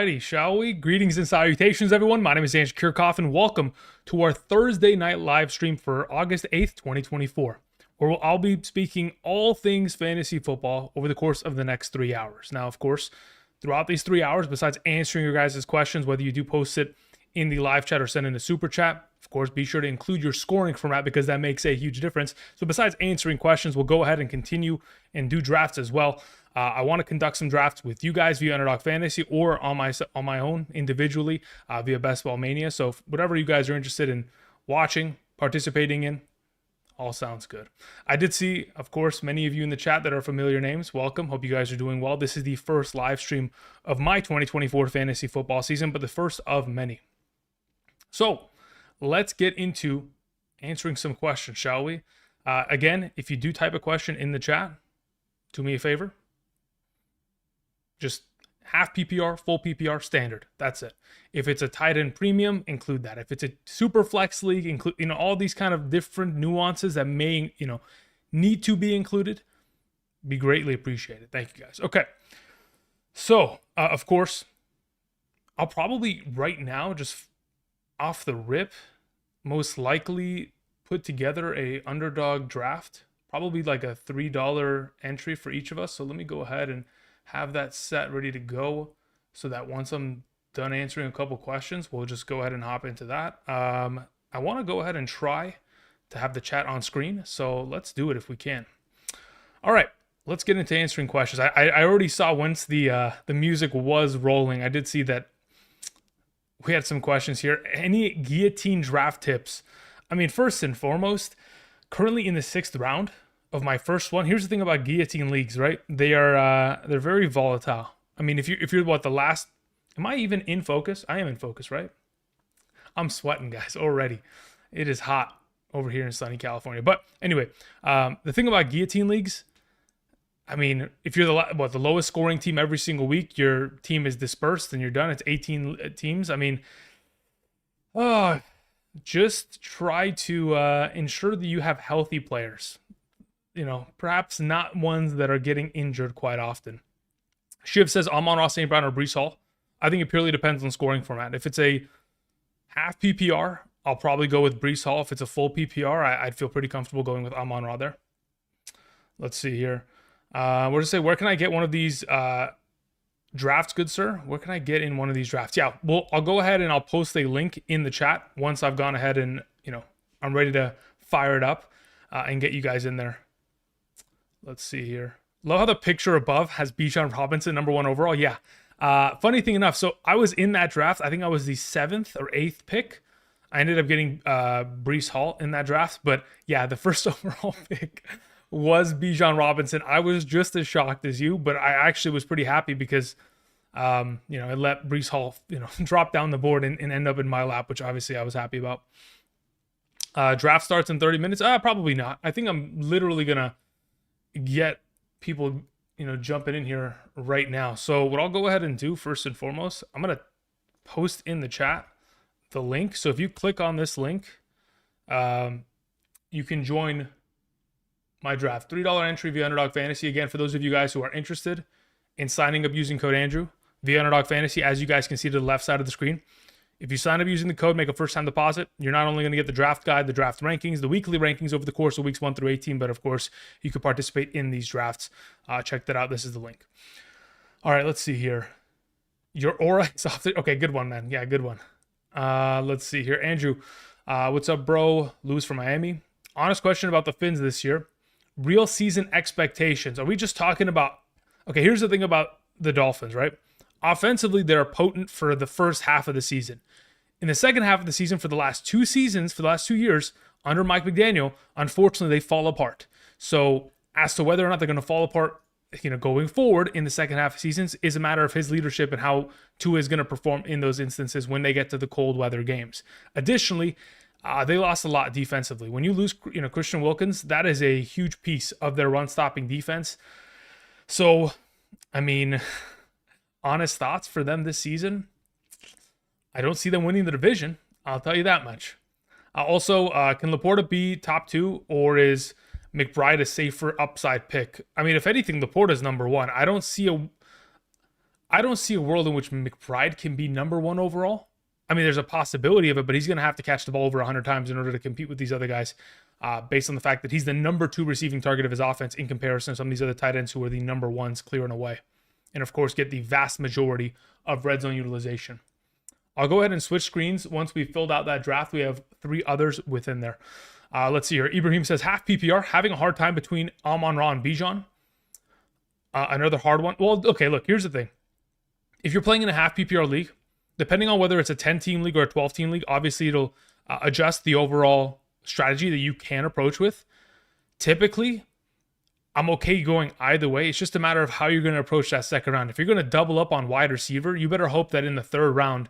Alrighty, shall we? Greetings and salutations, everyone. My name is Kiorkof, and welcome to our Thursday night live stream for August 8th, 2024, where I'll be speaking all things fantasy football over the course of the next 3 hours. Now, of course, throughout these 3 hours, besides answering your guys' questions, whether you do post it in the live chat or send in a super chat, of course, be sure to include your scoring format because that makes a huge difference. So besides answering questions, we'll go ahead and continue and do drafts as well. I want to conduct some drafts with you guys via Underdog Fantasy or on my own individually via Best Ball Mania. So whatever you guys are interested in watching, participating in, all sounds good. I did see, of course, many of you in the chat that are familiar names. Welcome. Hope you guys are doing well. This is the first live stream of my 2024 fantasy football season, but the first of many. So let's get into answering some questions, shall we? Again, if you do type a question in the chat, do me a favor. Just half PPR, full PPR, standard. That's it. If it's a tight end premium, include that. If it's a super flex league, include all these kind of different nuances that may need to be included. Be greatly appreciated. Thank you guys. Okay. So of course, I'll probably right now just off the rip, most likely put together a Underdog draft, probably like a $3 entry for each of us. So let me go ahead and have that set ready to go so that once I'm done answering a couple questions, we'll just go ahead and hop into that. I want to go ahead and try to have the chat on screen, so let's do it if we can. All right, let's get into answering questions. I already saw once the music was rolling, I did see that we had some questions here. Any guillotine draft tips? I mean, first and foremost, currently in the 6th round of my first one. Here's the thing about guillotine leagues, right? They're very volatile. I mean, if you're what, the last, am I even in focus? I am in focus, right? I'm sweating, guys, already. It is hot over here in sunny California. But anyway, the thing about guillotine leagues, I mean, if you're the lowest scoring team every single week, your team is dispersed and you're done. It's 18 teams. I mean, just try to ensure that you have healthy players. Perhaps not ones that are getting injured quite often. Shiv says Amon-Ra St. Brown or Breece Hall. I think it purely depends on scoring format. If it's a half PPR, I'll probably go with Breece Hall. If it's a full PPR, I'd feel pretty comfortable going with Amon-Ra there. Let's see here. We're going to say, where can I get one of these drafts, good sir? Where can I get in one of these drafts? Yeah, well, I'll go ahead and I'll post a link in the chat once I've gone ahead and, I'm ready to fire it up and get you guys in there. Let's see here. Love how the picture above has Bijan Robinson, #1 overall. Yeah. Funny thing enough, so I was in that draft. I think I was the 7th or 8th pick. I ended up getting Breece Hall in that draft. But yeah, the first overall pick was Bijan Robinson. I was just as shocked as you, but I actually was pretty happy because, it let Breece Hall, drop down the board and end up in my lap, which obviously I was happy about. Draft starts in 30 minutes. Probably not. I think I'm literally going to get people jumping in here right now. So what I'll go ahead and do first and foremost, I'm going to post in the chat the link. So if you click on this link, you can join my draft. $3 entry via Underdog Fantasy. Again, for those of you guys who are interested in signing up using code Andrew via Underdog Fantasy, as you guys can see to the left side of the screen, if you sign up using the code, make a first-time deposit, you're not only going to get the draft guide, the draft rankings, the weekly rankings over the course of weeks 1 through 18, but of course, you could participate in these drafts. Check that out. This is the link. All right, let's see here. Your aura is off the... Okay, good one, man. Yeah, good one. Let's see here. Andrew, what's up, bro? Lewis from Miami. Honest question about the Finns this year. Real season expectations. Are we just talking about... Okay, here's the thing about the Dolphins, right? Offensively, they're potent for the first half of the season. In the second half of the season, for the last 2 seasons, for the last 2 years, under Mike McDaniel, unfortunately, they fall apart. So as to whether or not they're going to fall apart, going forward in the second half of seasons is a matter of his leadership and how Tua is going to perform in those instances when they get to the cold weather games. Additionally, they lost a lot defensively. When you lose, Christian Wilkins, that is a huge piece of their run-stopping defense. So, I mean, honest thoughts for them this season, I don't see them winning the division. I'll tell you that much. Also, can Laporta be top 2, or is McBride a safer upside pick? I mean, if anything, Laporta's #1. I don't see I don't see a world in which McBride can be number one overall. I mean, there's a possibility of it, but he's going to have to catch the ball over 100 times in order to compete with these other guys, based on the fact that he's the number 2 receiving target of his offense in comparison to some of these other tight ends who are the number ones clear and away. And of course, get the vast majority of red zone utilization. I'll go ahead and switch screens. Once we've filled out that draft, we have 3 others within there. Let's see here. Ibrahim says, half PPR, having a hard time between Amon-Ra and Bijan. Another hard one. Well, okay, look, here's the thing. If you're playing in a half PPR league, depending on whether it's a 10-team league or a 12-team league, obviously it'll adjust the overall strategy that you can approach with. Typically, I'm okay going either way. It's just a matter of how you're going to approach that second round. If you're going to double up on wide receiver, you better hope that in the third round,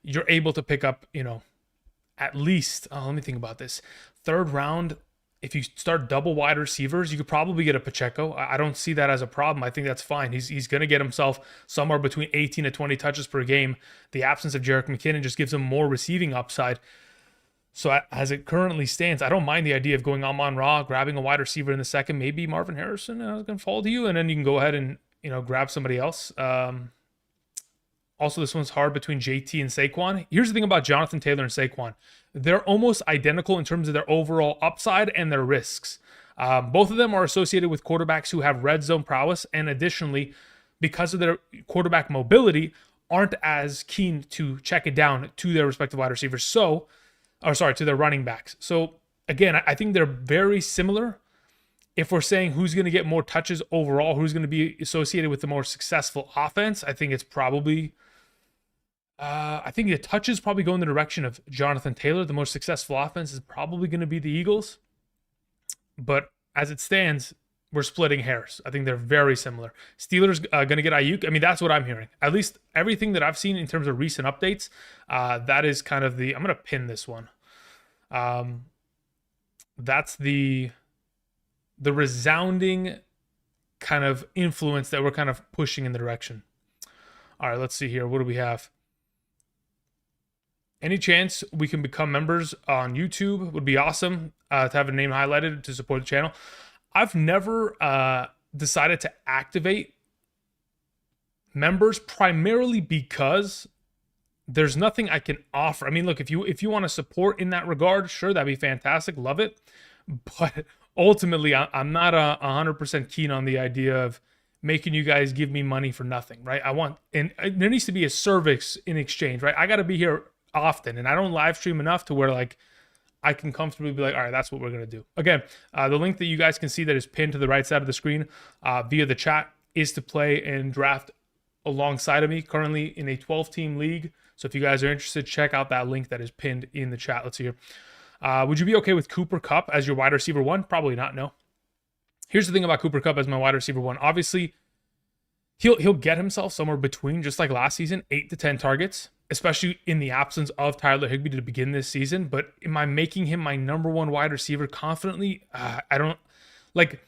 you're able to pick up, at least, let me think about this. Third round, if you start double wide receivers, you could probably get a Pacheco. I don't see that as a problem. I think that's fine. He's going to get himself somewhere between 18 to 20 touches per game. The absence of Jerick McKinnon just gives him more receiving upside. So as it currently stands, I don't mind the idea of going Amon-Ra, grabbing a wide receiver in the second, maybe Marvin Harrison is going to fall to you, and then you can go ahead and grab somebody else. Also, this one's hard between JT and Saquon. Here's the thing about Jonathan Taylor and Saquon. They're almost identical in terms of their overall upside and their risks. Both of them are associated with quarterbacks who have red zone prowess, and additionally, because of their quarterback mobility, aren't as keen to check it down to their respective wide receivers. To their running backs. So again, I think they're very similar. If we're saying who's going to get more touches overall, who's going to be associated with the more successful offense, I think it's probably... I think the touches probably go in the direction of Jonathan Taylor. The most successful offense is probably going to be the Eagles. But as it stands, we're splitting hairs. I think they're very similar. Steelers going to get Ayuk. I mean, that's what I'm hearing. At least everything that I've seen in terms of recent updates, that is kind of the... I'm going to pin this one. That's the resounding kind of influence that we're kind of pushing in the direction. All right, let's see here. What do we have? Any chance we can become members on YouTube would be awesome, to have a name highlighted to support the channel. I've never decided to activate members, primarily because there's nothing I can offer. I mean, look, if you want to support in that regard, sure, that'd be fantastic. Love it. But ultimately, I'm not 100% keen on the idea of making you guys give me money for nothing, right? And there needs to be a service in exchange, right? I got to be here often, and I don't live stream enough to where like I can comfortably be like, all right, that's what we're going to do. Again, the link that you guys can see that is pinned to the right side of the screen via the chat is to play and draft alongside of me, currently in a 12-team league. So if you guys are interested, check out that link that is pinned in the chat. Let's see here. Would you be okay with Cooper Kupp as your wide receiver one? Probably not, no. Here's the thing about Cooper Kupp as my wide receiver one. Obviously, he'll get himself somewhere between, just like last season, 8 to 10 targets, especially in the absence of Tyler Higbee to begin this season. But am I making him my number one wide receiver confidently? I don't. Like,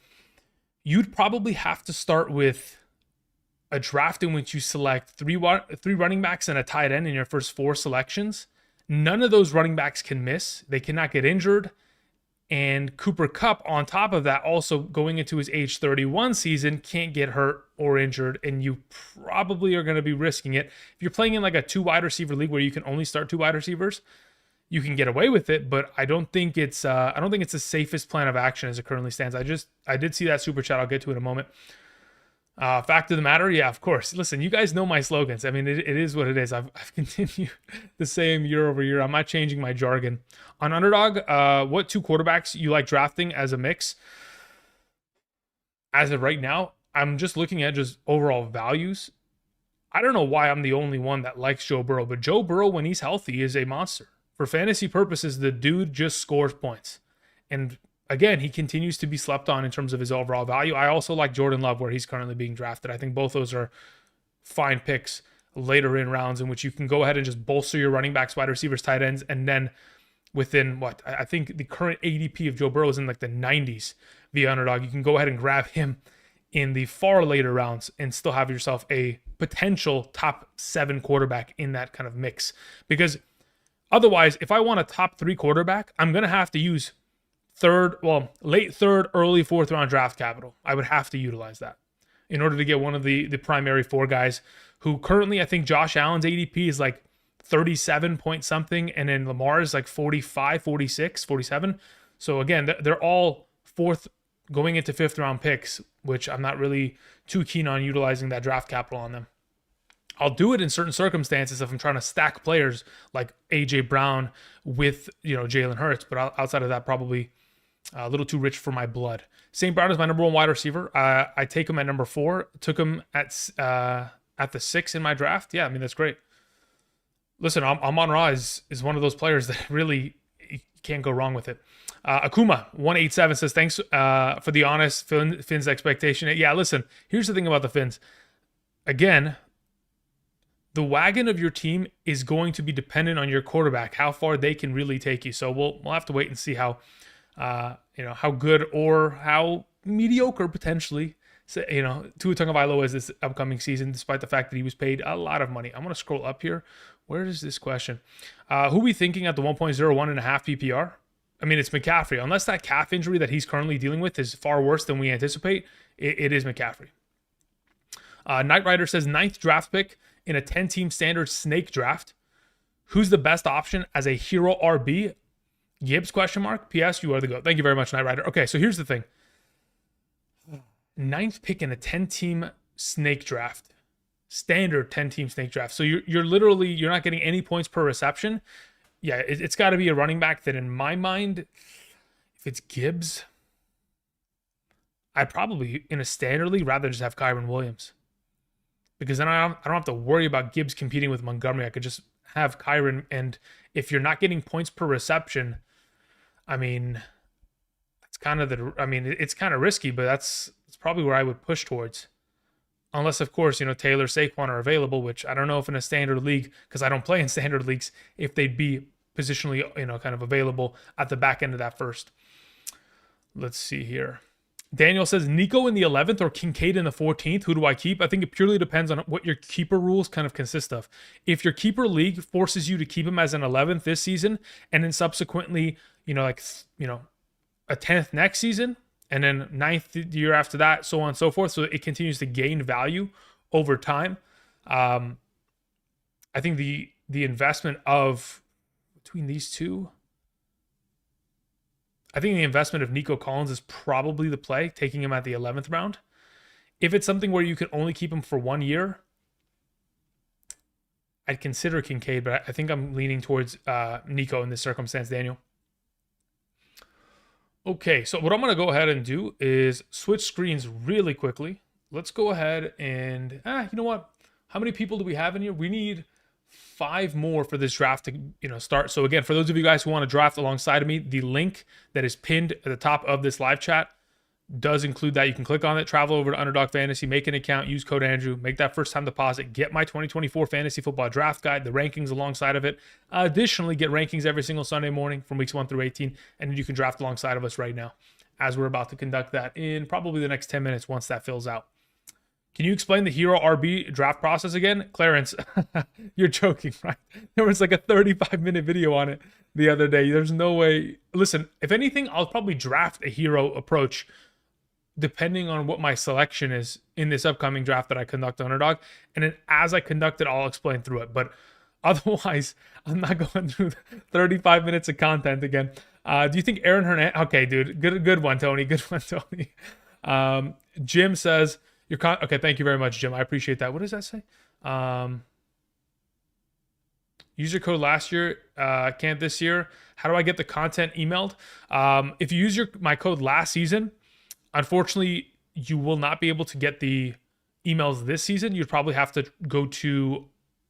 you'd probably have to start with a draft in which you select three running backs and a tight end in your first 4 selections. None of those running backs can miss. They cannot get injured. And Cooper Kupp, on top of that, also going into his age 31 season, can't get hurt or injured, and you probably are going to be risking it. If you're playing in like a 2 wide receiver league where you can only start 2 wide receivers, you can get away with it, but I don't think it's the safest plan of action as it currently stands. I did see that super chat. I'll get to it in a moment. Fact of the matter, yeah, of course. Listen, you guys know my slogans. I mean, it is what it is. I've continued the same year over year. I'm not changing my jargon. On Underdog, what 2 quarterbacks you like drafting as a mix? As of right now, I'm just looking at just overall values. I don't know why I'm the only one that likes Joe Burrow, but Joe Burrow, when he's healthy, is a monster. For fantasy purposes, the dude just scores points. And again, he continues to be slept on in terms of his overall value. I also like Jordan Love, where he's currently being drafted. I think both those are fine picks later in rounds in which you can go ahead and just bolster your running backs, wide receivers, tight ends, and then within I think the current ADP of Joe Burrow is in like the 90s via Underdog. You can go ahead and grab him in the far later rounds and still have yourself a potential top 7 quarterback in that kind of mix. Because otherwise, if I want a top 3 quarterback, I'm going to have to use late third, early 4th round draft capital. I would have to utilize that in order to get one of the primary four guys who currently, I think Josh Allen's ADP is like 37 point something, and then Lamar is like 45, 46, 47. So again, they're all fourth going into fifth round picks, which I'm not really too keen on utilizing that draft capital on them. I'll do it in certain circumstances if I'm trying to stack players like AJ Brown with, Jalen Hurts, but outside of that, probably a little too rich for my blood. St. Brown is my number one wide receiver. I take him at number 4. Took him at the 6 in my draft. Yeah, I mean, that's great. Listen, Amon-Ra is one of those players that really you can't go wrong with it. Akuma 187 says, thanks for the honest Finn's expectation. Yeah, listen, here's the thing about the Finns. Again, the wagon of your team is going to be dependent on your quarterback, how far they can really take you. So we'll have to wait and see how how good or how mediocre potentially Tua Tagovailoa is this upcoming season, despite the fact that he was paid a lot of money. I'm going to scroll up here. Where is this question? Who are we thinking at the 1.01.5 PPR? I mean, it's McCaffrey. Unless that calf injury that he's currently dealing with is far worse than we anticipate, it is McCaffrey. Knight Rider says 9th draft pick in a 10-team standard snake draft. Who's the best option as a hero RB? Gibbs, question mark. P.S. You are the GOAT. Thank you very much, Knight Rider. Okay, so here's the thing. 9th pick in a 10-team snake draft. Standard 10-team snake draft. So you're not getting any points per reception. Yeah, it's got to be a running back that in my mind, if it's Gibbs, I'd probably, in a standard league, rather just have Kyren Williams. Because then I don't have to worry about Gibbs competing with Montgomery. I could just have Kyren, and if you're not getting points per reception, I mean, it's kind of risky, but that's probably where I would push towards. Unless, of course, Taylor, Saquon are available, which I don't know if in a standard league, because I don't play in standard leagues, if they'd be positionally, kind of available at the back end of that first. Let's see here. Daniel says, Nico in the 11th or Kincaid in the 14th. Who do I keep? I think it purely depends on what your keeper rules kind of consist of. If your keeper league forces you to keep him as an 11th this season, and then subsequently, a 10th next season, and then 9th the year after that, so on and so forth, so it continues to gain value over time. I think the investment of between these two, I think the investment of Nico Collins is probably the play, taking him at the 11th round. If it's something where you can only keep him for 1 year, I'd consider Kincaid, but I think I'm leaning towards Nico in this circumstance, Daniel. Okay, so what I'm going to go ahead and do is switch screens really quickly. Let's go ahead and, you know what? How many people do we have in here? We need 5 more for this draft to start. So again, for those of you guys who want to draft alongside of me, the link that is pinned at the top of this live chat does include that. You can click on it, travel over to Underdog Fantasy, make an account, use code Andrew, make that first time deposit, get my 2024 fantasy football draft guide, the rankings alongside of it. Additionally, get rankings every single Sunday morning from weeks 1 through 18, and then you can draft alongside of us right now as we're about to conduct that in probably the next 10 minutes once that fills out. Can you explain the hero RB draft process again? Clarence, you're joking, right? There was like a 35-minute video on it the other day. There's no way. Listen, if anything, I'll probably draft a hero approach depending on what my selection is in this upcoming draft that I conduct on Underdog. And then as I conduct it, I'll explain through it. But otherwise, I'm not going through 35 minutes of content again. Do you think Aaron Hernandez? Okay, dude. Good one, Tony. Good one, Tony. Jim says, okay, thank you very much, Jim. I appreciate that. What does that say? User code last year, can't this year. How do I get the content emailed? If you use my code last season, unfortunately, you will not be able to get the emails this season. You'd probably have to go to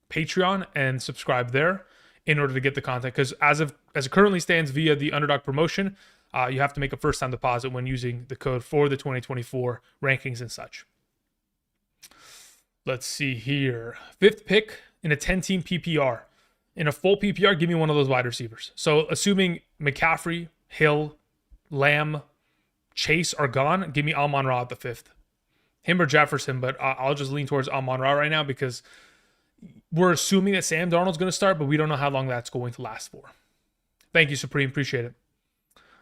Patreon and subscribe there in order to get the content. Because as it currently stands via the Underdog promotion, you have to make a first-time deposit when using the code for the 2024 rankings and such. Let's see here. 5th pick in a 10-team PPR. In a full PPR, give me one of those wide receivers. So assuming McCaffrey, Hill, Lamb, Chase are gone, give me Amon-Ra at the 5th. Him or Jefferson, but I'll just lean towards Amon-Ra right now because we're assuming that Sam Darnold's going to start, but we don't know how long that's going to last for. Thank you, Supreme. Appreciate it.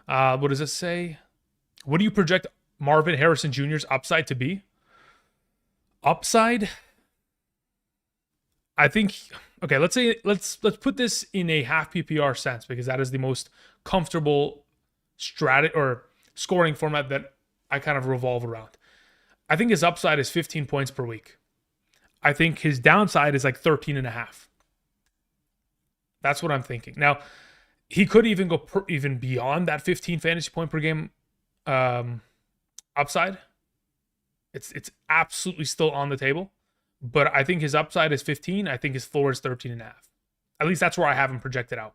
What does it say? What do you project Marvin Harrison Jr.'s upside to be? Upside, I think. Okay, let's put this in a half PPR sense because that is the most comfortable strat or scoring format that I kind of revolve around. I think his upside is 15 points per week. I think his downside is like 13 and a half. That's what I'm thinking. Now, he could even go even beyond that 15 fantasy point per game upside. It's absolutely still on the table, but I think his upside is 15. I think his floor is 13 and a half. At least that's where I have him projected out.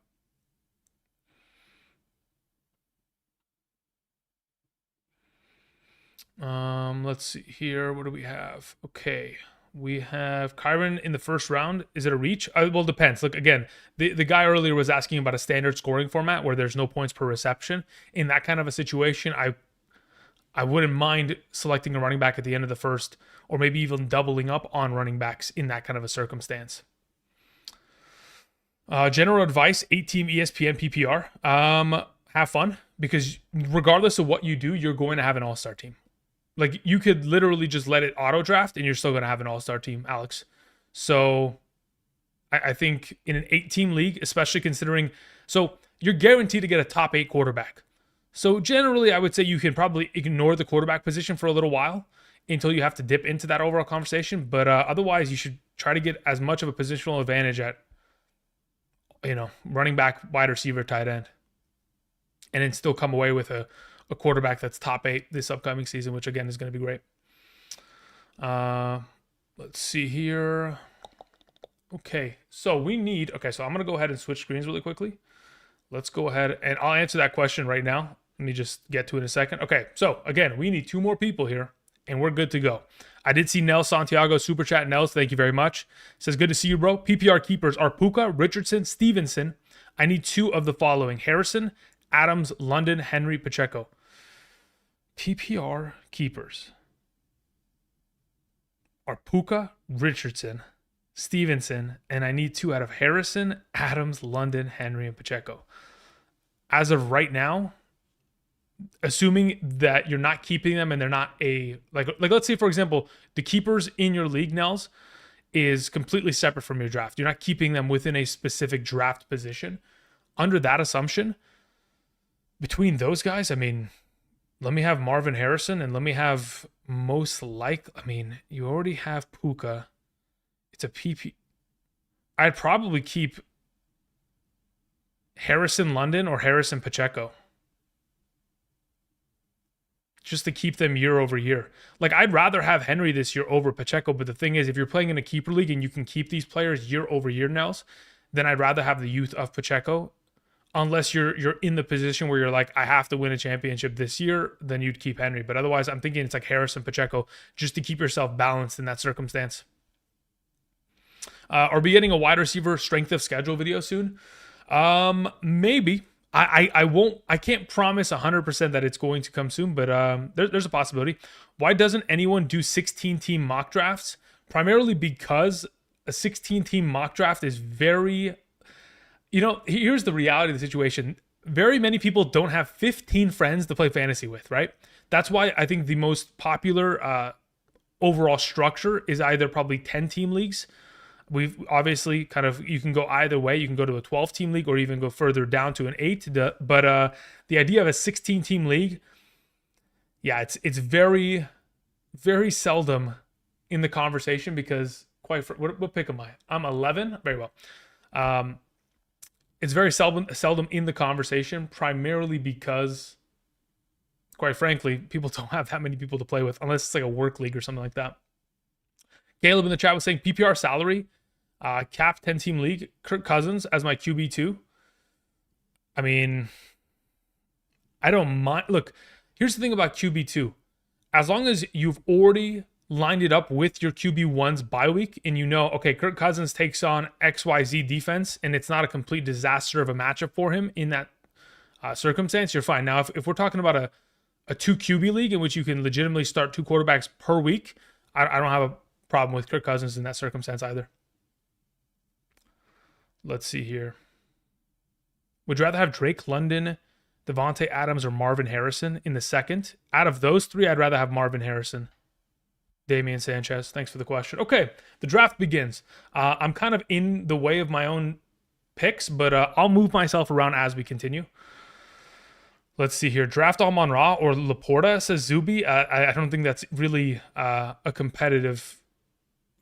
Let's see here. What do we have? Okay. We have Kyron in the first round. Is it a reach? Well, it depends. Look, again, the guy earlier was asking about a standard scoring format where there's no points per reception. In that kind of a situation, I wouldn't mind selecting a running back at the end of the first, or maybe even doubling up on running backs in that kind of a circumstance. General advice: 8-team ESPN PPR. Have fun, because regardless of what you do, you're going to have an all-star team. Like, you could literally just let it auto draft and you're still going to have an all-star team, Alex. So I think in an 8-team league, especially considering, so you're guaranteed to get a top 8 quarterback. So generally, I would say you can probably ignore the quarterback position for a little while until you have to dip into that overall conversation. But otherwise, you should try to get as much of a positional advantage at, running back, wide receiver, tight end, and then still come away with a quarterback that's top 8 this upcoming season, which again is going to be great. Let's see here. Okay, so I'm going to go ahead and switch screens really quickly. Let's go ahead and I'll answer that question right now. Let me just get to it in a second. Okay, so again, we need 2 more people here and we're good to go. I did see Nels Santiago super chat. Nels, thank you very much. Says, good to see you, bro. PPR keepers are Puka, Richardson, Stevenson. I need 2 of the following: Harrison, Adams, London, Henry, Pacheco. PPR keepers are Puka, Richardson, Stevenson, and I need 2 out of Harrison, Adams, London, Henry, and Pacheco. As of right now, assuming that you're not keeping them and they're not like let's say, for example, the keepers in your league, Nels, is completely separate from your draft. You're not keeping them within a specific draft position. Under that assumption, between those guys, I mean, let me have Marvin Harrison and let me have you already have Puka. It's a PP. I'd probably keep Harrison London or Harrison Pacheco just to keep them year over year. Like, I'd rather have Henry this year over Pacheco, but the thing is, if you're playing in a keeper league and you can keep these players year over year, Nels, then I'd rather have the youth of Pacheco. Unless you're in the position where you're like, I have to win a championship this year, then you'd keep Henry. But otherwise, I'm thinking it's like Harrison, Pacheco, just to keep yourself balanced in that circumstance. Are we getting a wide receiver strength of schedule video soon? Maybe. I can't promise 100% that it's going to come soon, but there's a possibility. Why doesn't anyone do 16-team mock drafts? Primarily because a 16-team mock draft is very... here's the reality of the situation. Very many people don't have 15 friends to play fantasy with, right? That's why I think the most popular overall structure is either probably 10-team leagues. We've obviously you can go either way. You can go to a 12-team league or even go further down to an 8. But the idea of a 16-team league, yeah, it's very, very seldom in the conversation because what pick am I? I'm 11. Very well. It's very seldom in the conversation, primarily because, quite frankly, people don't have that many people to play with unless it's like a work league or something like that. Caleb in the chat was saying PPR salary, cap 10-team league, Kirk Cousins as my QB2. I mean, I don't mind. Look, here's the thing about QB2. As long as you've already lined it up with your QB1's bye week and okay, Kirk Cousins takes on XYZ defense and it's not a complete disaster of a matchup for him in that circumstance, you're fine. Now, if we're talking about a 2 QB league in which you can legitimately start 2 quarterbacks per week, I don't have a problem with Kirk Cousins in that circumstance either. Let's see here. Would you rather have Drake London, Devontae Adams, or Marvin Harrison in the second? Out of those 3, I'd rather have Marvin Harrison. Damian Sanchez, thanks for the question. Okay, the draft begins. I'm kind of in the way of my own picks, but I'll move myself around as we continue. Let's see here. Draft Amon-Ra or Laporta, says Zuby. I don't think that's really a competitive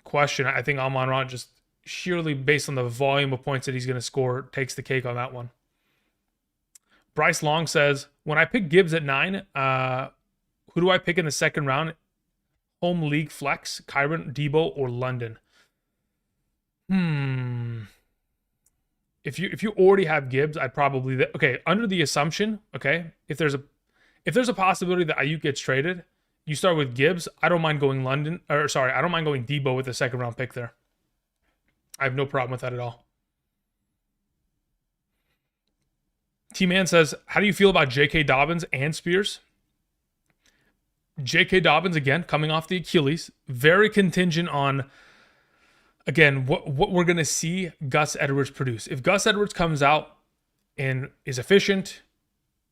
question. I think Amon-Ra, just sheerly based on the volume of points that he's going to score, takes the cake on that one. Bryce Long says, when I pick Gibbs at 9, who do I pick in the second round? Home league flex, Kyron, Debo, or London? If you already have Gibbs, I'd probably under the assumption, if there's a possibility that Ayuk gets traded, you start with Gibbs. I don't mind going I don't mind going Debo with the second round pick there. I have no problem with that at all. T-Man says, how do you feel about J.K. Dobbins and Spears? J.K. Dobbins, again, coming off the Achilles, very contingent on, again, what we're going to see Gus Edwards produce. If Gus Edwards comes out and is efficient,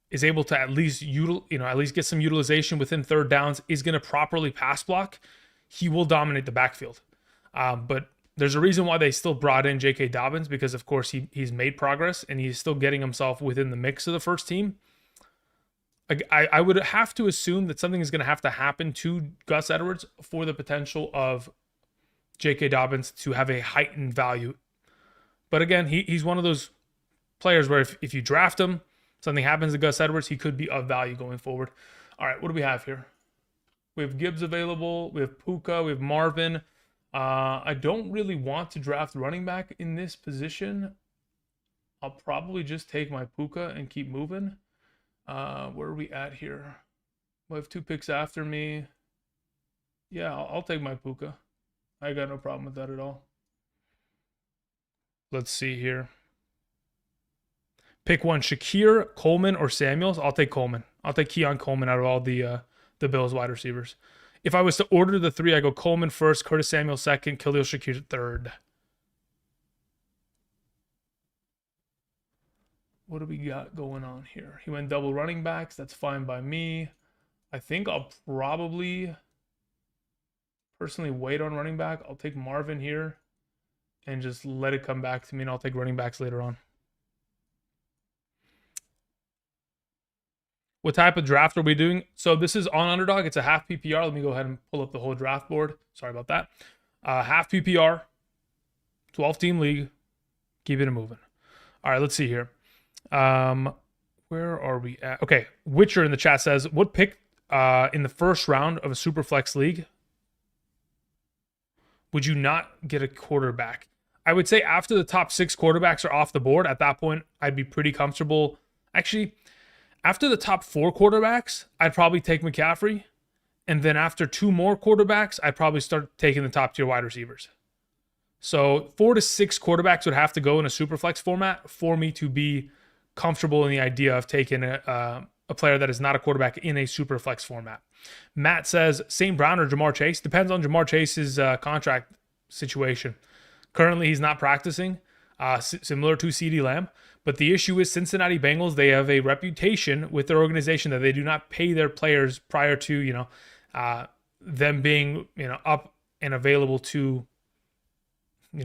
is able to at least get some utilization within third downs, is going to properly pass block, he will dominate the backfield. But there's a reason why they still brought in J.K. Dobbins, because of course he's made progress and he's still getting himself within the mix of the first team. I would have to assume that something is going to have to happen to Gus Edwards for the potential of J.K. Dobbins to have a heightened value. But again, he's one of those players where if you draft him, something happens to Gus Edwards, he could be of value going forward. All right, what do we have here? We have Gibbs available. We have Puka. We have Marvin. I don't really want to draft running back in this position. I'll probably just take my Puka and keep moving. Where are we at here? We have 2 picks after me. Yeah, I'll take my Puka. I got no problem with that at all. Let's see here. Pick one, Shakir, Coleman, or Samuels. I'll take Coleman. I'll take Keon Coleman out of all the Bills wide receivers. If I was to order the 3, I go Coleman first, Curtis Samuel second, Khalil Shakir third. What do we got going on here? He went double running backs. That's fine by me. I think I'll probably personally wait on running back. I'll take Marvin here and just let it come back to me, and I'll take running backs later on. What type of draft are we doing? So this is on Underdog. It's a half PPR. Let me go ahead and pull up the whole draft board. Sorry about that. Half PPR, 12-team league. Keep it moving. All right, let's see here. Where are we at? Okay, Witcher in the chat says, what pick in the first round of a super flex league would you not get a quarterback? I would say after the top 6 quarterbacks are off the board, at that point, I'd be pretty comfortable. Actually, after the top 4 quarterbacks, I'd probably take McCaffrey. And then after 2 more quarterbacks, I'd probably start taking the top tier wide receivers. So 4 to 6 quarterbacks would have to go in a super flex format for me to be comfortable in the idea of taking a player that is not a quarterback in a super flex format. Matt says, St. Brown or Jamar Chase? Depends on Jamar Chase's contract situation. Currently, he's not practicing, similar to CeeDee Lamb. But the issue is Cincinnati Bengals, they have a reputation with their organization that they do not pay their players prior to, them being, up and available to,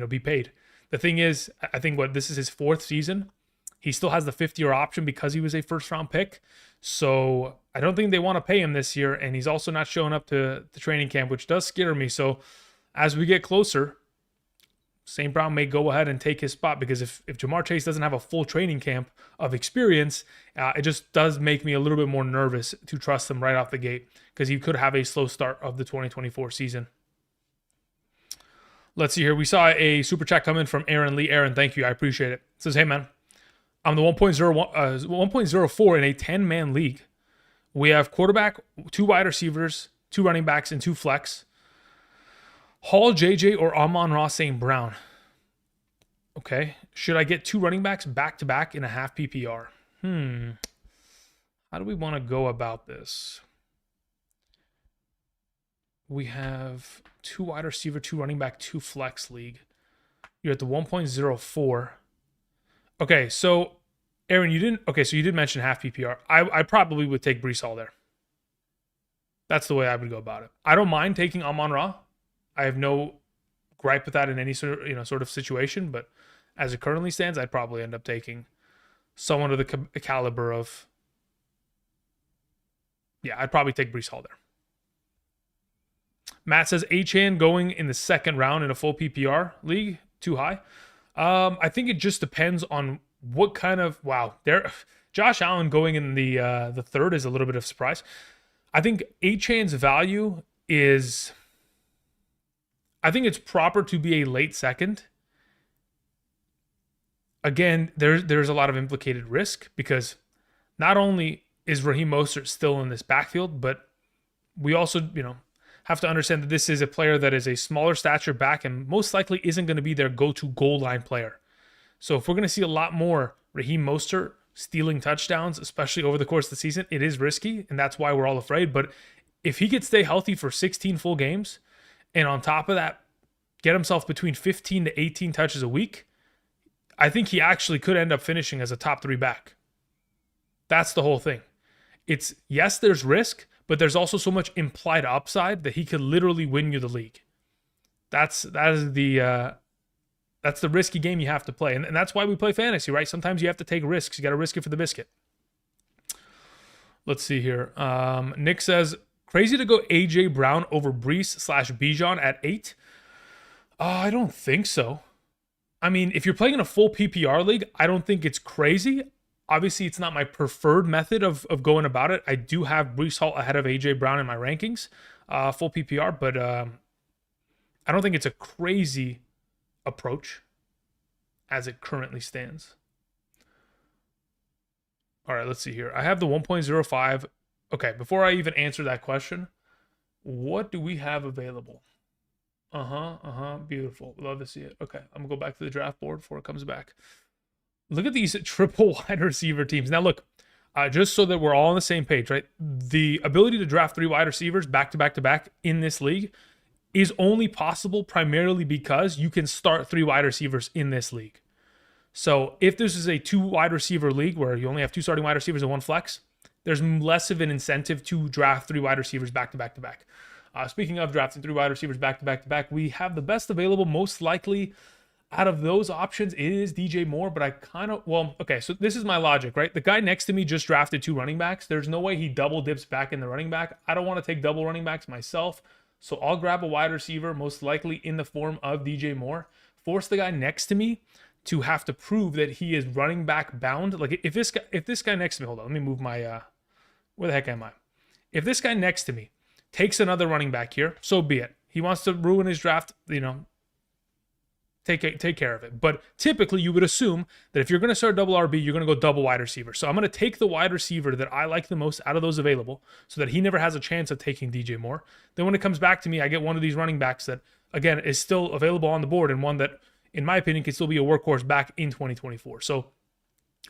be paid. The thing is, I think this is his 4th season. He still has the 5th-year option because he was a first-round pick. So I don't think they want to pay him this year. And he's also not showing up to the training camp, which does scare me. So as we get closer, St. Brown may go ahead and take his spot, because if Jamar Chase doesn't have a full training camp of experience, it just does make me a little bit more nervous to trust him right off the gate, because he could have a slow start of the 2024 season. Let's see here. We saw a super chat come in from Aaron Lee. Aaron, thank you. I appreciate it. It says, hey, man, I'm the 1.04 in a 10-man league. We have quarterback, 2 wide receivers, 2 running backs, and 2 flex. Hall, JJ, or Amon-Ra St. Brown? Okay. Should I get 2 running backs back-to-back in a half PPR? How do we want to go about this? We have 2 wide receiver, 2 running back, 2 flex league. You're at the 1.04. Okay, so Aaron, you did mention half PPR. I probably would take Breece Hall there. That's the way I would go about it. I don't mind taking Amon-Ra. I have no gripe with that in any sort of situation, but as it currently stands, I'd probably end up taking someone of the caliber of, yeah, I'd probably take Breece Hall there. Matt says Achane going in the second round in a full PPR league, too high. I think it just depends on what kind of, Josh Allen going in the third is a little bit of a surprise. I think Achane's value is, I think it's proper to be a late second. Again, there's a lot of implicated risk because not only is Raheem Mostert still in this backfield, but we also, have to understand that this is a player that is a smaller stature back and most likely isn't going to be their go-to goal line player. So if we're going to see a lot more Raheem Mostert stealing touchdowns, especially over the course of the season, it is risky, and that's why we're all afraid. But if he could stay healthy for 16 full games, and on top of that, get himself between 15 to 18 touches a week, I think he actually could end up finishing as a top 3 back. That's the whole thing. It's, yes, there's risk, but there's also so much implied upside that he could literally win you the league. That's the risky game you have to play. And that's why we play fantasy, right? Sometimes you have to take risks. You got to risk it for the biscuit. Let's see here. Nick says, crazy to go A.J. Brown over Breece/Bijan at 8. I don't think so. I mean, if you're playing in a full PPR league, I don't think it's crazy. Obviously, it's not my preferred method of going about it. I do have Breece Hall ahead of A.J. Brown in my rankings, full PPR, but I don't think it's a crazy approach as it currently stands. All right, let's see here. I have the 1.05. Okay, before I even answer that question, what do we have available? Beautiful. Love to see it. Okay, I'm going to go back to the draft board before it comes back. Look at these triple wide receiver teams. Now, look, just so that we're all on the same page, right? The ability to draft 3 wide receivers back to back to back in this league is only possible primarily because you can start 3 wide receivers in this league. So if this is a 2 wide receiver league where you only have 2 starting wide receivers and 1 flex, there's less of an incentive to draft 3 wide receivers back to back to back. Speaking of drafting 3 wide receivers back to back to back, we have the best available, most likely. Out of those options, it is DJ Moore, but I kind of, okay, so this is my logic, right? The guy next to me just drafted 2 running backs. There's no way he double dips back in the running back. I don't want to take double running backs myself, so I'll grab a wide receiver, most likely in the form of DJ Moore, force the guy next to me to have to prove that he is running back bound. Like if this guy next to me, hold on, let me move my, where the heck am I? If this guy next to me takes another running back here, so be it. He wants to ruin his draft, take care of it. But typically you would assume that if you're going to start double RB, you're going to go double wide receiver. So I'm going to take the wide receiver that I like the most out of those available so that he never has a chance of taking DJ Moore. Then when it comes back to me, I get one of these running backs that, again, is still available on the board and one that, in my opinion, can still be a workhorse back in 2024. So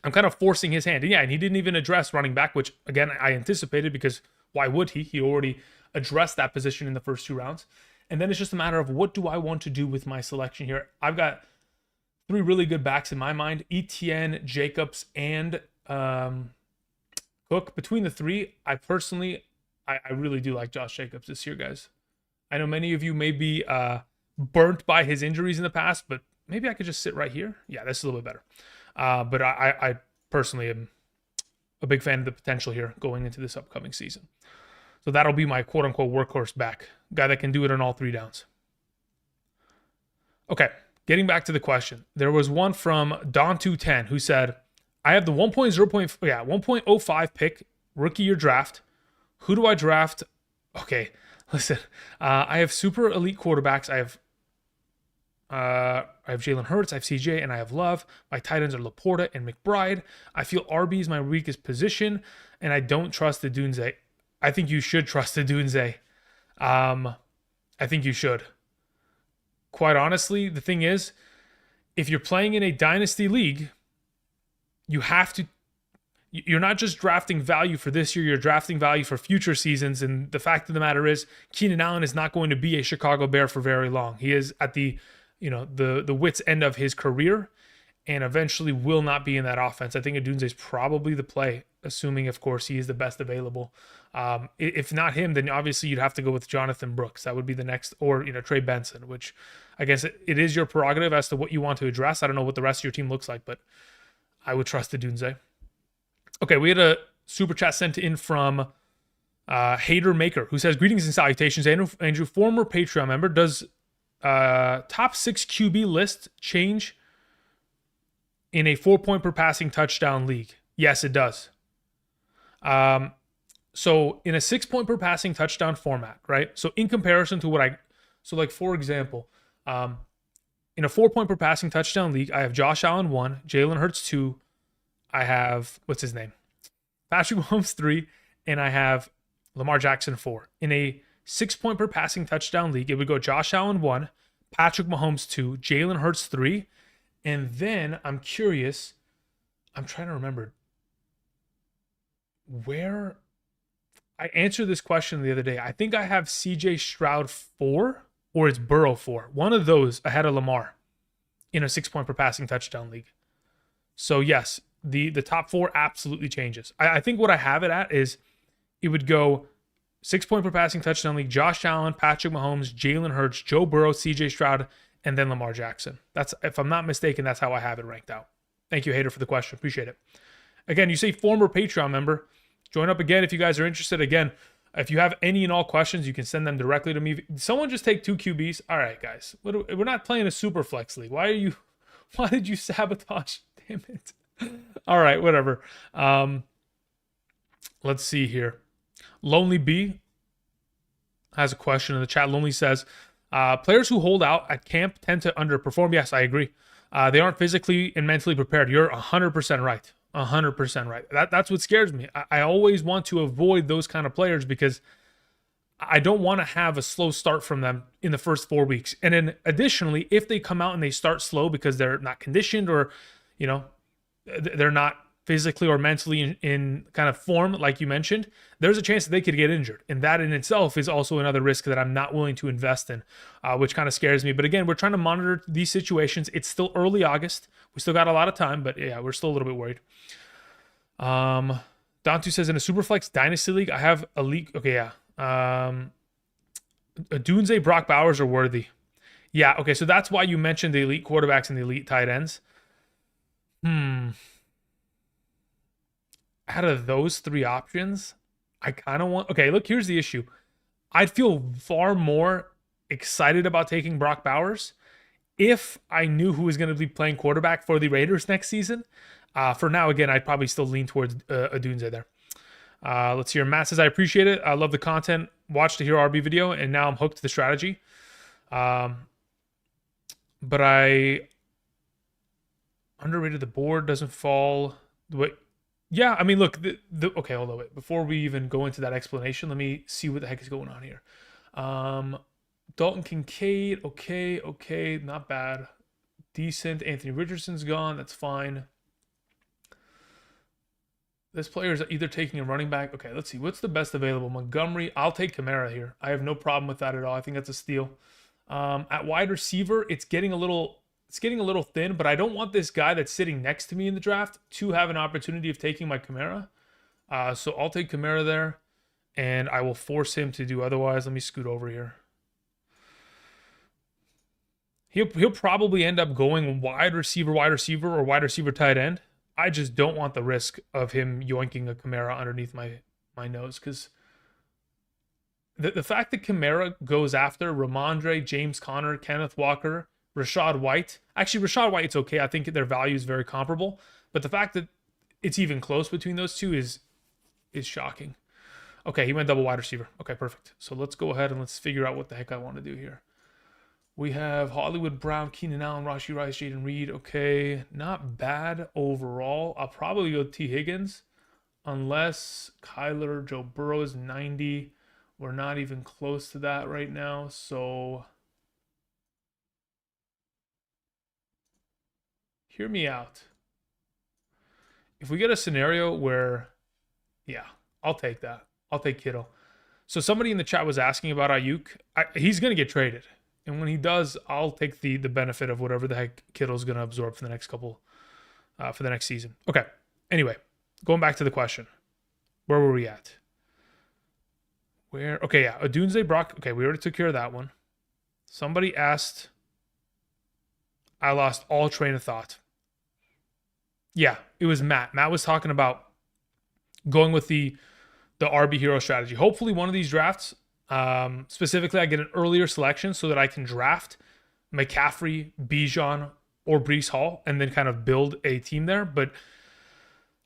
I'm kind of forcing his hand. And he didn't even address running back, which, again, I anticipated because why would he? He already addressed that position in the first 2 rounds. And then it's just a matter of what do I want to do with my selection here. I've got 3 really good backs in my mind. Etienne, Jacobs, and Cook. Between the 3, I really do like Josh Jacobs this year, guys. I know many of you may be burnt by his injuries in the past, but maybe I could just sit right here. Yeah, that's a little bit better. But I personally am a big fan of the potential here going into this upcoming season. So that'll be my quote-unquote workhorse back, guy that can do it on all 3 downs. Okay, getting back to the question. There was one from Don210 who said, I have the 1.05 pick, rookie year draft. Who do I draft? Okay, listen. I have super elite quarterbacks. I have Jalen Hurts, I have CJ, and I have Love. My tight ends are Laporta and McBride. I feel RB is my weakest position, and I don't trust the Dunze. I think you should trust the Dunze. I think you should. Quite honestly, the thing is, if you're playing in a dynasty league, you have to, you're not just drafting value for this year, you're drafting value for future seasons. And the fact of the matter is, Keenan Allen is not going to be a Chicago Bear for very long. He is at the, the wit's end of his career. and eventually will not be in that offense. I think Odunze is probably the play, assuming, of course, he is the best available. If not him, then obviously you'd have to go with Jonathan Brooks. That would be the next, or Trey Benson, which I guess it is your prerogative as to what you want to address. I don't know what the rest of your team looks like, but I would trust Odunze. Okay, we had a super chat sent in from Hater Maker, who says, greetings and salutations, Andrew, former Patreon member. Does top 6 QB list change in a 4-point per passing touchdown league? Yes, it does. So in a 6-point per passing touchdown format, right? So in comparison to like for example, in a 4-point per passing touchdown league, I have Josh Allen 1, Jalen Hurts 2, I have, what's his name? Patrick Mahomes 3, and I have Lamar Jackson 4. In a 6-point per passing touchdown league, it would go Josh Allen 1, Patrick Mahomes 2, Jalen Hurts 3, and then I'm curious, I'm trying to remember where I answered this question the other day. I think I have CJ Stroud 4 or it's Burrow 4. One of those ahead of Lamar in a 6-point per passing touchdown league. So yes, the top 4 absolutely changes. I think what I have it at is it would go 6-point per passing touchdown league, Josh Allen, Patrick Mahomes, Jalen Hurts, Joe Burrow, CJ Stroud, and then Lamar Jackson. That's, if I'm not mistaken, that's how I have it ranked out. Thank you, Hater, for the question. Appreciate it. Again, you say former Patreon member. Join up again if you guys are interested. Again, if you have any and all questions, you can send them directly to me. Someone just take 2 QBs. All right, guys. We're not playing a super flex league. Why did you sabotage? Damn it. All right, whatever. Let's see here. Lonely B has a question in the chat. Lonely says, players who hold out at camp tend to underperform. Yes, I agree. They aren't physically and mentally prepared. You're 100% right. 100% right. That's what scares me. I always want to avoid those kind of players because I don't want to have a slow start from them in the first 4 weeks. And then additionally, if they come out and they start slow because they're not conditioned or, they're not physically or mentally in kind of form, like you mentioned, there's a chance that they could get injured. And that in itself is also another risk that I'm not willing to invest in, which kind of scares me. But again, we're trying to monitor these situations. It's still early August. We still got a lot of time, but yeah, we're still a little bit worried. Dantu says, in a Superflex Dynasty League, I have a league. Okay, yeah. Dunze, Brock Bowers are worthy. Yeah, okay, so that's why you mentioned the elite quarterbacks and the elite tight ends. Out of those 3 options, I kind of want... Okay, look, here's the issue. I'd feel far more excited about taking Brock Bowers if I knew who was going to be playing quarterback for the Raiders next season. For now, again, I'd probably still lean towards Odunze there. Let's hear. Matt says, I appreciate it. I love the content. Watched the Hero RB video, and now I'm hooked to the strategy. But I underrated the board. Doesn't fall. Yeah, I mean, look. Okay, hold on. Wait. Before we even go into that explanation, let me see what the heck is going on here. Dalton Kincaid. Okay. Not bad. Decent. Anthony Richardson's gone. That's fine. This player is either taking a running back. Okay, let's see. What's the best available? Montgomery. I'll take Kamara here. I have no problem with that at all. I think that's a steal. At wide receiver, it's getting a little thin, but I don't want this guy that's sitting next to me in the draft to have an opportunity of taking my Kamara. So I'll take Kamara there, and I will force him to do otherwise. Let me scoot over here. He'll probably end up going wide receiver, or wide receiver tight end. I just don't want the risk of him yoinking a Kamara underneath my nose, because the fact that Kamara goes after Ramondre, James Conner, Kenneth Walker, Rachaad White. Actually, Rachaad White's okay. I think their value is very comparable. But the fact that it's even close between those two is shocking. Okay, he went double wide receiver. Okay, perfect. So let's go ahead and let's figure out what the heck I want to do here. We have Hollywood Brown, Keenan Allen, Rashee Rice, Jaden Reed. Okay, not bad overall. I'll probably go T. Higgins unless Kyler, Joe Burrow is 90. We're not even close to that right now. So hear me out. If we get a scenario where, yeah, I'll take that. I'll take Kittle. So somebody in the chat was asking about Ayuk. He's going to get traded. And when he does, I'll take the benefit of whatever the heck Kittle's going to absorb for the next couple for the next season. Okay. Anyway, going back to the question. Where were we at? Okay, yeah. Odunze Brock. Okay, we already took care of that one. Somebody asked. I lost all train of thought. Yeah, it was Matt. Matt was talking about going with the RB hero strategy. Hopefully one of these drafts, specifically I get an earlier selection so that I can draft McCaffrey, Bijan, or Breece Hall and then kind of build a team there. But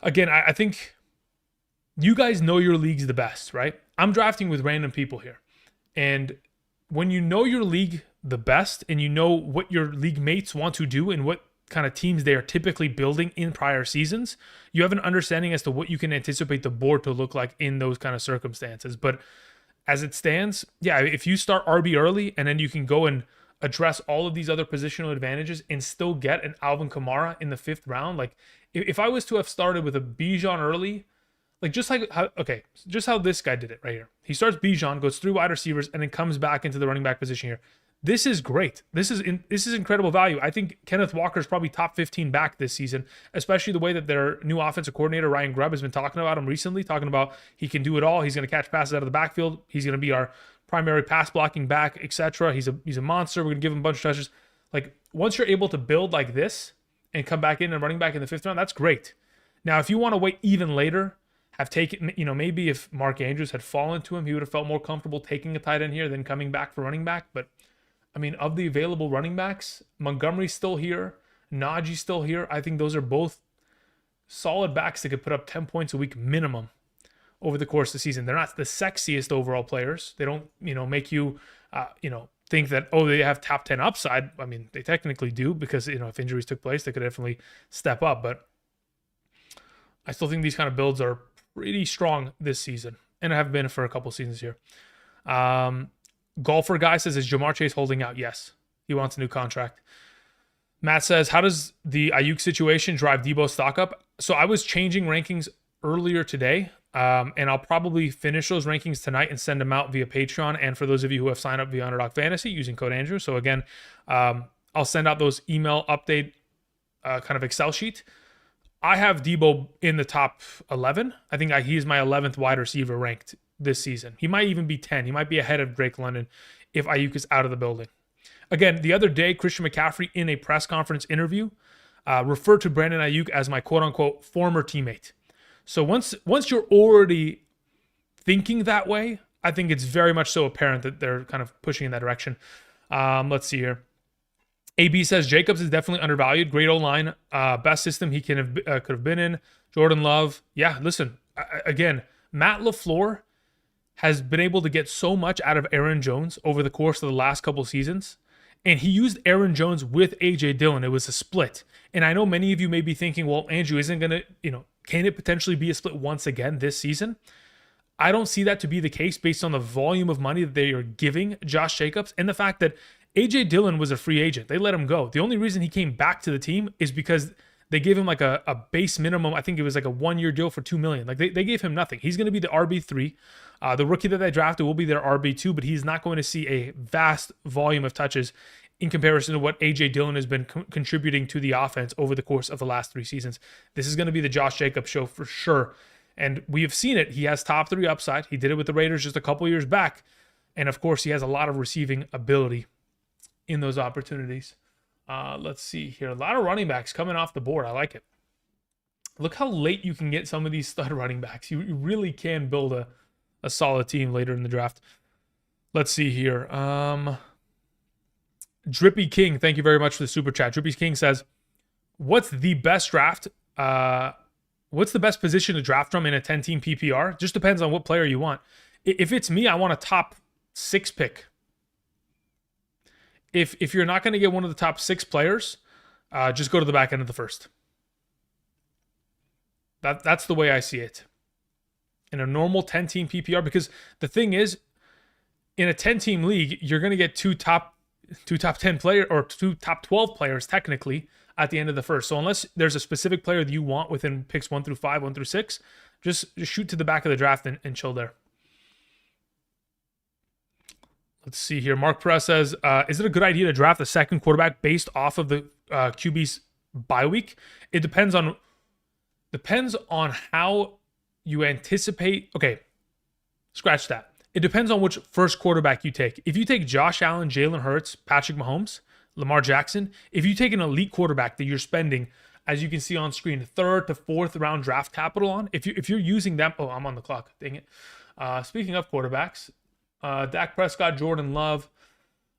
again, I think you guys know your leagues the best, right? I'm drafting with random people here. And when you know your league the best and you know what your league mates want to do and what kind of teams they are typically building in prior seasons, you have an understanding as to what you can anticipate the board to look like in those kind of circumstances. But as it stands, yeah, if you start RB early and then you can go and address all of these other positional advantages and still get an Alvin Kamara in the 5th round, like if I was to have started with a Bijan early, like just how this guy did it right here. He starts Bijan, goes through wide receivers, and then comes back into the running back position here. This is great. This is incredible value. I think Kenneth Walker is probably top 15 back this season, especially the way that their new offensive coordinator, Ryan Grubb, has been talking about him recently, talking about he can do it all. He's going to catch passes out of the backfield. He's going to be our primary pass blocking back, etc. He's a monster. We're going to give him a bunch of touches. Like once you're able to build like this and come back in and running back in the 5th round, that's great. Now, if you want to wait even later, have taken, maybe if Mark Andrews had fallen to him, he would have felt more comfortable taking a tight end here than coming back for running back. But I mean, of the available running backs, Montgomery's still here, Najee's still here. I think those are both solid backs that could put up 10 points a week minimum over the course of the season. They're not the sexiest overall players. They don't, make you, think that, oh, they have top 10 upside. I mean, they technically do because, if injuries took place, they could definitely step up. But I still think these kind of builds are pretty strong this season and have been for a couple seasons here. Golfer guy says, is Jamar Chase holding out? Yes. He wants a new contract. Matt says, how does the Ayuk situation drive Debo stock up? So I was changing rankings earlier today, and I'll probably finish those rankings tonight and send them out via Patreon. And for those of you who have signed up via Underdog Fantasy using code Andrew. So again, I'll send out those email update kind of Excel sheet. I have Debo in the top 11. I think he is my 11th wide receiver ranked this season. He might even be 10. He might be ahead of Drake London if Ayuk is out of the building. Again, the other day, Christian McCaffrey in a press conference interview referred to Brandon Ayuk as my quote-unquote former teammate. So once you're already thinking that way, I think it's very much so apparent that they're kind of pushing in that direction. Let's see here. AB says Jacobs is definitely undervalued. Great O-line. Best system he could have been in. Jordan Love. Yeah, listen, again, Matt LaFleur has been able to get so much out of Aaron Jones over the course of the last couple seasons. And he used Aaron Jones with A.J. Dillon. It was a split. And I know many of you may be thinking, well, Andrew, isn't going to, can it potentially be a split once again this season? I don't see that to be the case based on the volume of money that they are giving Josh Jacobs and the fact that A.J. Dillon was a free agent. They let him go. The only reason he came back to the team is because they gave him like a base minimum. I think it was like a 1-year deal for $2 million. Like they gave him nothing. He's going to be the RB3. The rookie that they drafted will be their RB2, but he's not going to see a vast volume of touches in comparison to what A.J. Dillon has been contributing to the offense over the course of the last 3 seasons. This is going to be the Josh Jacobs show for sure. And we have seen it. He has top 3 upside. He did it with the Raiders just a couple years back. And of course, he has a lot of receiving ability in those opportunities. Let's see here. A lot of running backs coming off the board. I like it. Look how late you can get some of these stud running backs. You really can build a solid team later in the draft. Let's see here. Drippy King, thank you very much for the super chat. Drippy King says, what's the best draft? What's the best position to draft from in a 10-team PPR? Just depends on what player you want. If it's me, I want a top 6 pick. If you're not going to get one of the top 6 players, just go to the back end of the first. That's the way I see it. In a normal 10-team PPR, because the thing is, in a 10-team league, you're going to get two top 10 player or 2 top 12 players technically at the end of the first. So unless there's a specific player that you want within picks 1 through 5, 1 through 6, just shoot to the back of the draft and chill there. Let's see here. Mark Perez says, is it a good idea to draft the second quarterback based off of the QB's bye week. It depends on how you anticipate. Okay, scratch that. It depends on which first quarterback you take. If you take Josh Allen, Jalen Hurts, Patrick Mahomes, Lamar Jackson, if you take an elite quarterback that you're spending, as you can see on screen, 3rd to 4th round draft capital on, if you're using them, oh, I'm on the clock, dang it. Speaking of quarterbacks, Dak Prescott, Jordan Love,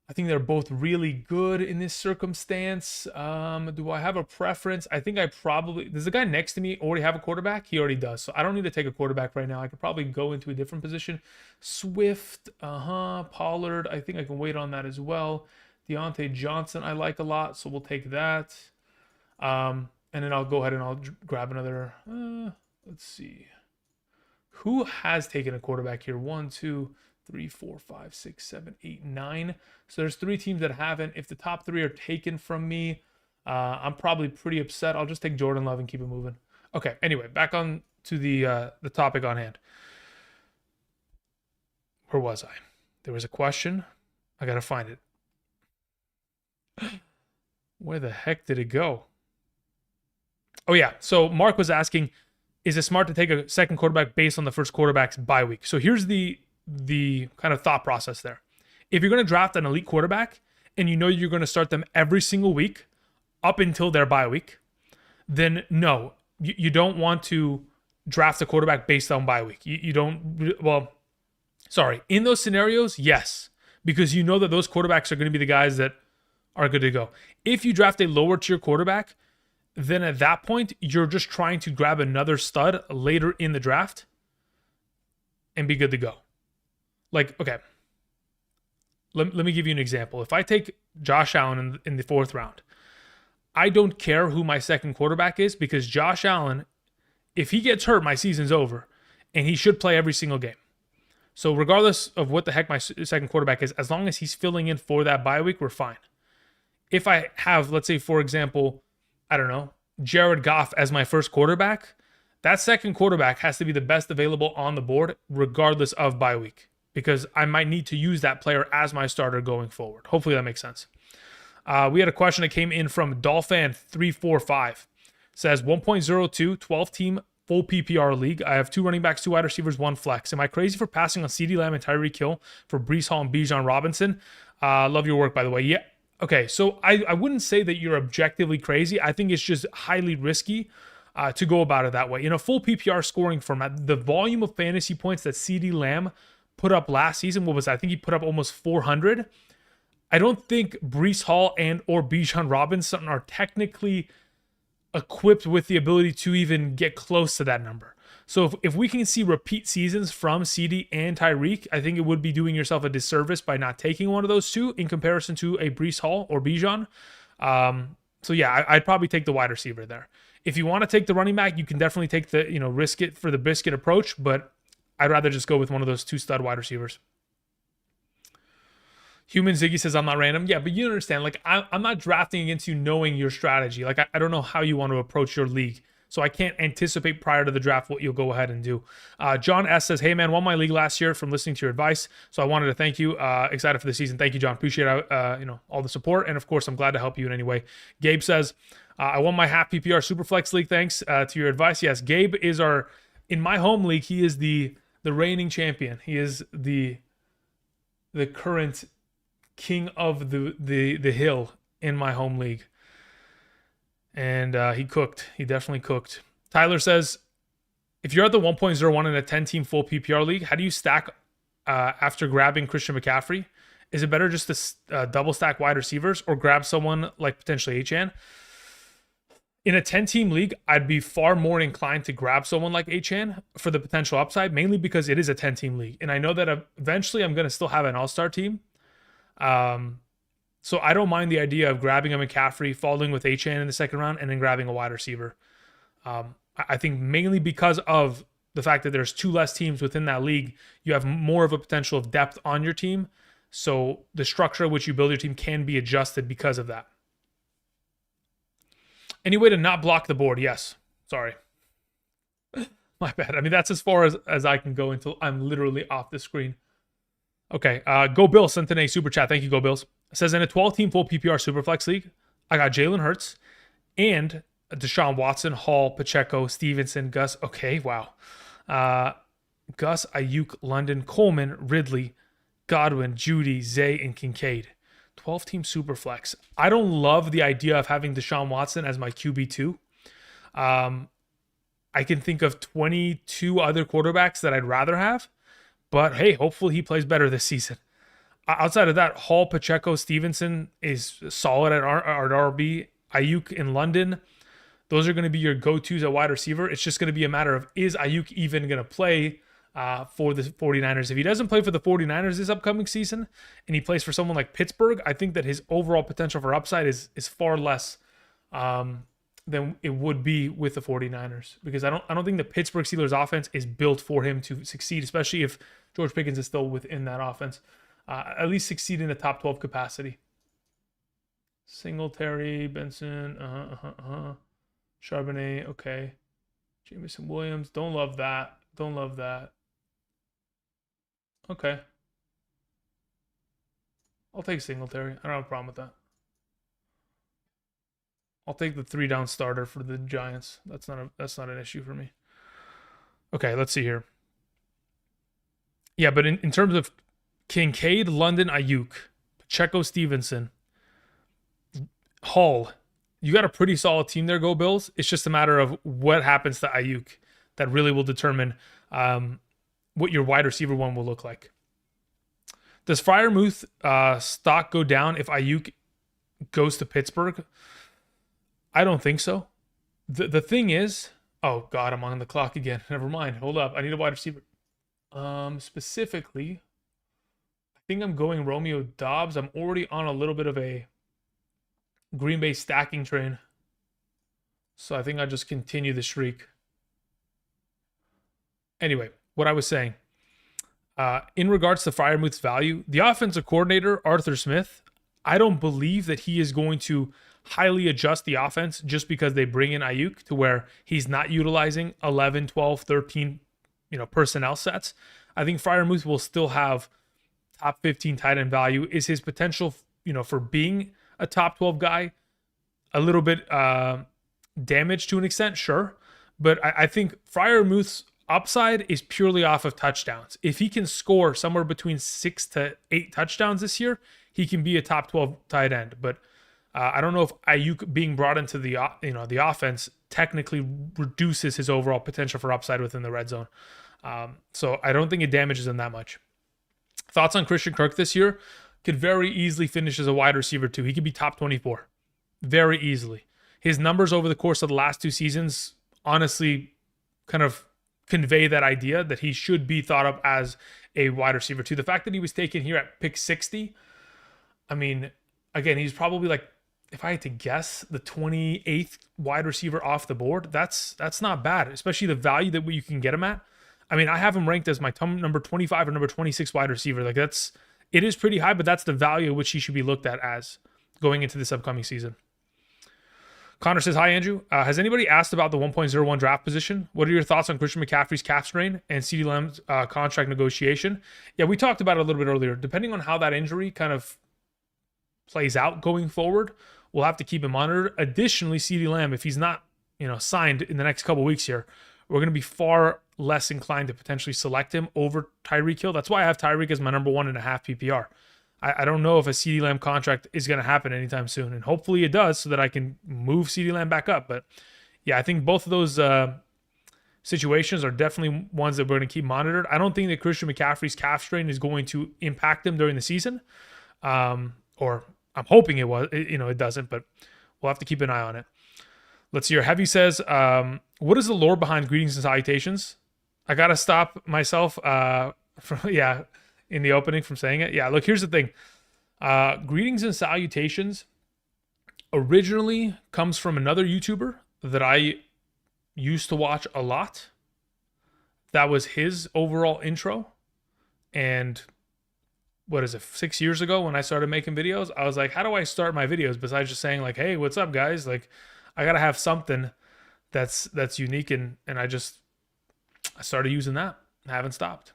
I think they're both really good in this circumstance. Do I have a preference? I think does the guy next to me already have a quarterback? He already does. So I don't need to take a quarterback right now. I could probably go into a different position. Swift, Pollard, I think I can wait on that as well. Deontay Johnson, I like a lot, so we'll take that. And then I'll go ahead and I'll grab another, let's see. Who has taken a quarterback here? 1, 2, 3, 4, 5, 6, 7, 8, 9. So there's 3 teams that haven't. If the top 3 are taken from me, I'm probably pretty upset. I'll just take Jordan Love and keep it moving. Okay, anyway, back on to the topic on hand. Where was I? There was a question. I got to find it. Where the heck did it go? Oh, yeah. So Mark was asking, is it smart to take a second quarterback based on the first quarterback's bye week? So here's the kind of thought process there. If you're going to draft an elite quarterback and you know you're going to start them every single week up until their bye week, then no, you don't want to draft a quarterback based on bye week. You don't, well, sorry. In those scenarios, yes, because you know that those quarterbacks are going to be the guys that are good to go. If you draft a lower tier quarterback, then at that point, you're just trying to grab another stud later in the draft and be good to go. Like, okay, let me give you an example. If I take Josh Allen in the 4th round, I don't care who my second quarterback is because Josh Allen, if he gets hurt, my season's over, and he should play every single game. So regardless of what the heck my second quarterback is, as long as he's filling in for that bye week, we're fine. If I have, let's say, for example, I don't know, Jared Goff as my first quarterback, that second quarterback has to be the best available on the board regardless of bye week because I might need to use that player as my starter going forward. Hopefully that makes sense. We had a question that came in from Dolphin345. Says 1.02, 12-team full PPR league. I have 2 running backs, 2 wide receivers, 1 flex. Am I crazy for passing on CeeDee Lamb and Tyreek Hill for Breece Hall and Bijan Robinson? Love your work, by the way. Yeah. Okay, so I wouldn't say that you're objectively crazy. I think it's just highly risky to go about it that way. In a full PPR scoring format, the volume of fantasy points that CeeDee Lamb put up last season, what was that? I think he put up almost 400. I don't think Breece Hall and or Bijan Robinson are technically equipped with the ability to even get close to that number. So if we can see repeat seasons from CD and Tyreek, I think it would be doing yourself a disservice by not taking one of those two in comparison to a Breece Hall or Bijan. So yeah, I'd probably take the wide receiver there. If you want to take the running back, you can definitely take the, risk it for the biscuit approach, but I'd rather just go with one of those 2 stud wide receivers. Human Ziggy says, I'm not random. Yeah, but you understand, like, I'm not drafting against you knowing your strategy. Like, I don't know how you want to approach your league. So I can't anticipate prior to the draft what you'll go ahead and do. John S. says, hey, man, won my league last year from listening to your advice. So I wanted to thank you. Excited for the season. Thank you, John. Appreciate all the support. And, of course, I'm glad to help you in any way. Gabe says, I won my half PPR Superflex league thanks to your advice. Yes, Gabe is in my home league, he is the reigning champion. He is the current king of the hill in my home league. And he cooked. He definitely cooked. Tyler says, if you're at the 1.01 in a 10-team full PPR league, how do you stack after grabbing Christian McCaffrey? Is it better just to double stack wide receivers or grab someone like potentially Achane? In a 10-team league, I'd be far more inclined to grab someone like Achane for the potential upside, mainly because it is a 10-team league. And I know that eventually I'm going to still have an all-star team. So I don't mind the idea of grabbing a McCaffrey, following with Achane in the second round, and then grabbing a wide receiver. I think mainly because of the fact that there's 2 less teams within that league, you have more of a potential of depth on your team. So the structure which you build your team can be adjusted because of that. Any way to not block the board? Yes. Sorry. My bad. I mean, that's as far as I can go until I'm literally off the screen. Okay. Go Bills sent in a super chat. Thank you, Go Bills. It says in a 12-team full PPR Superflex league, I got Jalen Hurts and Deshaun Watson, Hall, Pacheco, Stevenson, Gus. Okay, wow. Uh, Gus, Ayuk, London, Coleman, Ridley, Godwin, Judy, Zay, and Kincaid. 12-team Superflex. I don't love the idea of having Deshaun Watson as my QB2. I can think of 22 other quarterbacks that I'd rather have, but hey, hopefully he plays better this season. Outside of that, Hall, Pacheco, Stevenson is solid at RB. Ayuk in London. Those are going to be your go-tos at wide receiver. It's just going to be a matter of, is Ayuk even going to play for the 49ers? If he doesn't play for the 49ers this upcoming season and he plays for someone like Pittsburgh, I think that his overall potential for upside is far less than it would be with the 49ers, because I don't think the Pittsburgh Steelers offense is built for him to succeed, especially if George Pickens is still within that offense. At least succeed in a top 12 capacity. Singletary, Benson, Charbonnet, okay. Jameson Williams, don't love that. Don't love that. Okay. I'll take Singletary. I don't have a problem with that. I'll take the 3-down starter for the Giants. That's not an issue for me. Okay, let's see here. Yeah, but in terms of Kincaid, London, Ayuk, Pacheco, Stevenson, Hall, you got a pretty solid team there, go Bills. It's just a matter of what happens to Ayuk that really will determine what your wide receiver one will look like. Does Freiermuth stock go down if Ayuk goes to Pittsburgh? I don't think so. The thing is, oh God, I'm on the clock again. Never mind. Hold up. I need a wide receiver. Specifically, I think I'm going Romeo Doubs. I'm already on a little bit of a Green Bay stacking train, so I think I'll just continue the shriek. Anyway, what I was saying, in regards to Freiermuth's value, the offensive coordinator, Arthur Smith, I don't believe that he is going to highly adjust the offense just because they bring in Ayuk to where he's not utilizing 11, 12, 13, personnel sets. I think Freiermuth will still have top 15 tight end value. Is his potential, for being a top 12 guy a little bit damaged to an extent? Sure. But I think Freiermuth's upside is purely off of touchdowns. If he can score somewhere between 6 to 8 touchdowns this year, he can be a top 12 tight end. But I don't know if Ayuk being brought into the offense technically reduces his overall potential for upside within the red zone. So I don't think it damages him that much. Thoughts on Christian Kirk this year? Could very easily finish as a wide receiver too. He could be top 24 very easily. His numbers over the course of the last 2 seasons honestly kind of convey that idea that he should be thought of as a wide receiver too. The fact that he was taken here at pick 60, I mean, again, he's probably like, if I had to guess, the 28th wide receiver off the board. That's not bad, especially the value that you can get him at. I mean, I have him ranked as my number 25 or number 26 wide receiver. Like it is pretty high, but that's the value at which he should be looked at as going into this upcoming season. Connor says, hi, Andrew. Has anybody asked about the 1.01 draft position? What are your thoughts on Christian McCaffrey's calf strain and CeeDee Lamb's contract negotiation? Yeah, we talked about it a little bit earlier. Depending on how that injury kind of plays out going forward, we'll have to keep him monitored. Additionally, CeeDee Lamb, if he's not, signed in the next couple weeks here, we're going to be far less inclined to potentially select him over Tyreek Hill. That's why I have Tyreek as my number 1.5 PPR. I don't know if a CeeDee Lamb contract is going to happen anytime soon, and hopefully it does so that I can move CeeDee Lamb back up. But yeah, I think both of those situations are definitely ones that we're going to keep monitored. I don't think that Christian McCaffrey's calf strain is going to impact him during the season, or I'm hoping it doesn't, but we'll have to keep an eye on it. Let's see here. Heavy says, what is the lore behind greetings and salutations? I got to stop myself in the opening from saying it. Yeah, look, here's the thing. Greetings and salutations originally comes from another YouTuber that I used to watch a lot. That was his overall intro. And 6 years ago when I started making videos, I was like, how do I start my videos besides just saying like, hey, what's up, guys? Like, I got to have something that's unique. And I started using that. I haven't stopped.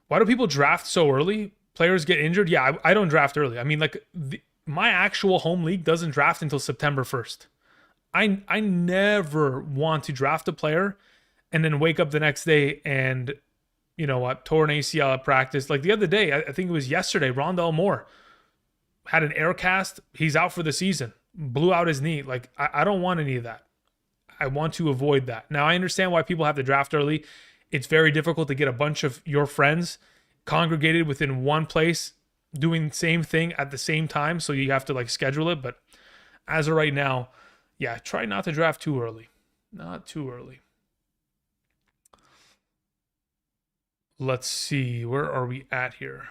Why do people draft so early? Players get injured? Yeah, I don't draft early. I mean, like my actual home league doesn't draft until September 1st. I never want to draft a player and then wake up the next day and, you know what, tore an ACL at practice. Like the other day, I think it was yesterday, Rondell Moore had an air cast. He's out for the season, blew out his knee. Like, I don't want any of that. I want to avoid that. Now, I understand why people have to draft early. It's very difficult to get a bunch of your friends congregated within one place doing the same thing at the same time. So you have to like schedule it. But as of right now, yeah, try not to draft too early. Not too early. Let's see. Where are we at here?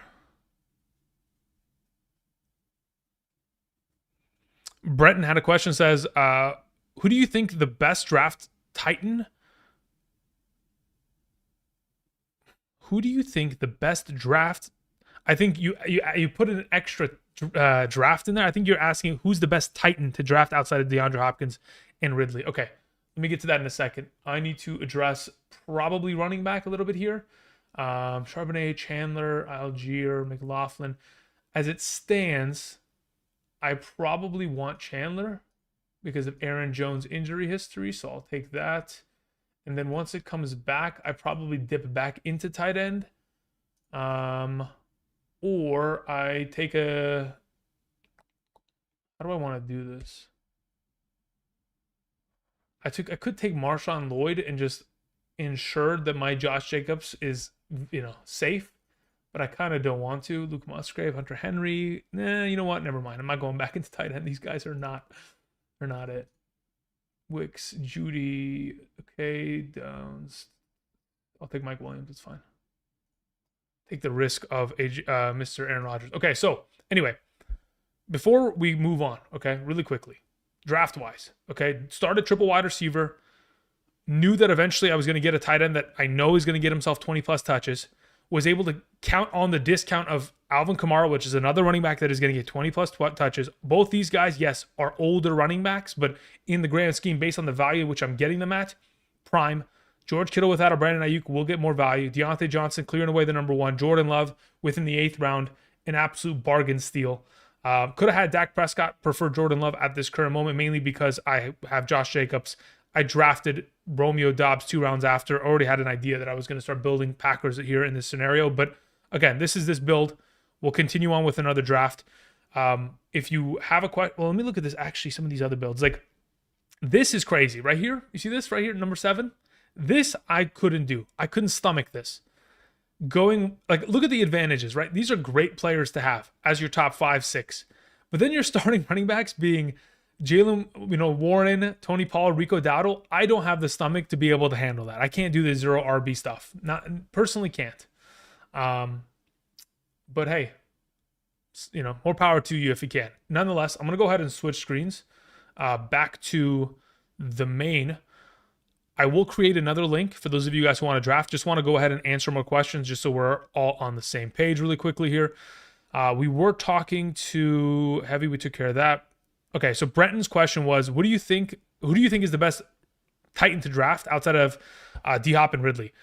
Brenton had a question, says, who do you think the best draft Titan? Who do you think the best draft? I think you put an extra draft in there. I think you're asking who's the best Titan to draft outside of DeAndre Hopkins and Ridley. Okay, let me get to that in a second. I need to address probably running back a little bit here. Charbonnet, Chandler, Algier, McLaughlin. As it stands, I probably want Chandler because of Aaron Jones' injury history, so I'll take that. And then once it comes back, I probably dip back into tight end. Or I take a... How do I want to do this? I could take Marshawn Lloyd and just ensure that my Josh Jacobs is, you know, safe. But I kind of don't want to. Luke Musgrave, Hunter Henry. Nah, you know what? Never mind. I'm not going back into tight end. These guys are not it. Wicks, Judy, okay, Downs. I'll take Mike Williams. It's fine. Take the risk of Mr. Aaron Rodgers. Okay, so anyway, before we move on, okay, really quickly, draft-wise, okay, started triple wide receiver, knew that eventually I was going to get a tight end that I know is going to get himself 20-plus touches, was able to count on the discount of Alvin Kamara, which is another running back that is going to get 20-plus touches. Both these guys, yes, are older running backs, but in the grand scheme, based on the value which I'm getting them at, prime. George Kittle without a Brandon Ayuk will get more value. Deontay Johnson clearing away the number one. Jordan Love within the 8th round, an absolute bargain steal. Could have had Dak Prescott, prefer Jordan Love at this current moment, mainly because I have Josh Jacobs. I drafted Romeo Doubs 2 rounds after. Already had an idea that I was going to start building Packers here in this scenario. But again, this is this build. We'll continue on with another draft. If you have a question, well, let me look at this. Actually, some of these other builds, like this is crazy right here. You see this right here, number 7? This I couldn't do. I couldn't stomach this. Going, like, look at the advantages, right? These are great players to have as your top 5, 6. But then you're starting running backs being Jalen, Warren, Tony Pollard, Rico Dowdle. I don't have the stomach to be able to handle that. I can't do the 0 RB stuff. Not personally can't. But hey, more power to you if you can. Nonetheless, I'm going to go ahead and switch screens back to the main. I will create another link for those of you guys who want to draft. Just want to go ahead and answer more questions just so we're all on the same page really quickly here. We were talking to Heavy. We took care of that. Okay, so Brenton's question was, who do you think is the best Titan to draft outside of D-Hop and Ridley?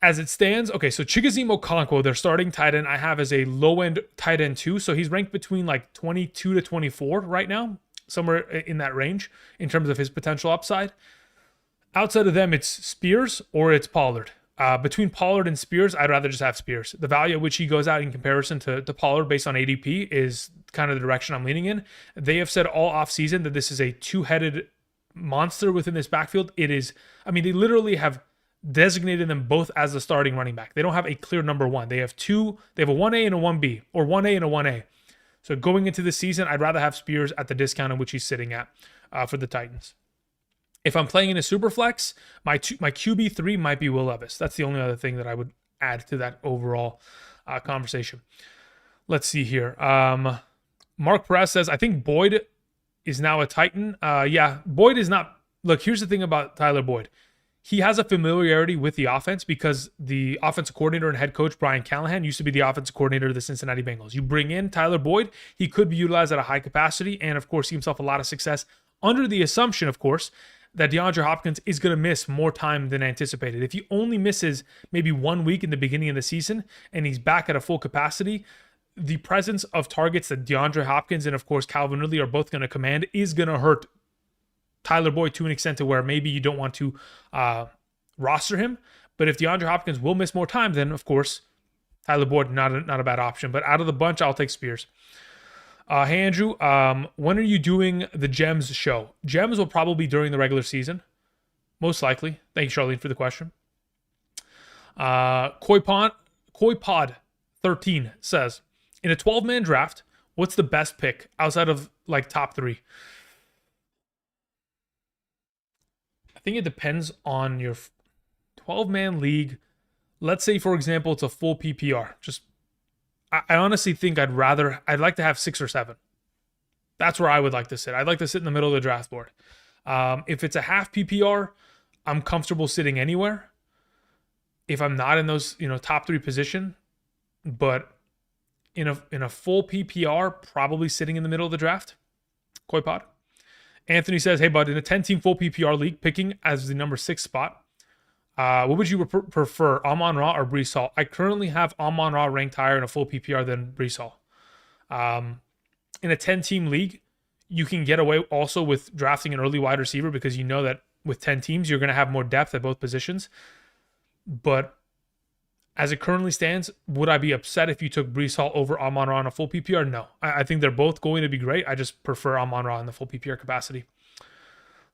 As it stands, okay, so Chigoziem Okonkwo, their starting tight end, I have as a low-end tight end too. So he's ranked between like 22 to 24 right now, somewhere in that range in terms of his potential upside. Outside of them, it's Spears or it's Pollard. Between Pollard and Spears, I'd rather just have Spears. The value at which he goes out in comparison to Pollard based on ADP is kind of the direction I'm leaning in. They have said all offseason that this is a two-headed monster within this backfield. It is, they literally have designated them both as the starting running back. They don't have a clear number one. They have two. They have a 1A and a 1B, or 1A and a 1A. So going into the season, I'd rather have Spears at the discount in which he's sitting at for the Titans. If I'm playing in a super flex, my QB3 might be Will Levis. That's the only other thing that I would add to that overall conversation. Let's see here. Mark Perez says, I think Boyd is now a Titan. Yeah, Boyd is not. Look, here's the thing about Tyler Boyd. He has a familiarity with the offense because the offensive coordinator and head coach, Brian Callahan, used to be the offensive coordinator of the Cincinnati Bengals. You bring in Tyler Boyd, he could be utilized at a high capacity and, of course, see himself a lot of success under the assumption, of course, that DeAndre Hopkins is going to miss more time than anticipated. If he only misses maybe 1 week in the beginning of the season and he's back at a full capacity, the presence of targets that DeAndre Hopkins and, of course, Calvin Ridley are both going to command is going to hurt Tyler Boyd to an extent to where maybe you don't want to roster him. But if DeAndre Hopkins will miss more time, then, of course, Tyler Boyd, not a bad option. But out of the bunch, I'll take Spears. Hey, Andrew, when are you doing the Gems show? Gems will probably be during the regular season, most likely. Thank you, Charlene, for the question. Koi Pod 13 says, in a 12-man draft, what's the best pick outside of like top 3? I think it depends on your 12-man league. Let's say, for example, it's a full PPR. I honestly think I'd like to have 6 or 7. That's where I would like to sit. I'd like to sit in the middle of the draft board. If it's a half PPR, I'm comfortable sitting anywhere. If I'm not in those, top 3 position, but in a full PPR, probably sitting in the middle of the draft. Koi Pod. Anthony says, hey, bud, in a 10-team full PPR league, picking as the number 6 spot, what would you prefer, Amon-Ra or Breece Hall? I currently have Amon-Ra ranked higher in a full PPR than Breece Hall. In a 10-team league, you can get away also with drafting an early wide receiver because you know that with 10 teams, you're going to have more depth at both positions. But as it currently stands, would I be upset if you took Breece Hall over Amon-Ra in a full PPR? No. I think they're both going to be great. I just prefer Amon-Ra in the full PPR capacity.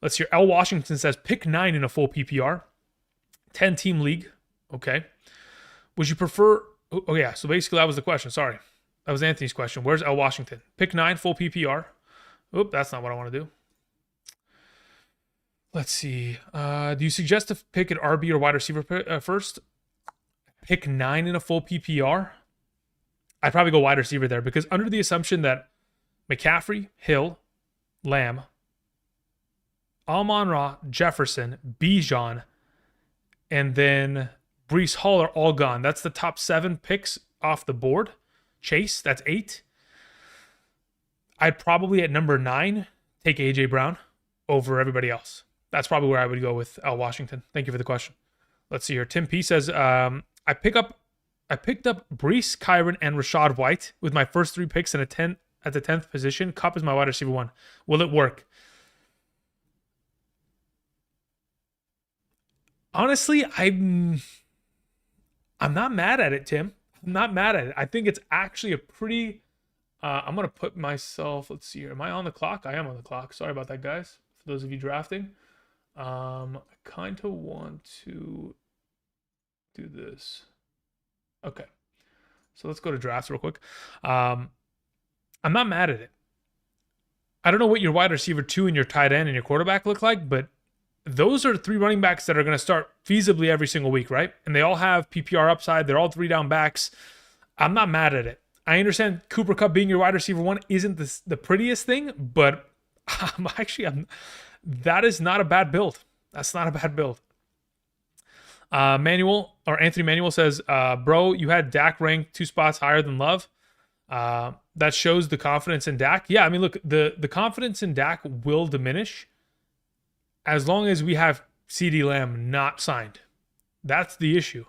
Let's hear. L. Washington says, pick 9 in a full PPR. 10-team league. Okay. Would you prefer... Oh, yeah. So basically, that was the question. Sorry. That was Anthony's question. Where's L. Washington? Pick 9, full PPR. Oop, that's not what I want to do. Let's see. Do you suggest to pick an RB or wide receiver first? Pick 9 in a full PPR? I'd probably go wide receiver there because under the assumption that McCaffrey, Hill, Lamb, Amon-Ra, Jefferson, Bijan, and then Breece Hall are all gone. That's the top 7 picks off the board. Chase, that's 8. I'd probably at number 9 take A.J. Brown over everybody else. That's probably where I would go with L. Washington. Thank you for the question. Let's see here. Tim P says, I picked up Breece, Kyron, and Rashad White with my first 3 picks at the 10th position. Kupp is my wide receiver 1. Will it work? Honestly, I'm not mad at it, Tim. I'm not mad at it. I think it's actually a pretty... I'm going to put myself... Let's see here. Am I on the clock? I am on the clock. Sorry about that, guys. For those of you drafting. I kind of want to do this. Okay. So let's go to drafts real quick. I'm not mad at it. I don't know what your wide receiver 2 and your tight end and your quarterback look like, but those are 3 running backs that are going to start feasibly every single week, right? And they all have PPR upside. They're all 3 down backs. I'm not mad at it. I understand Cooper Kupp being your wide receiver 1 isn't the prettiest thing, but that is not a bad build. That's not a bad build. Anthony Manuel says, bro, you had Dak ranked 2 spots higher than Love. That shows the confidence in Dak. Yeah, I mean, look, the confidence in Dak will diminish as long as we have CeeDee Lamb not signed. That's the issue.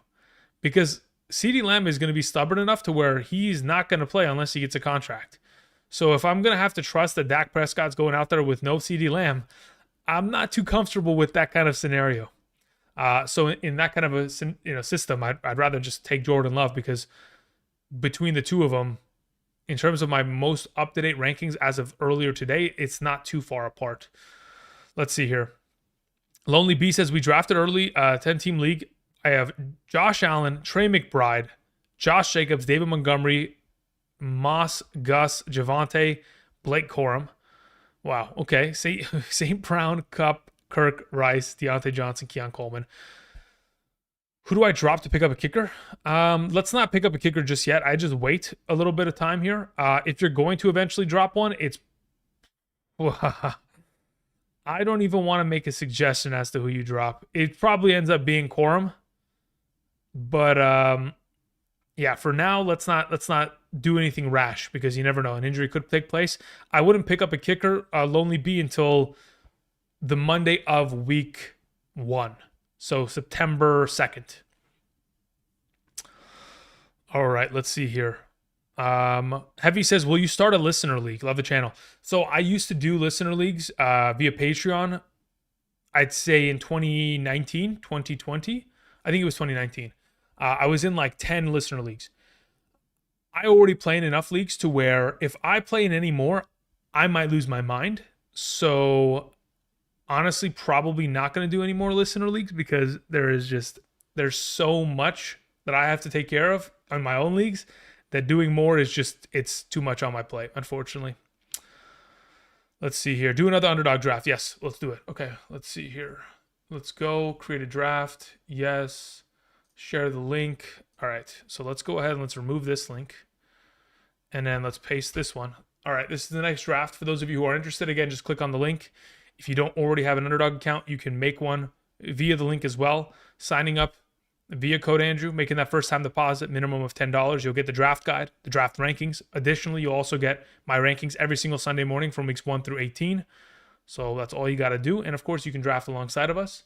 Because CeeDee Lamb is going to be stubborn enough to where he's not going to play unless he gets a contract. So if I'm going to have to trust that Dak Prescott's going out there with no CeeDee Lamb, I'm not too comfortable with that kind of scenario. So in that kind of a system, I'd rather just take Jordan Love because between the two of them, in terms of my most up-to-date rankings as of earlier today, it's not too far apart. Let's see here. Lonely B says, we drafted early, 10-team league. I have Josh Allen, Trey McBride, Josh Jacobs, David Montgomery, Moss, Gus, Javonte, Blake Corum. Wow, okay. St. Brown, Kupp, Kirk, Rice, Deontay Johnson, Keon Coleman. Who do I drop to pick up a kicker? Let's not pick up a kicker just yet. I just wait a little bit of time here. If you're going to eventually drop one, it's... I don't even want to make a suggestion as to who you drop. It probably ends up being Corum. But yeah, for now, let's not do anything rash because you never know. An injury could take place. I wouldn't pick up a kicker, Lonely B, until the Monday of week 1. So September 2nd. All right, let's see here. Heavy says, will you start a listener league? Love the channel. So I used to do listener leagues via Patreon. I'd say in 2019, 2020. I think it was 2019. I was in like 10 listener leagues. I already play in enough leagues to where if I play in any more, I might lose my mind. So honestly, probably not going to do any more listener leagues because there's so much that I have to take care of on my own leagues that doing more is just, it's too much on my plate, unfortunately. Let's see here. Do another underdog draft. Yes, let's do it. Okay, let's see here. Let's go create a draft. Yes. Share the link. All right, so let's go ahead and let's remove this link. And then let's paste this one. All right, this is the next draft. For those of you who are interested, again, just click on the link. If you don't already have an Underdog account, you can make one via the link as well. Signing up via code Andrew, making that first time deposit, minimum of $10. You'll get the draft guide, the draft rankings. Additionally, you'll also get my rankings every single Sunday morning from weeks 1 through 18. So that's all you got to do. And of course, you can draft alongside of us.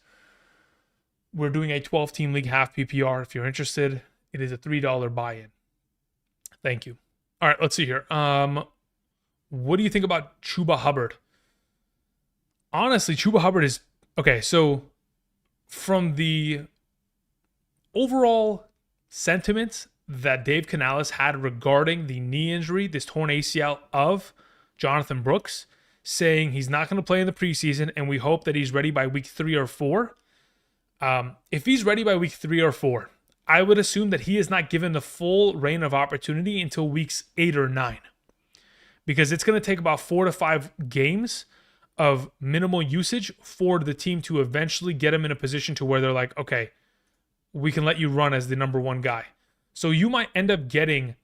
We're doing a 12-team league half PPR. If you're interested, it is a $3 buy-in. Thank you. All right, let's see here. What do you think about Chuba Hubbard? Honestly, Chuba Hubbard is... Okay, so from the overall sentiments that Dave Canales had regarding the knee injury, this torn ACL of Jonathan Brooks, saying he's not going to play in the preseason and we hope that he's ready by week 3 or 4. If he's ready by week 3 or 4, I would assume that he is not given the full reign of opportunity until weeks 8 or 9. Because it's going to take about 4 to 5 games of minimal usage for the team to eventually get him in a position to where they're like, okay, we can let you run as the number 1 guy. So you might end up getting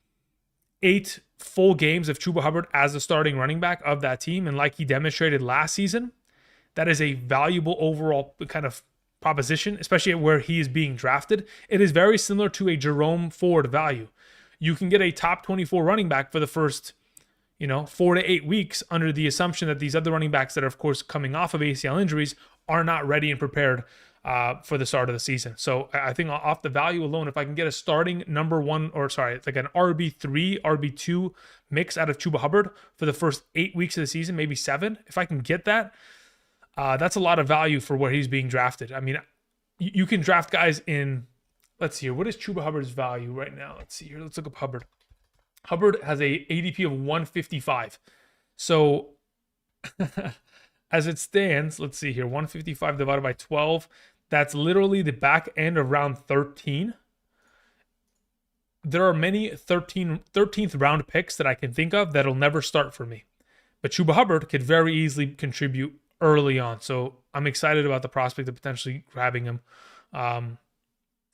8 full games of Chuba Hubbard as the starting running back of that team. And like he demonstrated last season, that is a valuable overall kind of proposition, especially where he is being drafted. It is very similar to a Jerome Ford value. You can get a top 24 running back for the first 4 to 8 weeks under the assumption that these other running backs that are, of course, coming off of ACL injuries are not ready and prepared for the start of the season. So I think off the value alone, if I can get a starting number 1, or sorry, like an RB3, RB2 mix out of Chuba Hubbard for the first 8 weeks of the season, maybe 7, if I can get that, that's a lot of value for where he's being drafted. I mean, you can draft guys in, let's see here. What is Chuba Hubbard's value right now? Let's see here. Let's look up Hubbard. Hubbard has a ADP of 155. So as it stands, let's see here, 155 divided by 12. That's literally the back end of round 13. There are many 13th round picks that I can think of that'll never start for me. But Chuba Hubbard could very easily contribute early on. So I'm excited about the prospect of potentially grabbing him.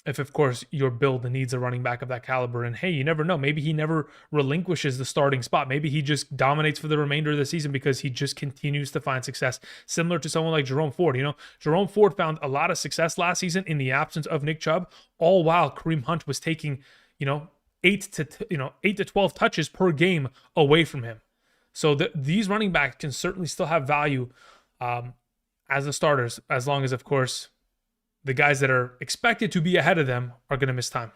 If, of course, your build needs a running back of that caliber. And hey, you never know. Maybe he never relinquishes the starting spot. Maybe he just dominates for the remainder of the season because he just continues to find success, similar to someone like Jerome Ford. Jerome Ford found a lot of success last season in the absence of Nick Chubb, all while Kareem Hunt was taking, 8 to 12 touches per game away from him. So these running backs can certainly still have value as the starters, as long as, of course, the guys that are expected to be ahead of them are going to miss time.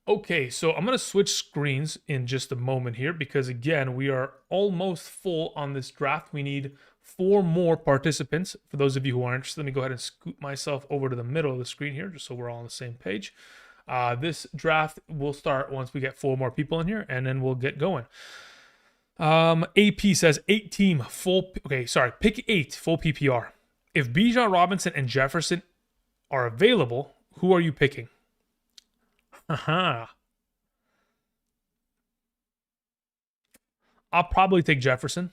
Okay, so I'm going to switch screens in just a moment here because, again, we are almost full on this draft. We need 4 more participants. For those of you who are interested, let me go ahead and scoot myself over to the middle of the screen here just so we're all on the same page. This draft will start once we get 4 more people in here, and then we'll get going. AP says pick 8 full PPR. If Bijan Robinson and Jefferson are available, who are you picking? I'll probably take Jefferson.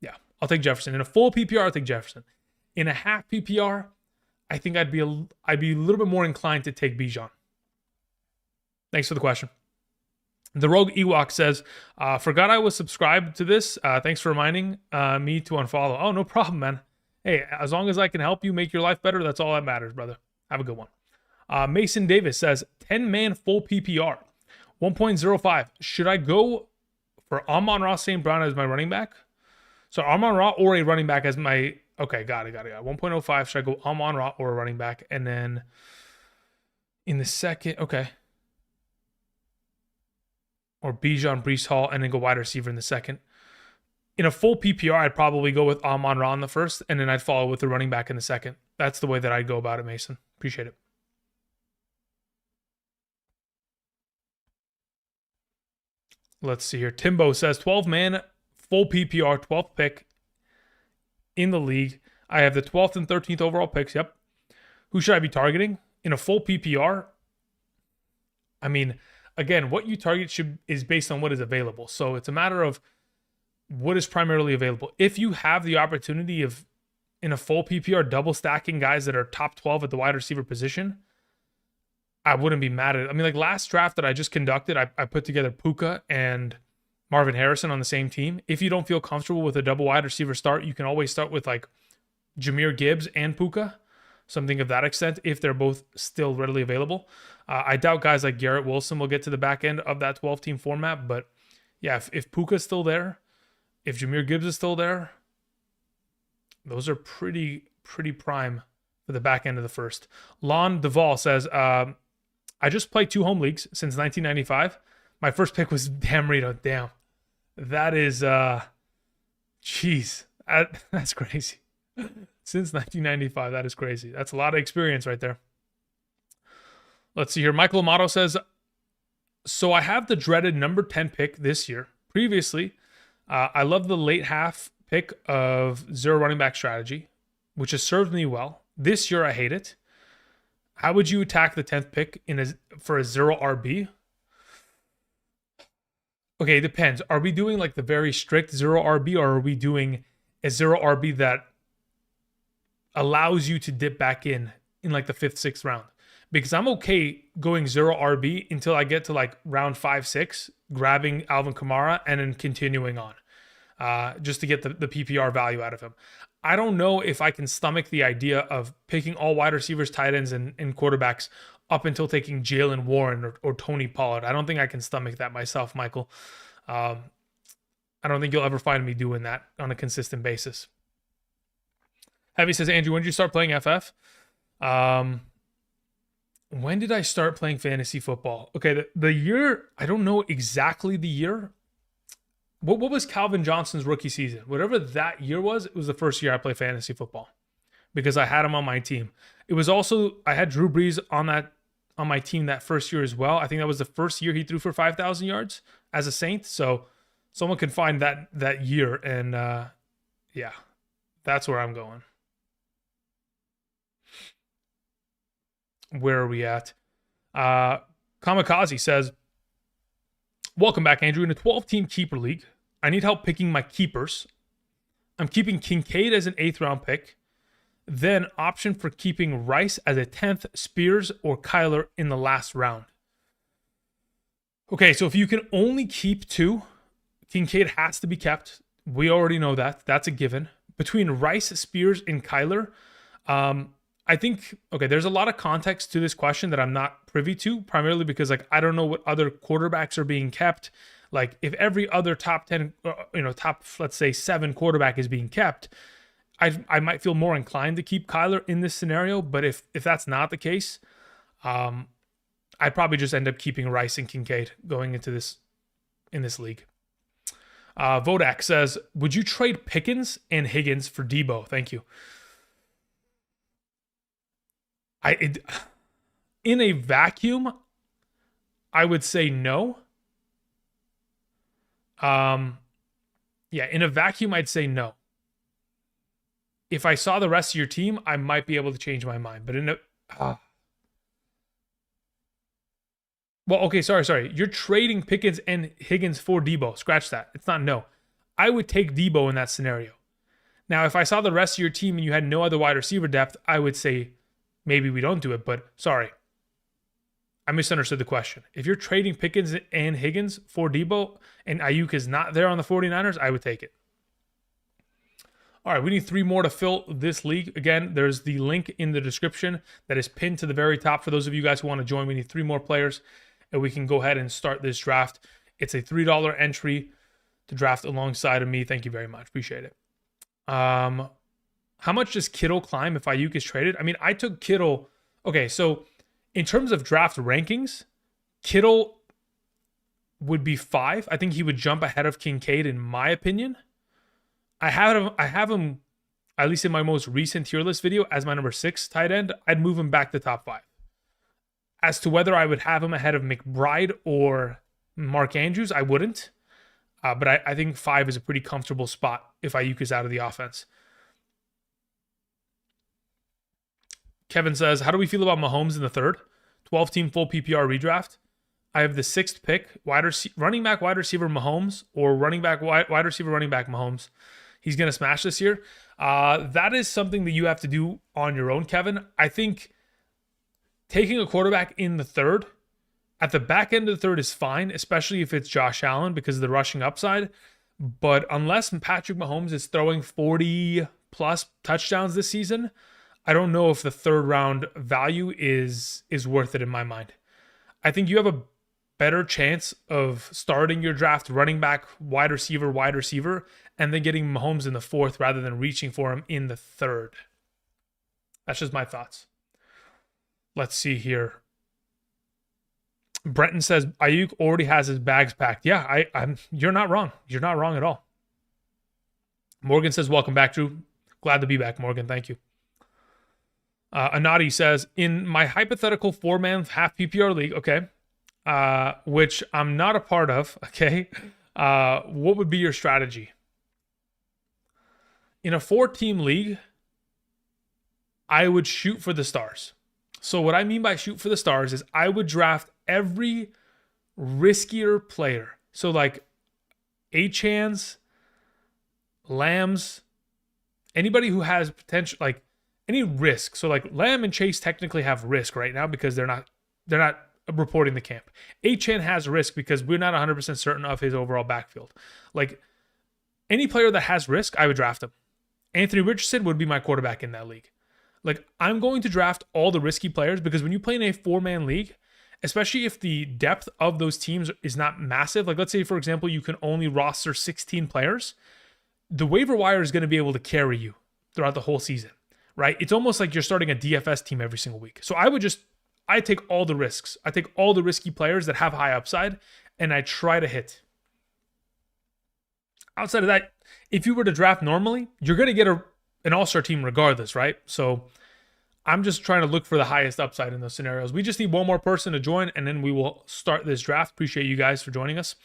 Yeah, I'll take Jefferson. In a full PPR, I'll take Jefferson. In a half PPR, I think I'd be a little bit more inclined to take Bijan. Thanks for the question. The Rogue Ewok says, forgot I was subscribed to this. Thanks for reminding me to unfollow. Oh, no problem, man. Hey, as long as I can help you make your life better, that's all that matters, brother. Have a good one. Mason Davis says, 10-man full PPR, 1.05. Should I go for Amon-Ra St. Brown as my running back? So Amon-Ra or a running back as my... Okay, got it. 1.05. Should I go Amon-Ra or a running back? And then in the second... Okay. or Bijan, Brees Hall, and then go wide receiver in the second. In a full PPR, I'd probably go with Amon-Ra in the first, and then I'd follow with the running back in the second. That's the way that I'd go about it, Mason. Appreciate it. Let's see here. Timbo says 12-man, full PPR, 12th pick in the league. I have the 12th and 13th overall picks. Yep. Who should I be targeting? In a full PPR, I mean, again, what you target is based on what is available. So it's a matter of what is primarily available. If you have the opportunity of, in a full PPR, double stacking guys that are top 12 at the wide receiver position, I wouldn't be mad at it. I mean, like last draft that I just conducted, I put together Puka and Marvin Harrison on the same team. If you don't feel comfortable with a double wide receiver start, you can always start with like Jahmyr Gibbs and Puka, something of that extent, if they're both still readily available. I doubt guys like Garrett Wilson will get to the back end of that 12-team format, but yeah, if Puka's still there, if Jahmyr Gibbs is still there, those are pretty prime for the back end of the first. Lon Duvall says, I just played 2 home leagues since 1995. My first pick was Damrito. Damn. That is, jeez. That's crazy. Since 1995, that is crazy. That's a lot of experience right there. Let's see here. Michael Amato says, so I have the dreaded number 10 pick this year. Previously, I love the late half pick of zero running back strategy, which has served me well. This year, I hate it. How would you attack the 10th pick for a zero RB? Okay, it depends. Are we doing like the very strict zero RB, or are we doing a zero RB that allows you to dip back in like the 5th, 6th round? Because I'm okay going zero RB until I get to like round 5, 6, grabbing Alvin Kamara and then continuing on, just to get the PPR value out of him. I don't know if I can stomach the idea of picking all wide receivers, tight ends, and quarterbacks up until taking Jalen Warren or Tony Pollard. I don't think I can stomach that myself, Michael. I don't think you'll ever find me doing that on a consistent basis. Heavy says, Andrew, when did you start playing FF? When did I start playing fantasy football? Okay, the year, I don't know exactly the year. What was Calvin Johnson's rookie season? Whatever that year was, it was the first year I played fantasy football because I had him on my team. It was also, I had Drew Brees on my team that first year as well. I think that was the first year he threw for 5,000 yards as a Saint. So someone can find that year, and yeah, that's where I'm going. Where are we at? Kamikaze says, welcome back, Andrew. In a 12-team keeper league, I need help picking my keepers. I'm keeping Kincaid as an 8th round pick. Then option for keeping Rice as a 10th, Spears or Kyler in the last round. Okay, so if you can only keep 2, Kincaid has to be kept. We already know that. That's a given. Between Rice, Spears, and Kyler, I think, okay, there's a lot of context to this question that I'm not privy to, primarily because like I don't know what other quarterbacks are being kept. Like if every other top 10, top, let's say 7 quarterback is being kept, I might feel more inclined to keep Kyler in this scenario. But if that's not the case, I'd probably just end up keeping Rice and Kincaid going into this in this league. Vodak says, would you trade Pickens and Higgins for Debo? Thank you. In a vacuum, I would say no. Yeah, in a vacuum, I'd say no. If I saw the rest of your team, I might be able to change my mind. But in a... Well, okay, sorry. You're trading Pickens and Higgins for Debo. Scratch that. It's not no. I would take Debo in that scenario. Now, if I saw the rest of your team and you had no other wide receiver depth, I would say maybe we don't do it. But sorry, I misunderstood the question. If you're trading Pickens and Higgins for Debo and Ayuk is not there on the 49ers, I would take it. All right, we need 3 more to fill this league. Again, there's the link in the description that is pinned to the very top for those of you guys who want to join. We need 3 more players, and we can go ahead and start this draft. It's a $3 entry to draft alongside of me. Thank you very much. Appreciate it. How much does Kittle climb if Ayuk is traded? I mean, I took Kittle. Okay, so in terms of draft rankings, Kittle would be 5. I think he would jump ahead of Kincaid in my opinion. I have him at least in my most recent tier list video as my number 6 tight end. I'd move him back to top 5. As to whether I would have him ahead of McBride or Mark Andrews, I wouldn't. But I think 5 is a pretty comfortable spot if Ayuk is out of the offense. Kevin says, how do we feel about Mahomes in the 3rd? 12-team full PPR redraft. I have the 6th pick, running back, wide receiver Mahomes, or running back, wide receiver, running back Mahomes. He's going to smash this year. That is something that you have to do on your own, Kevin. I think taking a quarterback in the 3rd, at the back end of the 3rd is fine, especially if it's Josh Allen because of the rushing upside. But unless Patrick Mahomes is throwing 40-plus touchdowns this season, I don't know if the 3rd round value is worth it in my mind. I think you have a better chance of starting your draft running back, wide receiver, and then getting Mahomes in the 4th rather than reaching for him in the 3rd. That's just my thoughts. Let's see here. Brenton says Ayuk already has his bags packed. Yeah, you're not wrong. You're not wrong at all. Morgan says, welcome back, Drew. Glad to be back, Morgan. Thank you. Anadi says, in my hypothetical 4-man half PPR league, okay, which I'm not a part of, okay, what would be your strategy? In a 4-team league, I would shoot for the stars. So what I mean by shoot for the stars is I would draft every riskier player. So like Achans, Lambs, anybody who has potential, like any risk. So like Lamb and Chase technically have risk right now because they're not reporting the camp. Achane has risk because we're not 100% certain of his overall backfield. Like any player that has risk, I would draft him. Anthony Richardson would be my quarterback in that league. Like I'm going to draft all the risky players because when you play in a 4-man league, especially if the depth of those teams is not massive, like let's say, for example, you can only roster 16 players, the waiver wire is going to be able to carry you throughout the whole season, right? It's almost like you're starting a DFS team every single week. So I take all the risks. I take all the risky players that have high upside, and I try to hit. Outside of that, if you were to draft normally, you're going to get an all-star team regardless, right? So I'm just trying to look for the highest upside in those scenarios. We just need one more person to join, and then we will start this draft. Appreciate you guys for joining us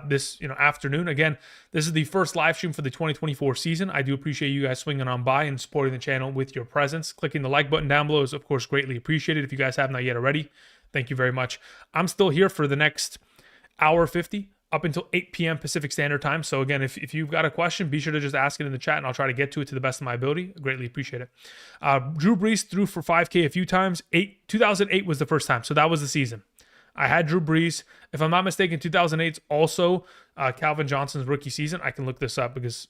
this afternoon. Again, this is the first live stream for the 2024 season. I do appreciate you guys swinging on by and supporting the channel with your presence. Clicking the like button down below is, of course, greatly appreciated. If you guys have not yet already, thank you very much. I'm still here for the next hour 50. Up until 8 p.m. Pacific Standard Time. So again, if you've got a question, be sure to just ask it in the chat and I'll try to get to it to the best of my ability. I greatly appreciate it. Drew Brees threw for 5K a few times. 2008 was the first time. So that was the season. I had Drew Brees. If I'm not mistaken, 2008 is also Calvin Johnson's rookie season. I can look this up because,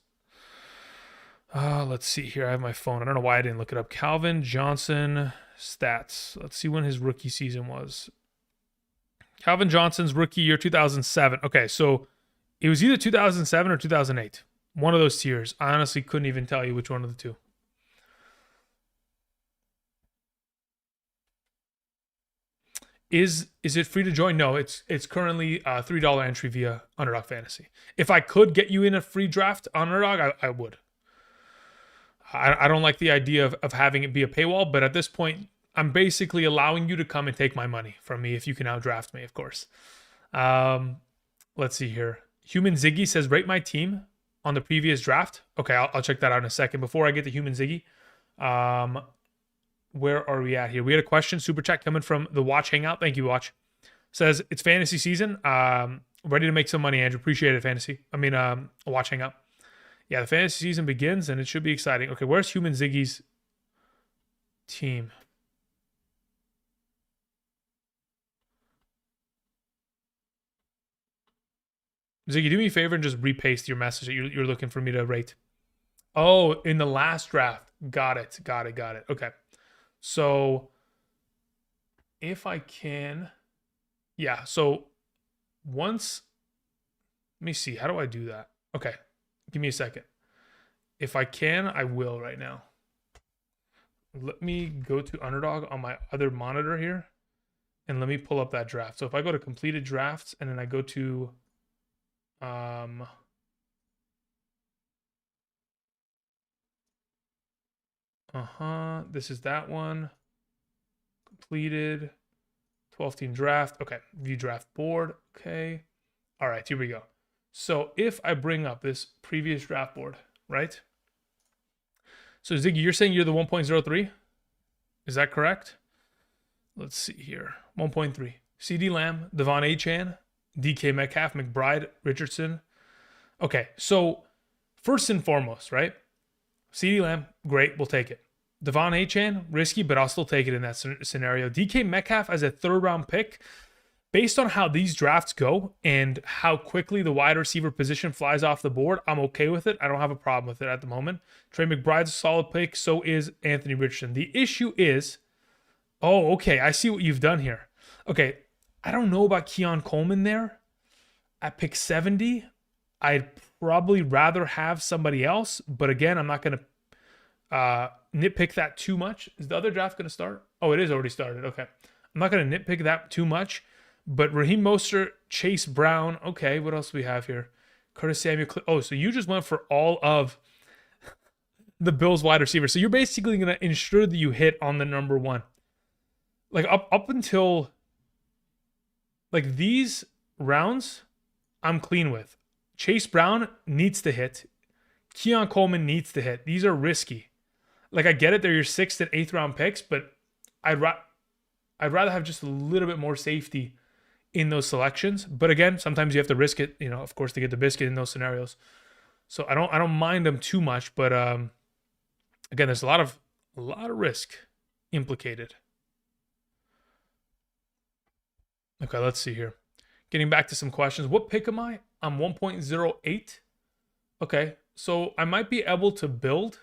let's see here. I have my phone. I don't know why I didn't look it up. Calvin Johnson stats. Let's see when his rookie season was. Calvin Johnson's rookie year, 2007. Okay, so it was either 2007 or 2008. One of those tiers. I honestly couldn't even tell you which one of the two. Is it free to join? No, it's currently $3 entry via Underdog Fantasy. If I could get you in a free draft on Underdog, I would. I don't like the idea of having it be a paywall, but at this point, I'm basically allowing you to come and take my money from me if you can outdraft me, of course. Let's see here. Human Ziggy says, rate my team on the previous draft. Okay, I'll check that out in a second. Before I get to Human Ziggy, where are we at here? We had a question, super chat coming from the Watch Hangout. Thank you, Watch. Says, it's fantasy season. Ready to make some money, Andrew. Appreciate it, Watch Hangout. Yeah, the fantasy season begins and it should be exciting. Okay, where's Human Ziggy's team? Ziggy, do me a favor and just repaste your message that you're looking for me to rate. Oh, in the last draft. Got it. Okay. So if I can, yeah. So once, let me see. How do I do that? Okay. Give me a second. If I can, I will right now. Let me go to Underdog on my other monitor here And let me pull up that draft. So if I go to completed drafts and then I go to this is that one. Completed 12 team draft. Okay, view draft board. Okay. All right, here we go. So if I bring up this previous draft board, right? So Ziggy, you're saying you're the 1.03? Is that correct? Let's see here. 1.3. CD Lamb, Devon Achane, DK Metcalf, McBride, Richardson. Okay, so first and foremost, right? CD Lamb, great, we'll take it. Devon Achane, risky, but I'll still take it in that scenario. DK Metcalf as a third round pick, based on how these drafts go and how quickly the wide receiver position flies off the board, I'm okay with it. I don't have a problem with it at the moment. Trey McBride's a solid pick. So is Anthony Richardson. The issue is, oh, okay, I see what you've done here. Okay, I don't know about Keon Coleman there. At pick 70, I'd probably rather have somebody else. But again, I'm not going to nitpick that too much. Is the other draft going to start? Oh, it is already started. Okay. I'm not going to nitpick that too much. But Raheem Mostert, Chase Brown. Okay, what else do we have here? Curtis Samuel. Oh, so you just went for all of the Bills wide receivers. So you're basically going to ensure that you hit on the number one. Like up until like these rounds, I'm clean with. Chase Brown needs to hit. Keon Coleman needs to hit. These are risky. Like I get it, they're your 6th and 8th round picks, but I'd rather have just a little bit more safety in those selections. But again, sometimes you have to risk it, of course, to get the biscuit in those scenarios. So I don't mind them too much, but again, there's a lot of risk implicated. Okay, let's see here. Getting back to some questions. What pick am I? I'm 1.08. Okay, so I might be able to build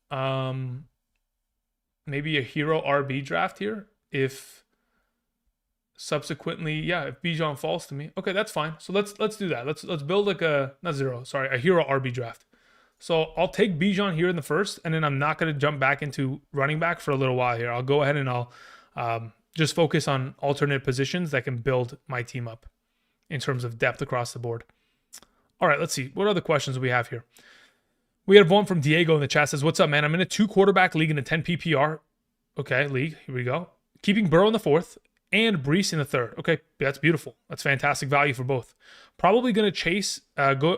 maybe a hero RB draft here if subsequently, if Bijan falls to me. Okay, that's fine. So let's do that. Let's build like a hero RB draft. So I'll take Bijan here in the first, and then I'm not going to jump back into running back for a little while here. I'll go ahead and I'll just focus on alternate positions that can build my team up in terms of depth across the board. All right, let's see. What other questions do we have here? We have one from Diego in the chat. Says, what's up, man? I'm in a 2 quarterback league in a 10 PPR. Okay, league. Here we go. Keeping Burrow in the 4th and Breece in the 3rd. Okay, that's beautiful. That's fantastic value for both. Probably going to chase, probably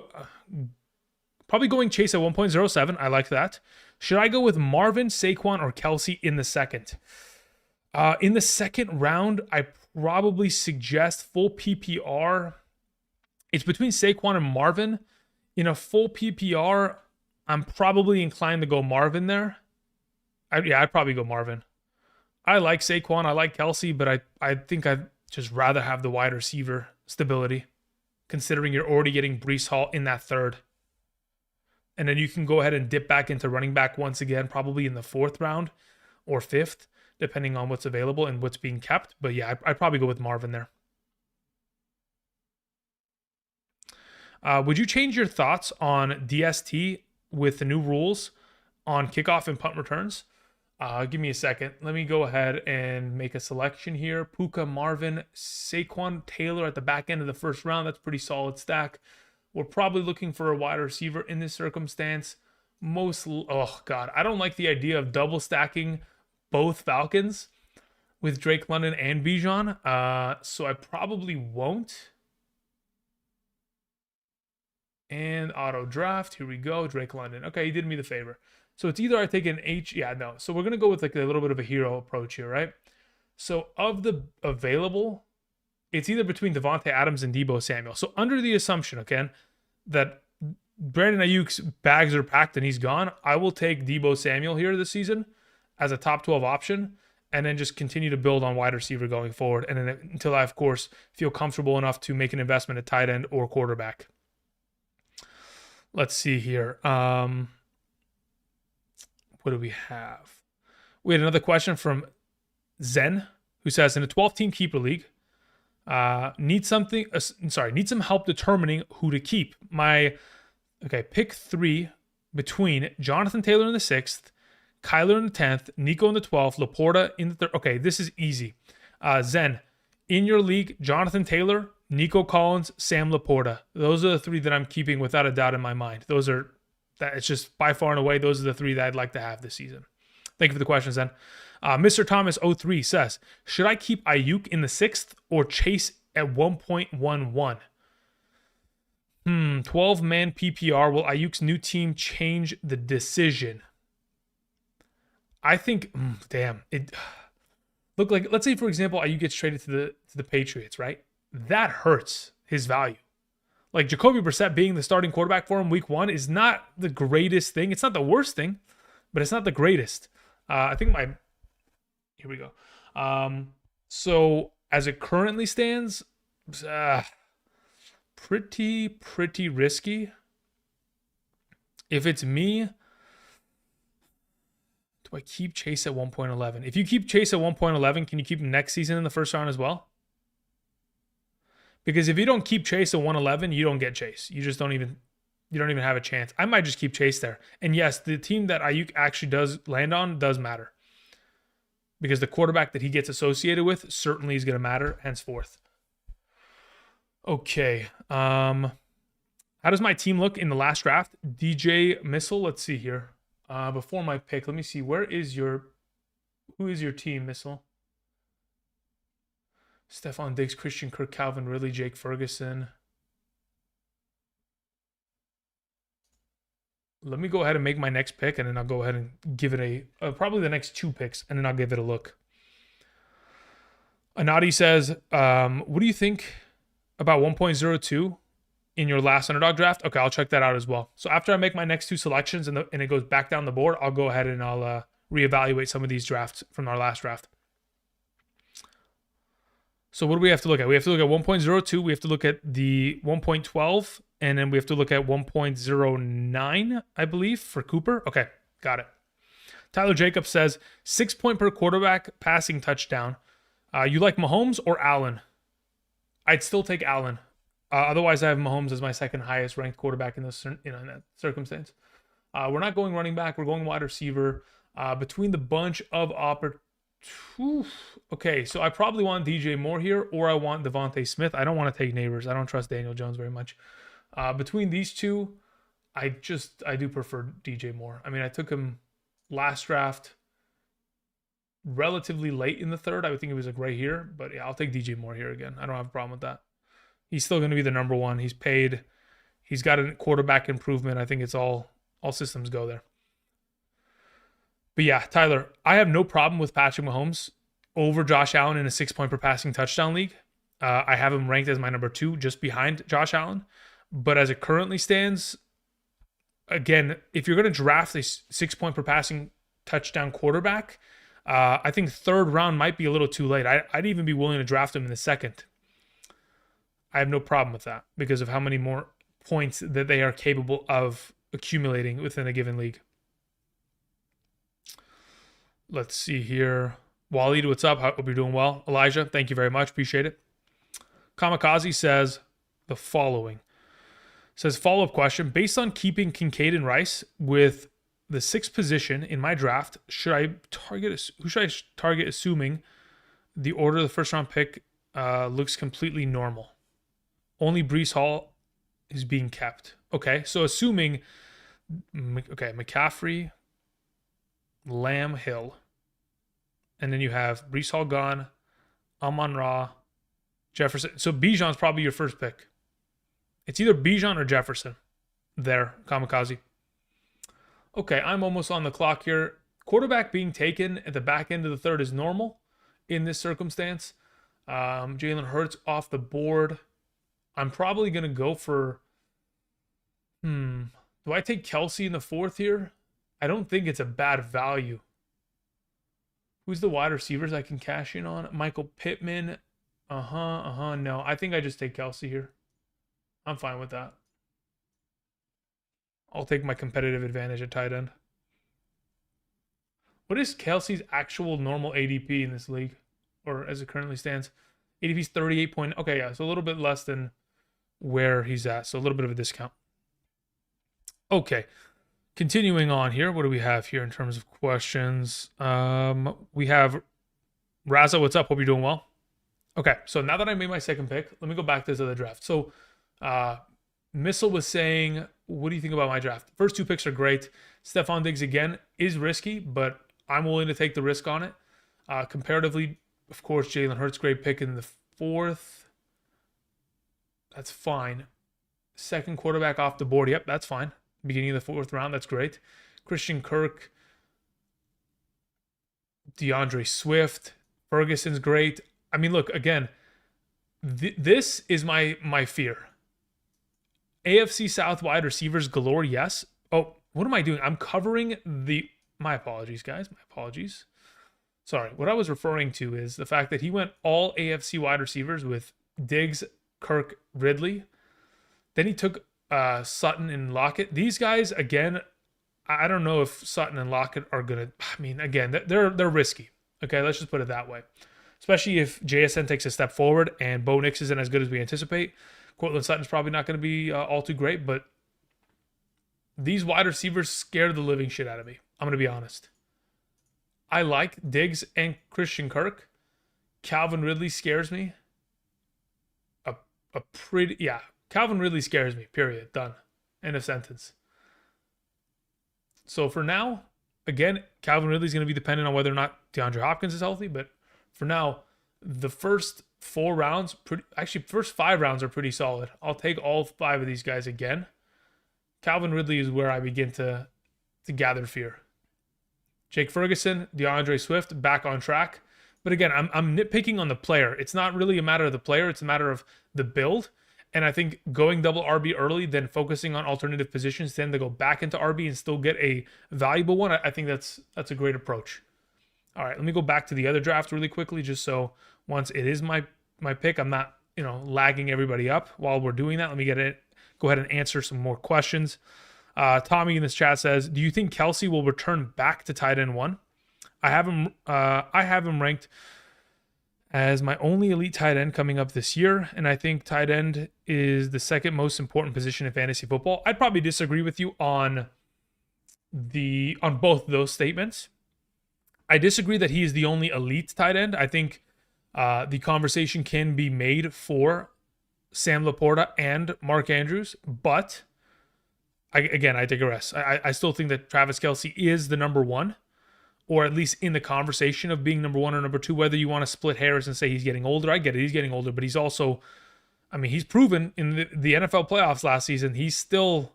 going chase at 1.07. I like that. Should I go with Marvin, Saquon, or Kelsey in the 2nd? In the 2nd round, I probably suggest full PPR. It's between Saquon and Marvin. In a full PPR, I'm probably inclined to go Marvin there. I'd probably go Marvin. I like Saquon. I like Kelsey, but I think I'd just rather have the wide receiver stability, considering you're already getting Breece Hall in that 3rd. And then you can go ahead and dip back into running back once again, probably in the 4th round or 5th, depending on what's available and what's being kept. But yeah, I'd probably go with Marvin there. Would you change your thoughts on DST with the new rules on kickoff and punt returns? Give me a second. Let me go ahead and make a selection here. Puka, Marvin, Saquon, Taylor at the back end of the 1st round. That's pretty solid stack. We're probably looking for a wide receiver in this circumstance. Oh God, I don't like the idea of double stacking both Falcons with Drake London and Bijan. So I probably won't. And auto draft. Here we go. Drake London. Okay, he did me the favor. So it's either I take an H. Yeah, no. So we're going to go with like a little bit of a hero approach here, right? So of the available, it's either between Devontae Adams and Deebo Samuel. So under the assumption, okay, that Brandon Ayuk's bags are packed and he's gone, I will take Deebo Samuel here this season as a top 12 option and then just continue to build on wide receiver going forward. And then until I, of course, feel comfortable enough to make an investment at tight end or quarterback. Let's see here. What do we have? We had another question from Zen, who says, in a 12-team keeper league, need some help determining who to keep. Pick 3 between Jonathan Taylor in the 6th, Kyler in the 10th, Nico in the 12th, Laporta in the 3rd. Okay, this is easy. Zen, in your league, Jonathan Taylor, Nico Collins, Sam Laporta. Those are the three that I'm keeping without a doubt in my mind. It's just by far and away, those are the three that I'd like to have this season. Thank you for the questions, Zen. Mr. Thomas 03 says, should I keep Ayuk in the 6th or Chase at 1.11? 12-man PPR. Will Ayuk's new team change the decision? I think, look like, let's say, for example, Ayuk gets traded to the Patriots, right? That hurts his value. Like Jacoby Brissett being the starting quarterback for him week 1 is not the greatest thing. It's not the worst thing, but it's not the greatest. I think here we go. So as it currently stands, pretty risky. If it's me, do I keep Chase at 1.11? If you keep Chase at 1.11, can you keep him next season in the first round as well? Because if you don't keep Chase at 111, you don't get Chase. You don't even have a chance. I might just keep Chase there. And yes, the team that Ayuk actually does land on does matter. Because the quarterback that he gets associated with certainly is going to matter henceforth. Okay. How does my team look in the last draft? DJ Missile, let's see here. Before my pick, let me see. Who is your team, Missile? Stephon Diggs, Christian Kirk, Calvin Ridley, Jake Ferguson. Let me go ahead and make my next pick, and then I'll go ahead and give it probably the next 2 picks, and then I'll give it a look. Anadi says, what do you think about 1.02 in your last Underdog draft? Okay, I'll check that out as well. So after I make my next 2 selections and it goes back down the board, I'll go ahead and I'll reevaluate some of these drafts from our last draft. So what do we have to look at? We have to look at 1.02. We have to look at the 1.12. And then we have to look at 1.09, I believe, for Cooper. Okay, got it. Tyler Jacobs says, 6 point per quarterback passing touchdown. You like Mahomes or Allen? I'd still take Allen. Otherwise, I have Mahomes as my second highest ranked quarterback in that circumstance. We're not going running back. We're going wide receiver. Between the bunch of okay, so I probably want DJ Moore here, or I want Devontae Smith. I don't want to take Neighbors. I don't trust Daniel Jones very much. Between these two, I do prefer DJ Moore. I mean, I took him last draft relatively late in the 3rd. I would think it was right here, but yeah, I'll take DJ Moore here again. I don't have a problem with that. He's still going to be the number 1. He's paid. He's got a quarterback improvement. I think it's all systems go there. But yeah, Tyler, I have no problem with Patrick Mahomes over Josh Allen in a 6 point per passing touchdown league. I have him ranked as my number 2, just behind Josh Allen. But as it currently stands, again, if you're going to draft a 6 point per passing touchdown quarterback, I think 3rd round might be a little too late. I'd even be willing to draft him in the 2nd. I have no problem with that because of how many more points that they are capable of accumulating within a given league. Let's see here. Waleed, what's up? Hope you're doing well. Elijah, thank you very much. Appreciate it. Kamikaze says the following. Says, follow-up question. Based on keeping Kincaid and Rice with the 6th position in my draft, who should I target assuming the order of the first-round pick looks completely normal? Only Breece Hall is being kept. Okay, so assuming, McCaffrey, Lamb, Hill, and then you have Breece Hall gone, Amon-Ra, Jefferson. So Bijan's probably your first pick. It's either Bijan or Jefferson. There, Kamikaze. Okay, I'm almost on the clock here. Quarterback being taken at the back end of the 3rd is normal in this circumstance. Jalen Hurts off the board. I'm probably going to go for... Do I take Kelsey in the 4th here? I don't think it's a bad value. Who's the wide receivers I can cash in on? Michael Pittman. No, I think I just take Kelsey here. I'm fine with that. I'll take my competitive advantage at tight end. What is Kelsey's actual normal ADP in this league? Or as it currently stands? ADP's 38 point. Okay, yeah, so a little bit less than where he's at. So a little bit of a discount. Okay. Continuing on here, what do we have here in terms of questions? We have Raza, what's up? Hope you're doing well. Okay, so now that I made my second pick, let me go back to this other draft. So, uh, Missile was saying, what do you think about my draft? First two picks are great. Stephon Diggs, again, is risky, but I'm willing to take the risk on it. Comparatively, of course, Jalen Hurts, great pick in the fourth. That's fine. Second quarterback off the board. Yep, that's fine. Beginning of the fourth round, that's great. Christian Kirk, DeAndre Swift, Ferguson's great. I mean, look, again, this is my fear. AFC South wide receivers galore, yes. Oh, what am I doing? I'm covering the... My apologies, guys. My apologies. Sorry. What I was referring to is the fact that he went all AFC wide receivers with Diggs, Kirk, Ridley. Then he took Sutton and Lockett. These guys, again, I don't know if Sutton and Lockett are going to... I mean, again, they're risky. Okay, let's just put it that way. Especially if JSN takes a step forward and Bo Nix isn't as good as we anticipate. Cortland Sutton's probably not going to be all too great, but these wide receivers scared the living shit out of me. I'm going to be honest. I like Diggs and Christian Kirk. Calvin Ridley scares me. Calvin Ridley scares me, period. Done. End of sentence. So for now, again, Calvin Ridley's going to be dependent on whether or not DeAndre Hopkins is healthy, but for now, the first 4 rounds, first 5 rounds are pretty solid. I'll take all 5 of these guys again. Calvin Ridley is where I begin to gather fear. Jake Ferguson, DeAndre Swift, back on track. But again, I'm nitpicking on the player. It's not really a matter of the player. It's a matter of the build. And I think going double RB early, then focusing on alternative positions, then to go back into RB and still get a valuable one, I think that's a great approach. All right, let me go back to the other draft really quickly, just so once it is my pick, I'm not lagging everybody up while we're doing that. Let me go ahead and answer some more questions. Tommy in this chat says, do you think Kelsey will return back to tight end 1? I have him ranked as my only elite tight end coming up this year, and I think tight end is the second most important position in fantasy football. I'd probably disagree with you on both those statements. I disagree that he is the only elite tight end. I think the conversation can be made for Sam Laporta and Mark Andrews, but I digress. I still think that Travis Kelce is the number 1, or at least in the conversation of being number 1 or number 2. Whether you want to split hairs and say he's getting older, I get it. He's getting older, but he's also, I mean, he's proven in the NFL playoffs last season, he's still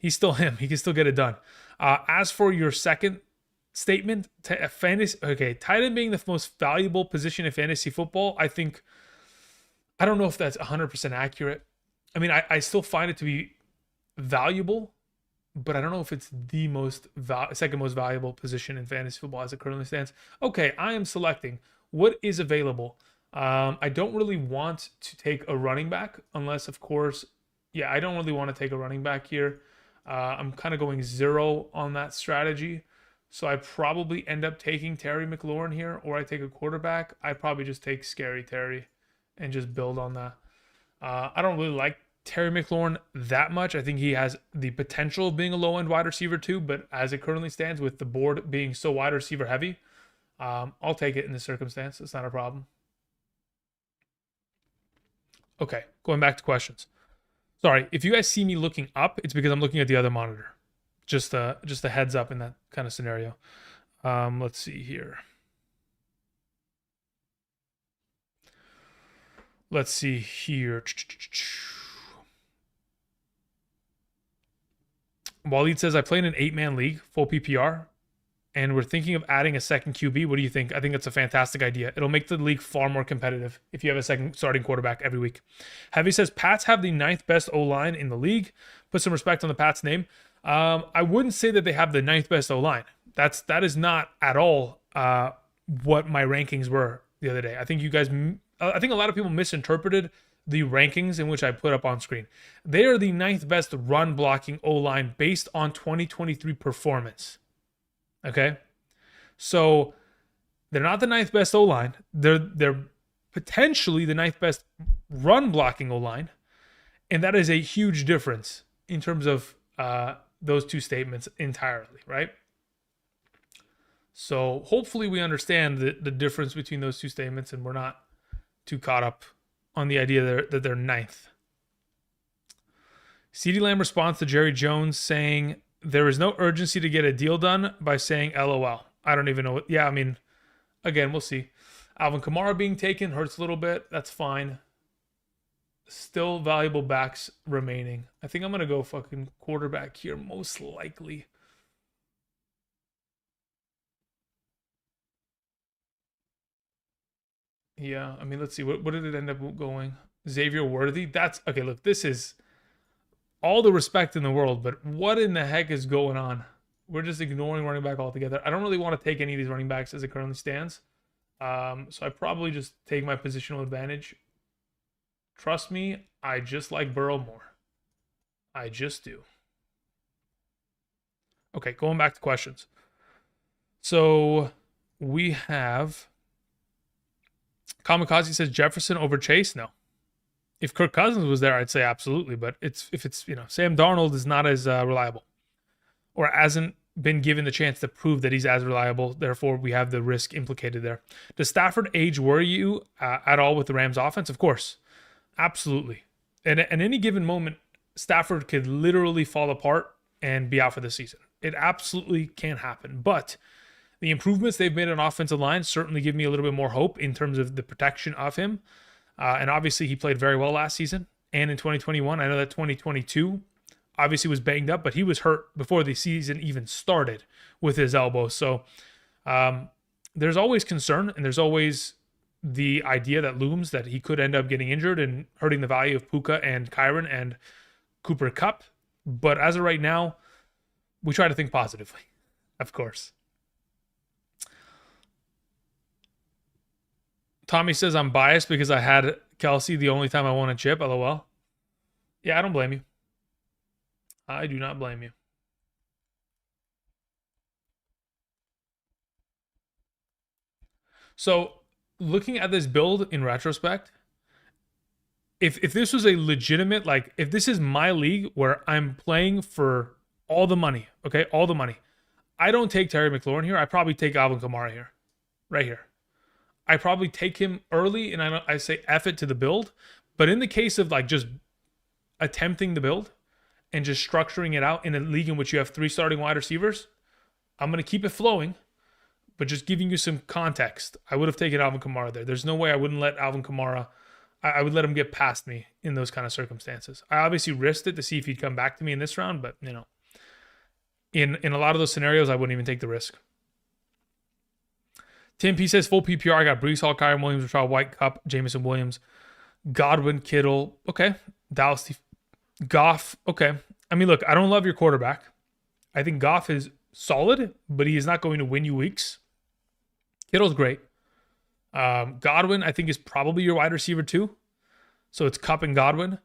him. He can still get it done. As for your second statement, tight end being the most valuable position in fantasy football, I don't know if that's 100% accurate. I mean, I still find it to be valuable, but I don't know if it's the second most valuable position in fantasy football as it currently stands. Okay, I am selecting what is available. I don't really want to take a running back unless, of course, I don't really want to take a running back here. I'm kind of going 0 on that strategy. So I probably end up taking Terry McLaurin here, or I take a quarterback. I probably just take Scary Terry and just build on that. I don't really like Terry McLaurin that much. I think he has the potential of being a low-end wide receiver too, but as it currently stands with the board being so wide receiver heavy, I'll take it in this circumstance. It's not a problem. Okay, going back to questions. Sorry, if you guys see me looking up, it's because I'm looking at the other monitor. Just a heads up in that kind of scenario. Let's see here. Waleed says, I play in an 8-man league, full PPR, and we're thinking of adding a second QB. What do you think? I think it's a fantastic idea. It'll make the league far more competitive if you have a second starting quarterback every week. Heavy says, Pats have the 9th best O-line in the league. Put some respect on the Pats name. I wouldn't say that they have the 9th best O-line. That is not at all what my rankings were the other day. I think a lot of people misinterpreted the rankings in which I put up on screen. They are the 9th best run blocking O-line based on 2023 performance. Okay? So they're not the 9th best O-line. They're potentially the 9th best run blocking O-line. And that is a huge difference in terms of those two statements entirely, right? So hopefully we understand the difference between those two statements and we're not too caught up on the idea that they're ninth. CeeDee Lamb responds to Jerry Jones saying, there is no urgency to get a deal done by saying LOL. I don't even know what. Yeah, I mean, again, we'll see. Alvin Kamara being taken hurts a little bit. That's fine. Still valuable backs remaining. I think I'm going to go fucking quarterback here, most likely. Yeah, I mean, let's see. What did it end up going? Xavier Worthy? That's okay. Look, this is all the respect in the world, but what in the heck is going on? We're just ignoring running back altogether. I don't really want to take any of these running backs as it currently stands. So I probably just take my positional advantage. Trust me, I just like Burrow more. I just do. Okay, going back to questions. So we have Kamikaze says Jefferson over Chase. No. If Kirk Cousins was there, I'd say absolutely. But if it's Sam Darnold is not as reliable, or hasn't been given the chance to prove that he's as reliable. Therefore, we have the risk implicated there. Does Stafford age worry you at all with the Rams offense? Of course. Absolutely. And at any given moment, Stafford could literally fall apart and be out for the season. It absolutely can happen. But the improvements they've made on offensive line certainly give me a little bit more hope in terms of the protection of him. And obviously, he played very well last season and in 2021. I know that 2022 obviously was banged up, but he was hurt before the season even started with his elbow. So there's always concern, and there's always the idea that looms that he could end up getting injured and hurting the value of Puka and Kyron and Cooper Kupp. But as of right now, we try to think positively, of course. Tommy says I'm biased because I had Kelsey the only time I won a chip. LOL. Yeah, I don't blame you. I do not blame you. So, looking at this build in retrospect, if this was a legitimate, like, if this is my league where I'm playing for all the money, okay, all the money, I don't take Terry McLaurin here. I probably take Alvin Kamara here, right here. I probably take him early, and I say F it to the build. But in the case of like just attempting the build and just structuring it out in a league in which you have 3 starting wide receivers, I'm going to keep it flowing, but just giving you some context. I would have taken Alvin Kamara there. There's no way I wouldn't let Alvin Kamara, I would let him get past me in those kind of circumstances. I obviously risked it to see if he'd come back to me in this round, but in a lot of those scenarios, I wouldn't even take the risk. Tim P says full PPR. I got Brees Hall, Kyron Williams, Rashad White, Kupp, Jameson Williams, Godwin, Kittle. Okay. Dallas, Goff. Okay. I mean, look, I don't love your quarterback. I think Goff is solid, but he is not going to win you weeks. Kittle's great. Godwin, I think, is probably your wide receiver too. So it's Kupp and Godwin,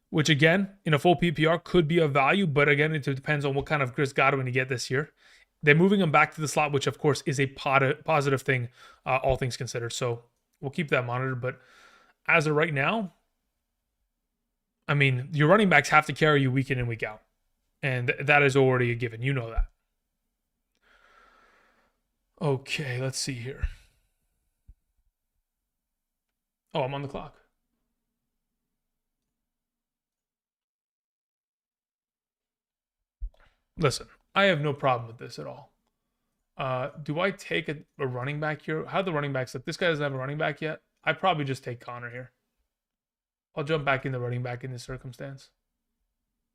which again, in a full PPR could be of value, but again, it depends on what kind of Chris Godwin you get this year. They're moving him back to the slot, which of course is a positive thing, all things considered. So we'll keep that monitored. But as of right now, I mean, your running backs have to carry you week in and week out. And that is already a given. You know that. Okay, let's see here. Oh, I'm on the clock. Listen, I have no problem with this at all. Do I take a running back here? How do the running backs look? This guy doesn't have a running back yet. I probably just take Connor here. I'll jump back in the running back in this circumstance.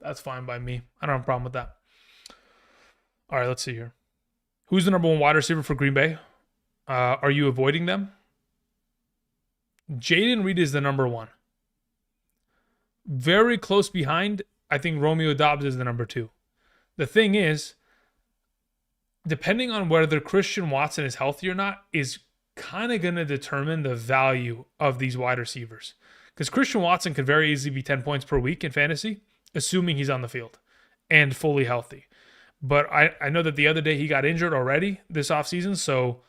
That's fine by me. I don't have a problem with that. All right, let's see here. Who's the number 1 wide receiver for Green Bay? Are you avoiding them? Jaden Reed is the number 1. Very close behind, I think Romeo Doubs is the number 2. The thing is, depending on whether Christian Watson is healthy or not, is kind of going to determine the value of these wide receivers. Because Christian Watson could very easily be 10 points per week in fantasy, assuming he's on the field and fully healthy. But I know that the other day he got injured already this offseason, so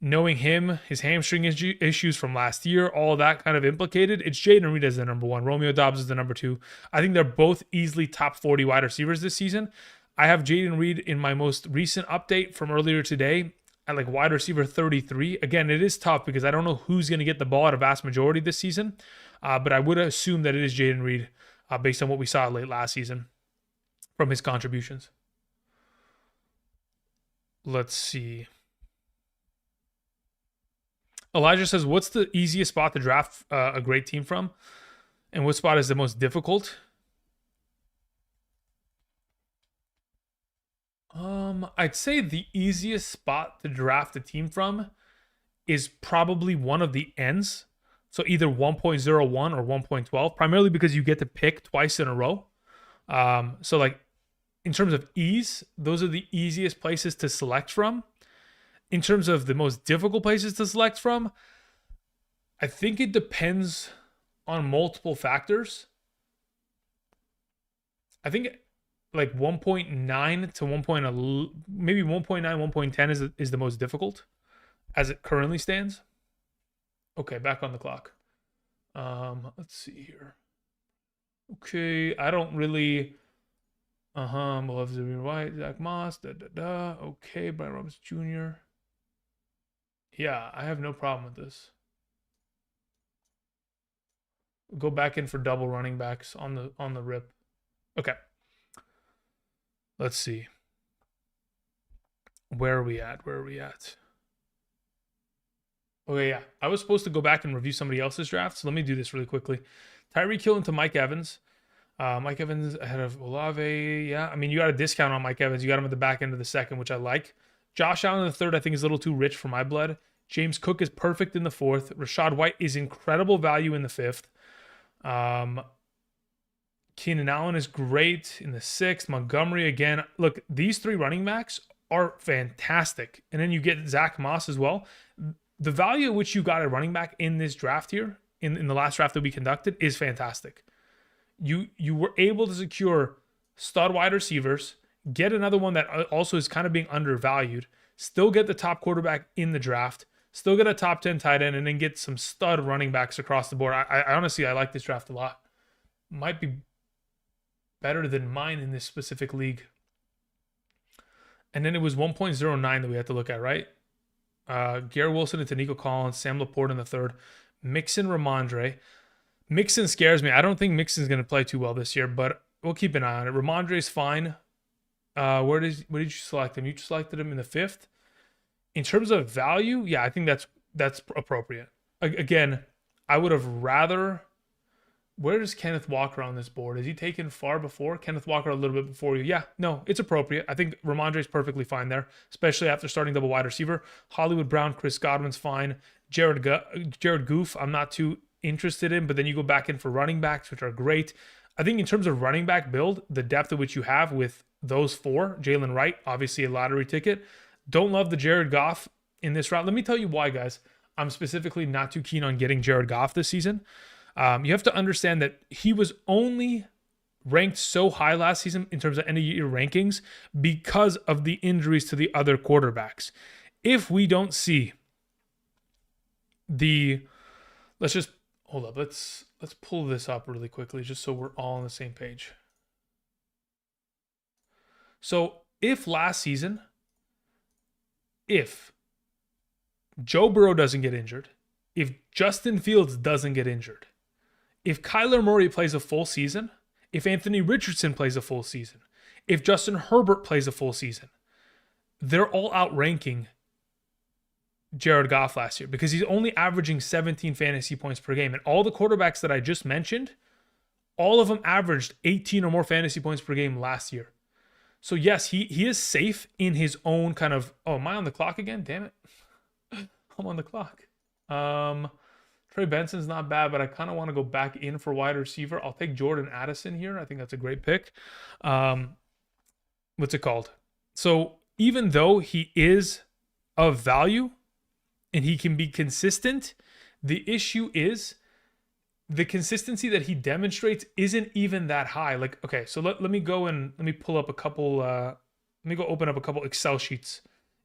knowing him, his hamstring issues from last year, all of that kind of implicated, it's Jaden Reed as the number 1. Romeo Doubs is the number 2. I think they're both easily top 40 wide receivers this season. I have Jaden Reed in my most recent update from earlier today at like wide receiver 33. Again, it is tough because I don't know who's going to get the ball at a vast majority this season, but I would assume that it is Jayden Reed based on what we saw late last season from his contributions. Let's see. Elijah says, what's the easiest spot to draft a great team from? And what spot is the most difficult? I'd say the easiest spot to draft a team from is probably one of the ends. So either 1.01 or 1.12, primarily because you get to pick twice in a row. So like in terms of ease, those are the easiest places to select from. In terms of the most difficult places to select from, I think it depends on multiple factors. I think like 1.9 to 1. Maybe 1.9, 1.10 is the most difficult as it currently stands. Okay, back on the clock. Let's see here. Okay, I don't really. Love Xavier White, Zach Moss, Okay, Brian Roberts Jr. Yeah, I have no problem with this. Go back in for double running backs on the rip. Okay. Let's see. Where are we at? Okay, yeah. I was supposed to go back and review somebody else's draft, so let me do this really quickly. Tyreek Hill into Mike Evans. Mike Evans ahead of Olave. Yeah, I mean, you got a discount on Mike Evans. You got him at the back end of the second, which I like. Josh Allen in the third, I think, is a little too rich for my blood. James Cook is perfect in the fourth. Rachaad White is incredible value in the fifth. Keenan Allen is great in the sixth. Montgomery again. Look, these three running backs are fantastic. And then you get Zach Moss as well. The value at which you got a running back in this draft here, in the last draft that we conducted, is fantastic. You were able to secure stud wide receivers, get another one that also is kind of being undervalued, still get the top quarterback in the draft, still get a top 10 tight end, and then get some stud running backs across the board. I honestly, I like this draft a lot. Might be better than mine in this specific league. And then it was 1.09 that we had to look at, right? Garrett Wilson into Nico Collins, Sam Laporte in the third, Mixon, Ramondre. Mixon scares me. I don't think Mixon's going to play too well this year, but we'll keep an eye on it. Ramondre's fine. Where did you select him? You selected him in the fifth. In terms of value, yeah, I think that's appropriate. Again, I would have rather. Where is Kenneth Walker on this board? Is he taken far before? Kenneth Walker a little bit before you. Yeah, no, it's appropriate. I think Ramondre's perfectly fine there, especially after starting double wide receiver. Hollywood Brown, Chris Godwin's fine. Jared Goff, I'm not too interested in, but then you go back in for running backs, which are great. I think in terms of running back build, the depth of which you have with those four, Jalen Wright, obviously a lottery ticket. Don't love the Jared Goff in this route. Let me tell you why, guys. I'm specifically not too keen on getting Jared Goff this season. You have to understand that he was only ranked so high last season in terms of end of year rankings because of the injuries to the other quarterbacks. If we don't see let's just hold up. Let's pull this up really quickly just so we're all on the same page. So if last season, if Joe Burrow doesn't get injured, if Justin Fields doesn't get injured, if Kyler Murray plays a full season, if Anthony Richardson plays a full season, if Justin Herbert plays a full season, they're all outranking Jared Goff last year because he's only averaging 17 fantasy points per game. And all the quarterbacks that I just mentioned, all of them averaged 18 or more fantasy points per game last year. So yes, he is safe in his own kind of, oh, am I on the clock again? Damn it. I'm on the clock. Trey Benson's not bad, but I kind of want to go back in for wide receiver. I'll take Jordan Addison here. I think that's a great pick. What's it called? So even though he is of value and he can be consistent, the issue is the consistency that he demonstrates isn't even that high. Like, okay, so let me go and let me pull up a couple, let me go open up a couple Excel sheets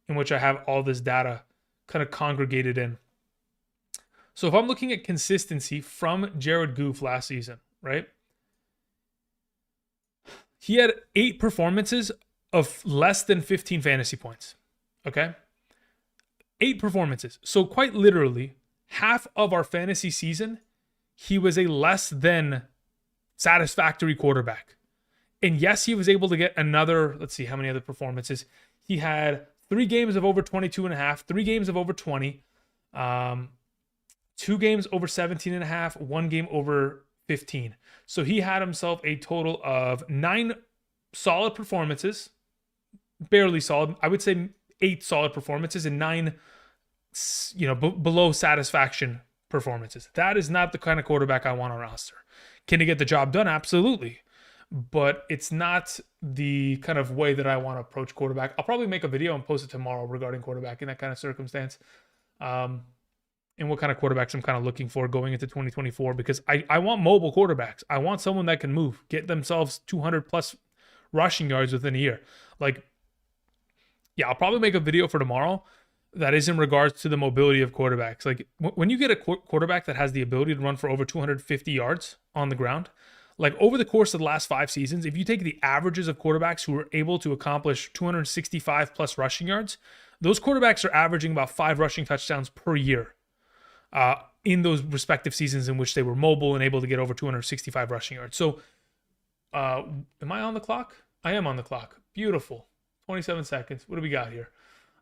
in which I have all this data kind of congregated in. So if I'm looking at consistency from Jared Goff last season, right? He had 8 performances of less than 15 fantasy points, okay? 8 performances. So quite literally, half of our fantasy season, he was a less than satisfactory quarterback. And yes, he was able to get another, let's see, how many other performances? He had 3 games of over 22.5, 3 games of over 20, 2 games over 17.5, 1 game over 15. So he had himself a total of 9 solid performances, barely solid. I would say 8 solid performances and 9, below satisfaction performances. That is not the kind of quarterback I want on roster. Can he get the job done? Absolutely. But it's not the kind of way that I want to approach quarterback. I'll probably make a video and post it tomorrow regarding quarterback in that kind of circumstance. And what kind of quarterbacks I'm kind of looking for going into 2024, because I want mobile quarterbacks. I want someone that can move, get themselves 200 plus rushing yards within a year. I'll probably make a video for tomorrow that is in regards to the mobility of quarterbacks. Like when you get a quarterback that has the ability to run for over 250 yards on the ground, like over the course of the last 5 seasons, if you take the averages of quarterbacks who are able to accomplish 265 plus rushing yards, those quarterbacks are averaging about 5 rushing touchdowns per year in those respective seasons in which they were mobile and able to get over 265 rushing yards. So am I on the clock? I am on the clock. Beautiful. 27 seconds. What do we got here?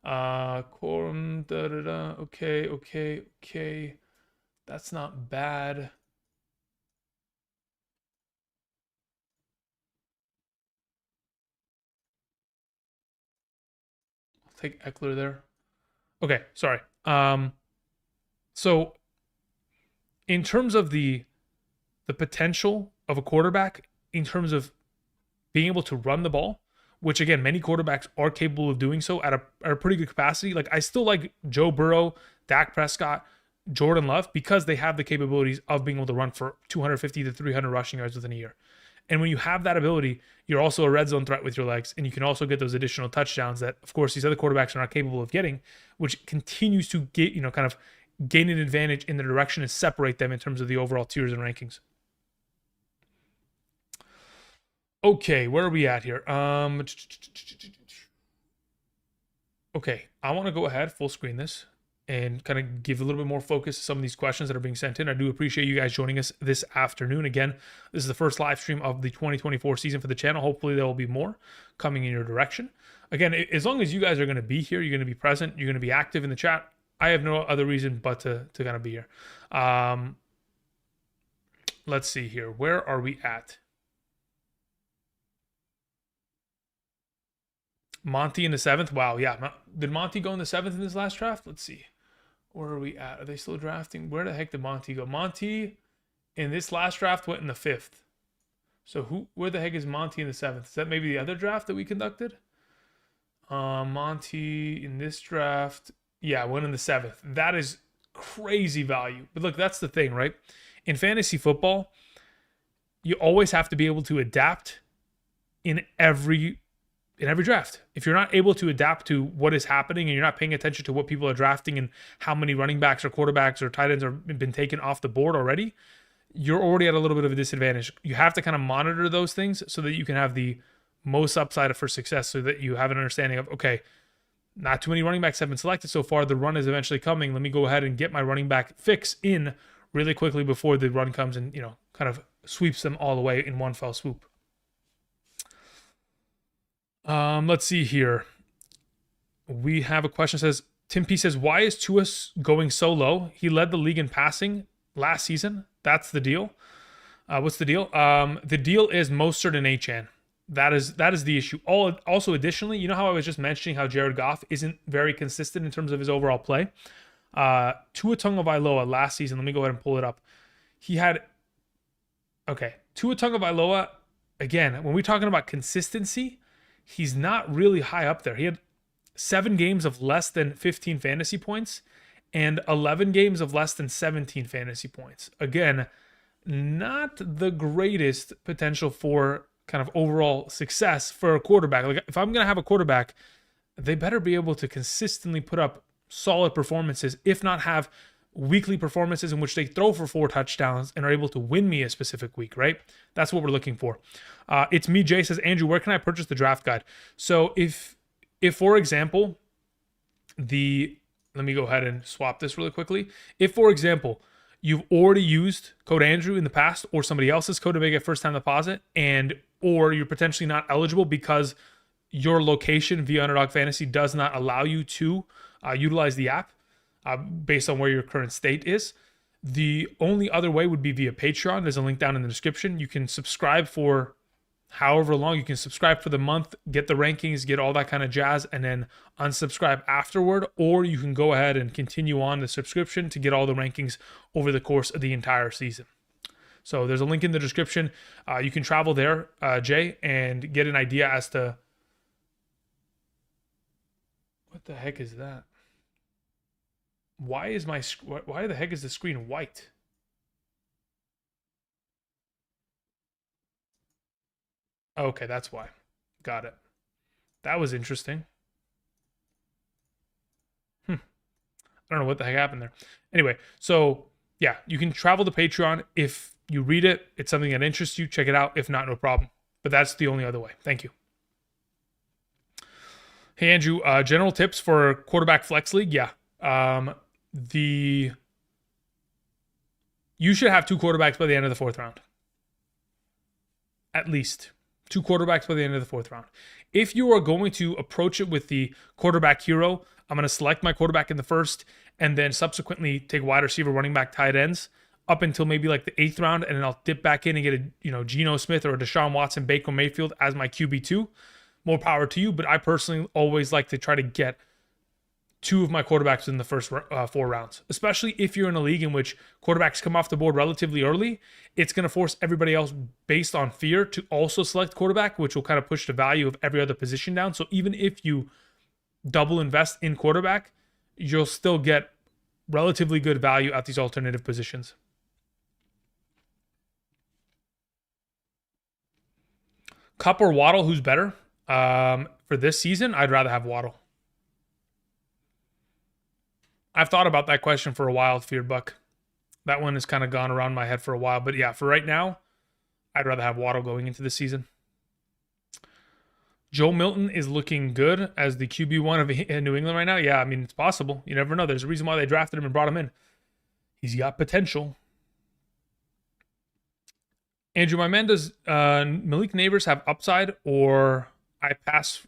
Quorum, Okay. That's not bad. I'll take Eckler there. Okay, sorry. So in terms of the potential of a quarterback, in terms of being able to run the ball, which again, many quarterbacks are capable of doing so at a pretty good capacity. Like I still like Joe Burrow, Dak Prescott, Jordan Love, because they have the capabilities of being able to run for 250 to 300 rushing yards within a year. And when you have that ability, you're also a red zone threat with your legs, and you can also get those additional touchdowns that, of course, these other quarterbacks are not capable of getting, which continues to get, kind of gain an advantage in the direction and separate them in terms of the overall tiers and rankings. Okay, where are we at here? Okay, I want to go ahead, full screen this, and kind of give a little bit more focus to some of these questions that are being sent in. I do appreciate you guys joining us this afternoon. Again, this is the first live stream of the 2024 season for the channel. Hopefully there will be more coming in your direction. Again, as long as you guys are going to be here, you're going to be present, you're going to be active in the chat, I have no other reason but to kind of be here. Let's see here. Where are we at? Monty in the 7th. Wow, yeah. Did Monty go in the 7th in this last draft? Let's see. Where are we at? Are they still drafting? Where the heck did Monty go? Monty in this last draft went in the 5th. So where the heck is Monty in the 7th? Is that maybe the other draft that we conducted? Monty in this draft, yeah, went in the 7th. That is crazy value. But look, that's the thing, right? In fantasy football, you always have to be able to adapt in every draft. If you're not able to adapt to what is happening and you're not paying attention to what people are drafting and how many running backs or quarterbacks or tight ends have been taken off the board already, you're already at a little bit of a disadvantage. You have to kind of monitor those things so that you can have the most upside for success, so that you have an understanding of, okay, not too many running backs have been selected so far. The run is eventually coming. Let me go ahead and get my running back fix in really quickly before the run comes and, kind of sweeps them all away in one fell swoop. Let's see here. We have a question that says, Tim P says, why is Tua going so low? He led the league in passing last season. That's the deal. What's the deal? The deal is Mostert and Achane. That is the issue. Also, additionally, you know how I was just mentioning how Jared Goff isn't very consistent in terms of his overall play? Tua Tagovailoa last season, let me go ahead and pull it up. Tua Tagovailoa, again, when we're talking about consistency, he's not really high up there. He had 7 games of less than 15 fantasy points and 11 games of less than 17 fantasy points. Again, not the greatest potential for kind of overall success for a quarterback. Like if I'm going to have a quarterback, they better be able to consistently put up solid performances, if not have weekly performances in which they throw for 4 touchdowns and are able to win me a specific week, right? That's what we're looking for. It's me, Jay says, Andrew, where can I purchase the draft guide? So if for example, the let me go ahead and swap this really quickly. If, for example, you've already used code Andrew in the past or somebody else's code to make a first time deposit, and or you're potentially not eligible because your location via Underdog Fantasy does not allow you to utilize the app based on where your current state is, the only other way would be via Patreon. There's a link down in the description. You can subscribe for however long. You can subscribe for the month, get the rankings, get all that kind of jazz, and then unsubscribe afterward. Or you can go ahead and continue on the subscription to get all the rankings over the course of the entire season. So there's a link in the description. You can travel there, Jay, and get an idea as to what the heck is that? Why the heck is the screen white? Okay, that's why. Got it. That was interesting. I don't know what the heck happened there. Anyway, so yeah, you can travel to Patreon. If you read it, it's something that interests you, check it out. If not, no problem. But that's the only other way. Thank you. Hey, Andrew, general tips for quarterback flex league? Yeah. You should have 2 quarterbacks by the end of the 4th round. At least 2 quarterbacks by the end of the 4th round. If you are going to approach it with the quarterback hero, I'm going to select my quarterback in the 1st and then subsequently take wide receiver, running back, tight ends up until maybe like the 8th round, and then I'll dip back in and get a Geno Smith or a Deshaun Watson, Baker Mayfield as my QB2. More power to you, but I personally always like to try to get 2 of my quarterbacks in the first 4 rounds, especially if you're in a league in which quarterbacks come off the board relatively early. It's going to force everybody else based on fear to also select quarterback, which will kind of push the value of every other position down. So even if you double invest in quarterback, you'll still get relatively good value at these alternative positions. Cup or Waddle, who's better? For this season, I'd rather have Waddle. I've thought about that question for a while, Feared Buck. That one has kind of gone around my head for a while. But yeah, for right now, I'd rather have Waddle going into the season. Joe Milton is looking good as the QB1 of New England right now. Yeah, I mean, it's possible. You never know. There's a reason why they drafted him and brought him in. He's got potential. Andrew, my man, does Malik Neighbors have upside, or I pass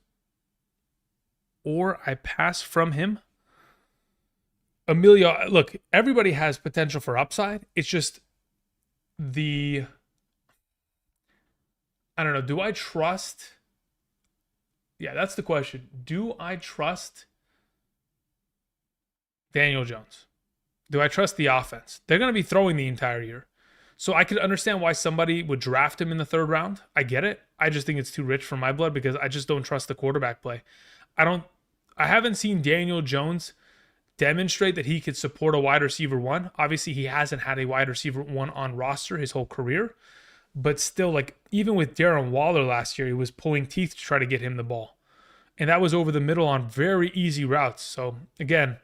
from him? Emilio, look, everybody has potential for upside. It's just I don't know. Do I trust? Yeah, that's the question. Do I trust Daniel Jones? Do I trust the offense? They're going to be throwing the entire year. So I could understand why somebody would draft him in the 3rd round. I get it. I just think it's too rich for my blood because I just don't trust the quarterback play. I haven't seen Daniel Jones demonstrate that he could support a wide receiver 1. Obviously, he hasn't had a wide receiver 1 on roster his whole career. But still, like, even with Darren Waller last year, he was pulling teeth to try to get him the ball. And that was over the middle on very easy routes. So, again,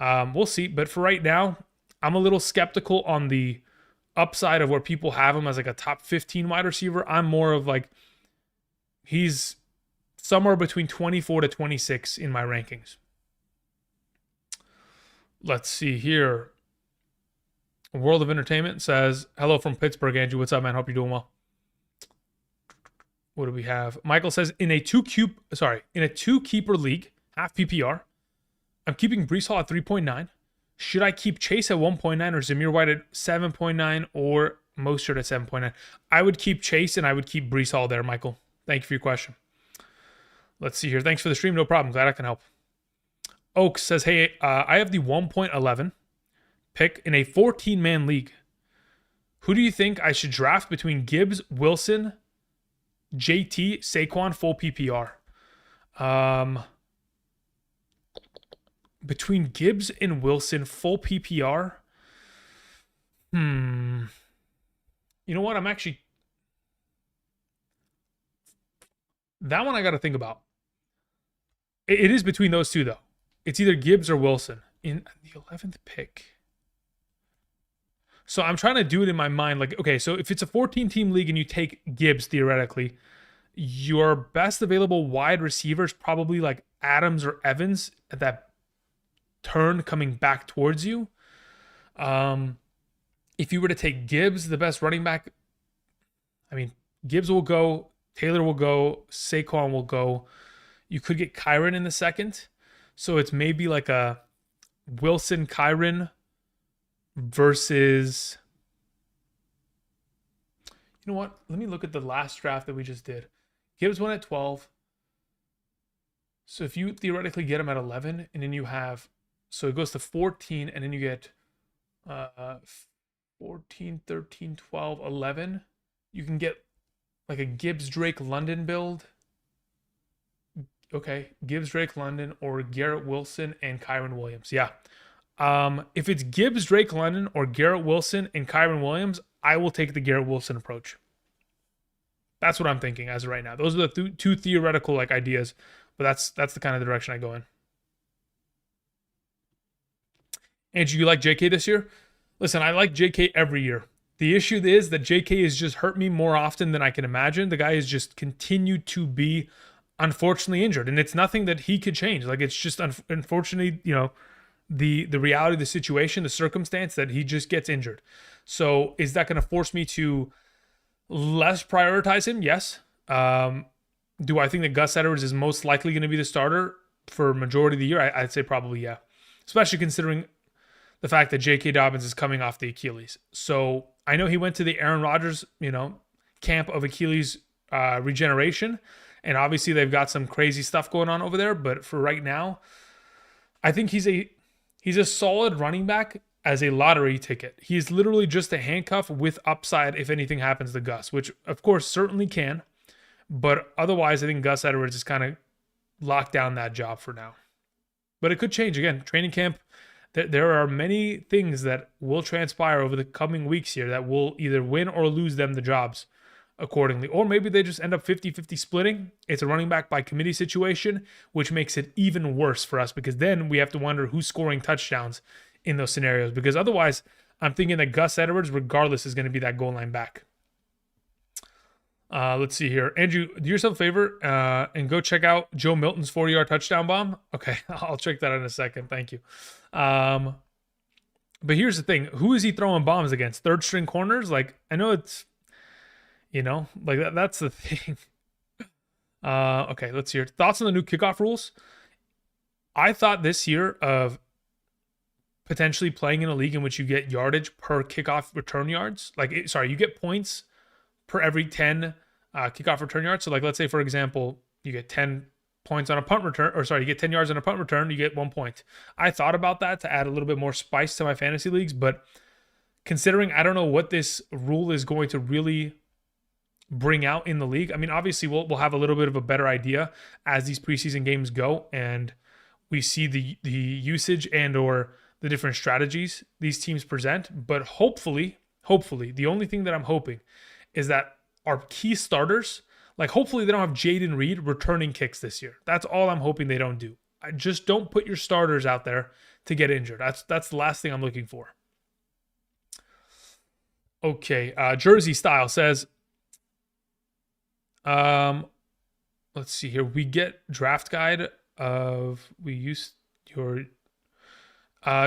we'll see. But for right now, I'm a little skeptical on the upside of where people have him as like a top 15 wide receiver. I'm more of like, he's somewhere between 24 to 26 in my rankings. Let's see here. World of Entertainment says, hello from Pittsburgh, Andrew. What's up, man? Hope you're doing well. What do we have? Michael says, in a two keeper league, half PPR, I'm keeping Breece Hall at 3.9. Should I keep Chase at 1.9 or Zamir White at 7.9 or Mostert at 7.9? I would keep Chase and I would keep Breece Hall there, Michael. Thank you for your question. Let's see here. Thanks for the stream. No problem. Glad I can help. Oak says, hey, I have the 1.11 pick in a 14-man league. Who do you think I should draft between Gibbs, Wilson, JT, Saquon, full PPR? Between Gibbs and Wilson, full PPR? You know what? That one I got to think about. It is between those two, though. It's either Gibbs or Wilson in the 11th pick. So I'm trying to do it in my mind. Like, okay, so if it's a 14-team league and you take Gibbs, theoretically, your best available wide receivers probably like Adams or Evans at that turn coming back towards you. If you were to take Gibbs, the best running back, I mean, Gibbs will go, Taylor will go, Saquon will go. You could get Kyron in the second. So it's maybe like a Wilson Kyron versus, you know what? Let me look at the last draft that we just did. Gibbs went at 12. So if you theoretically get him at 11, and then you have, so it goes to 14, and then you get 14, 13, 12, 11. You can get like a Gibbs, Drake, London build. Okay, Gibbs, Drake, London, or Garrett Wilson and Kyron Williams. Yeah. If it's Gibbs, Drake, London, or Garrett Wilson and Kyron Williams, I will take the Garrett Wilson approach. That's what I'm thinking as of right now. Those are the two theoretical like ideas, but that's the kind of direction I go in. Andrew, you like JK this year? Listen, I like JK every year. The issue is that JK has just hurt me more often than I can imagine. The guy has just continued to be unfortunately injured, and it's nothing that he could change. Like, it's just unfortunately, you know, the reality of the situation, the circumstance that he just gets injured. So is that going to force me to less prioritize him? Yes. Do I think that Gus Edwards is most likely going to be the starter for majority of the year? I'd say probably yeah, especially considering the fact that J.K. Dobbins is coming off the Achilles. So I know he went to the Aaron Rodgers, you know, camp of Achilles regeneration, and obviously they've got some crazy stuff going on over there. But for right now, I think he's a solid running back as a lottery ticket. He's literally just a handcuff with upside if anything happens to Gus, which of course certainly can. But otherwise, I think Gus Edwards is kind of locked down that job for now. But it could change again. Training camp, there are many things that will transpire over the coming weeks here that will either win or lose them the jobs accordingly. Or maybe they just end up 50-50 splitting. It's a running back by committee situation, which makes it even worse for us because then we have to wonder who's scoring touchdowns in those scenarios. Because otherwise, I'm thinking that Gus Edwards, regardless, is going to be that goal line back. Let's see here. Andrew, do yourself a favor and go check out Joe Milton's 40-yard touchdown bomb. Okay, I'll check that in a second. Thank you. But here's the thing. Who is he throwing bombs against? Third string corners? Like, I know it's, you know, like that's the thing. Okay, let's hear thoughts on the new kickoff rules. I thought this year of potentially playing in a league in which you get yardage per kickoff return yards. Like, you get points per every 10 kickoff return yards. So like, let's say for example, you get 10 points on a punt return, you get 10 yards on a punt return, you get 1 point. I thought about that to add a little bit more spice to my fantasy leagues, but considering I don't know what this rule is going to really bring out in the league. I mean, obviously we'll have a little bit of a better idea as these preseason games go and we see the usage and or the different strategies these teams present. But hopefully, the only thing that I'm hoping is that our key starters, like hopefully they don't have Jaden Reed returning kicks this year. That's all I'm hoping they don't do. I just don't put your starters out there to get injured. That's the last thing I'm looking for. Okay, Jersey Style says, let's see here. We get draft guide we used your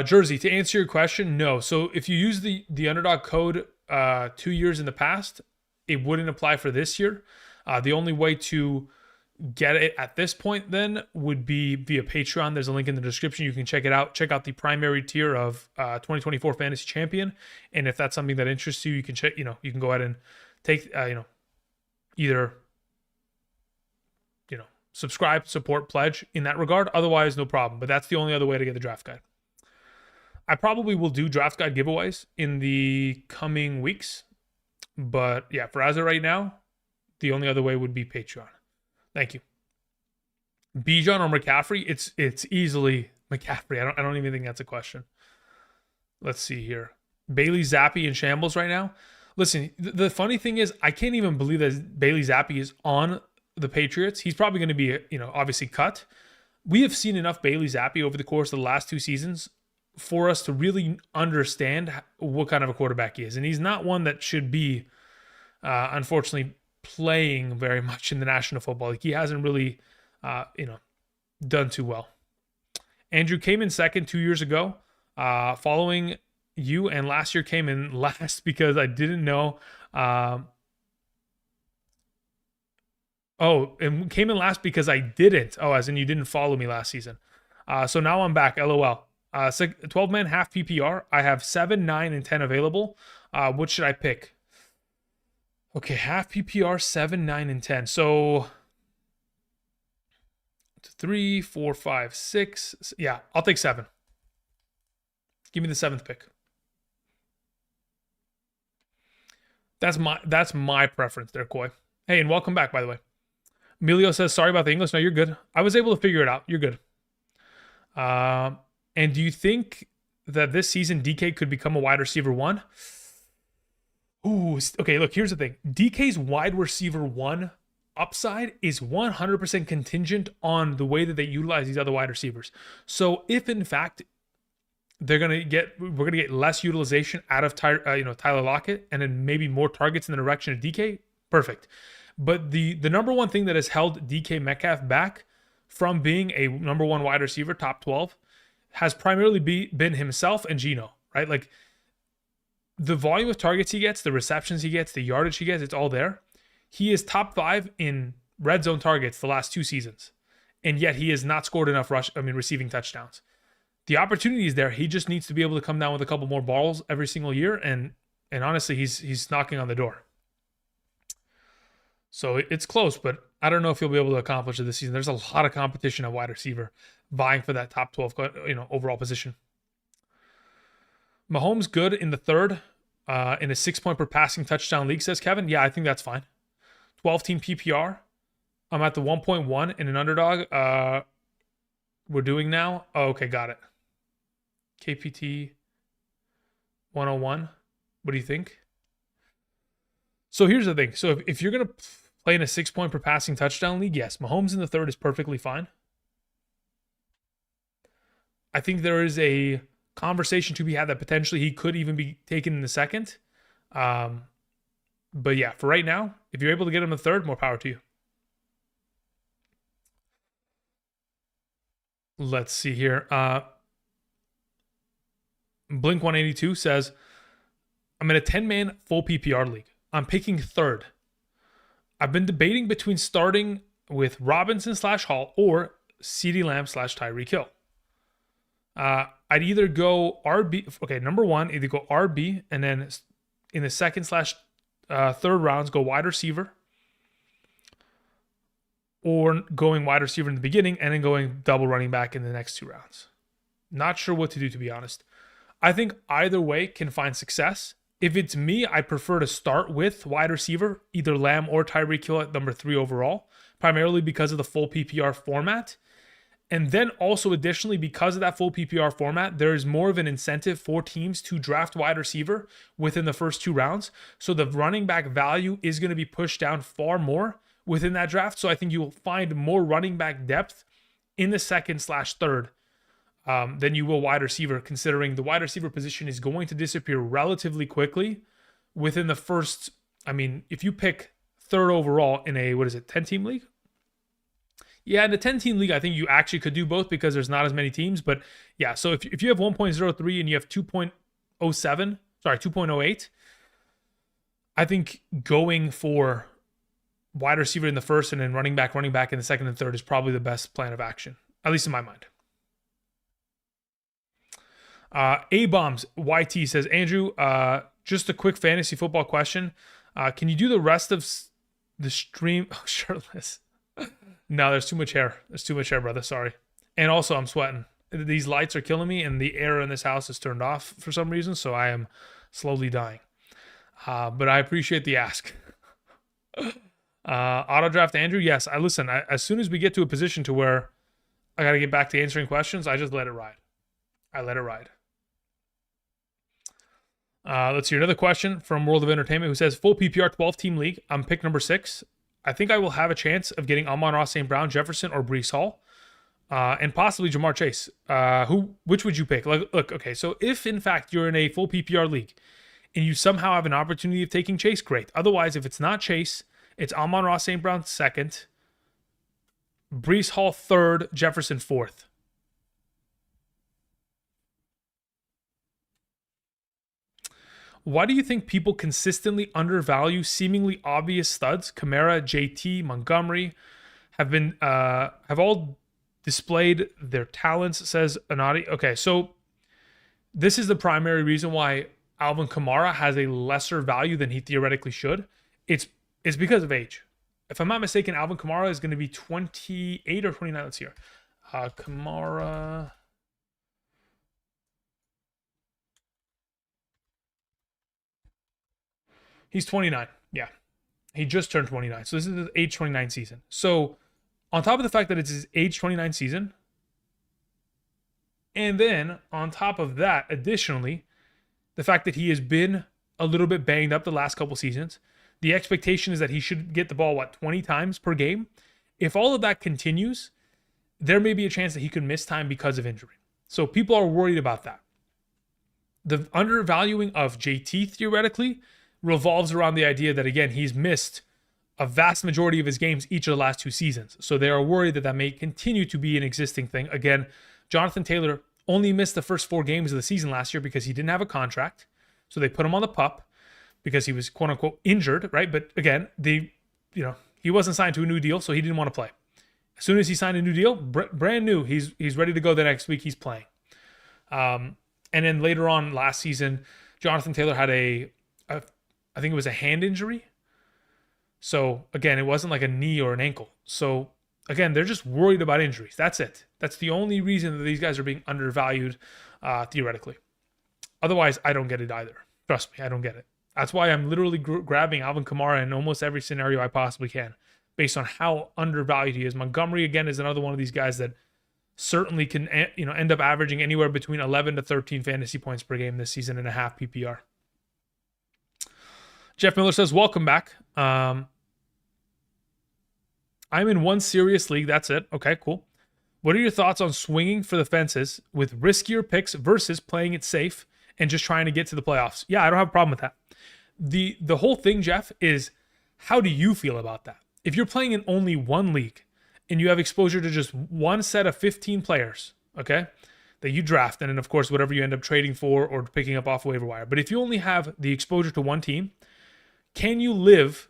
Jersey. To answer your question, no. So if you use the Underdog code 2 years in the past, it wouldn't apply for this year. The only way to get it at this point then would be via Patreon. There's a link in the description. You can check it out. Check out the primary tier of 2024 Fantasy Champion. And if that's something that interests you, you can check, you can go ahead and take, either, subscribe, support, pledge in that regard. Otherwise, no problem. But that's the only other way to get the draft guide. I probably will do draft guide giveaways in the coming weeks. But yeah, for as of right now, the only other way would be Patreon. Thank you. Bijan or McCaffrey? It's easily McCaffrey. I don't even think that's a question. Let's see here. Bailey Zappi in shambles right now. Listen, the funny thing is, I can't even believe that Bailey Zappi is on the Patriots. He's probably going to be, obviously cut. We have seen enough Bailey Zappi over the course of the last 2 seasons for us to really understand what kind of a quarterback he is. And he's not one that should be, unfortunately, playing very much in the National Football League. He hasn't really, done too well. Andrew came in second 2 years ago, following you, and last year came in last because I didn't know. And came in last because I didn't. Oh, as in you didn't follow me last season. So now I'm back. LOL. 12-man half PPR. I have 7, 9, and 10 available. What should I pick? Okay, half PPR, 7, 9, and 10. So 3, 4, 5, 6. Yeah, I'll take 7. Give me the 7th pick. That's my preference there, Koi. Hey, and welcome back, by the way. Emilio says, sorry about the English. No, you're good. I was able to figure it out. You're good. And do you think that this season DK could become a wide receiver 1? Ooh, okay, look, here's the thing. DK's wide receiver 1 upside is 100% contingent on the way that they utilize these other wide receivers. So if in fact we're gonna get less utilization out of Tyler Lockett, and then maybe more targets in the direction of DK, perfect. But the number one thing that has held DK Metcalf back from being a number 1 wide receiver, top 12, has primarily been himself and Geno, right? Like the volume of targets he gets, the receptions he gets, the yardage he gets, it's all there. He is top 5 in red zone targets the last 2 seasons, and yet he has not scored enough receiving touchdowns. The opportunity is there. He just needs to be able to come down with a couple more balls every single year, and honestly, he's knocking on the door. So it's close, but I don't know if he'll be able to accomplish it this season. There's a lot of competition at wide receiver vying for that top 12, overall position. Mahomes good in the third in a 6-point per passing touchdown league, says Kevin. Yeah, I think that's fine. 12-team PPR. I'm at the 1.1 in an underdog. We're doing now. Oh, okay, got it. KPT 101. What do you think? So here's the thing. So if you're going to play in a 6-point per passing touchdown league, yes, Mahomes in the third is perfectly fine. I think there is a conversation to be had that potentially he could even be taken in the second. But yeah, for right now, if you're able to get him in the third, more power to you. Let's see here. Blink 182 says, I'm in a 10-man full PPR league. I'm picking third. I've been debating between starting with Robinson / Hall or CeeDee Lamb / Tyreek Hill. I'd either go RB. Okay, number 1, either go RB, and then in the second / third rounds, go wide receiver, or going wide receiver in the beginning and then going double running back in the next 2 rounds. Not sure what to do, to be honest. I think either way can find success. If it's me, I prefer to start with wide receiver, either Lamb or Tyreek Hill at number 3 overall, primarily because of the full PPR format. And then also additionally, because of that full PPR format, there is more of an incentive for teams to draft wide receiver within the first 2 rounds. So the running back value is going to be pushed down far more within that draft. So I think you will find more running back depth in the second / third than you will wide receiver, considering the wide receiver position is going to disappear relatively quickly within the first. I mean, if you pick third overall in a, 10-team league? Yeah, in a 10-team league, I think you actually could do both because there's not as many teams. But yeah, so if you have 1.03 and you have 2.08, I think going for wide receiver in the first and then running back in the second and third is probably the best plan of action, at least in my mind. A-Bombs YT says, Andrew, just a quick fantasy football question. Can you do the rest of the stream shirtless? No, there's too much hair. There's too much hair, brother. Sorry. And also, I'm sweating. These lights are killing me, and the air in this house is turned off for some reason, so I am slowly dying. But I appreciate the ask. Auto draft Andrew. Yes, listen. As soon as we get to a position to where I got to get back to answering questions, I just let it ride. I let it ride. Let's see another question from World of Entertainment who says, full PPR 12-team league. I'm pick number 6. I think I will have a chance of getting Amon-Ra St. Brown, Jefferson, or Breece Hall, and possibly Jamar Chase. Which would you pick? Look, okay, so if in fact you're in a full PPR league and you somehow have an opportunity of taking Chase, great. Otherwise, if it's not Chase, it's Amon-Ra St. Brown second, Breece Hall third, Jefferson fourth. Why do you think people consistently undervalue seemingly obvious studs? Kamara, JT, Montgomery have all displayed their talents, says Anadi. Okay, so this is the primary reason why Alvin Kamara has a lesser value than he theoretically should. It's because of age. If I'm not mistaken, Alvin Kamara is going to be 28 or 29. Let's see here. Kamara. He's 29. Yeah. He just turned 29. So this is his age 29 season. So on top of the fact that it's his age 29 season, and then on top of that, additionally, the fact that he has been a little bit banged up the last couple seasons, the expectation is that he should get the ball, 20 times per game? If all of that continues, there may be a chance that he could miss time because of injury. So people are worried about that. The undervaluing of JT theoretically revolves around the idea that, again, he's missed a vast majority of his games each of the last 2 seasons. So they are worried that that may continue to be an existing thing. Again, Jonathan Taylor only missed the first 4 games of the season last year because he didn't have a contract. So they put him on the PUP because he was quote unquote injured, right? But again, he wasn't signed to a new deal, so he didn't want to play. As soon as he signed a new deal, brand new, he's ready to go the next week. He's playing. And then later on last season, Jonathan Taylor had I think it was a hand injury. So again, it wasn't like a knee or an ankle. So again, they're just worried about injuries. That's it. That's the only reason that these guys are being undervalued theoretically. Otherwise, I don't get it either. Trust me, I don't get it. That's why I'm literally grabbing Alvin Kamara in almost every scenario I possibly can, based on how undervalued he is. Montgomery, again, is another one of these guys that certainly can end up averaging anywhere between 11 to 13 fantasy points per game this season in a half PPR. Jeff Miller says, welcome back. I'm in one serious league. That's it. Okay, cool. What are your thoughts on swinging for the fences with riskier picks versus playing it safe and just trying to get to the playoffs? Yeah, I don't have a problem with that. The whole thing, Jeff, is how do you feel about that? If you're playing in only one league and you have exposure to just one set of 15 players, okay, that you draft, and then of course whatever you end up trading for or picking up off waiver wire. But if you only have the exposure to one team, can you live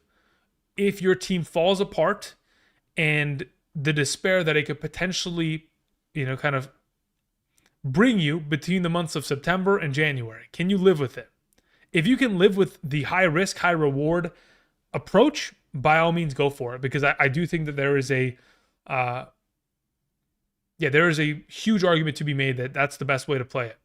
if your team falls apart and the despair that it could potentially, kind of bring you between the months of September and January? Can you live with it? If you can live with the high risk, high reward approach, by all means go for it, because I do think that there is a huge argument to be made that that's the best way to play it.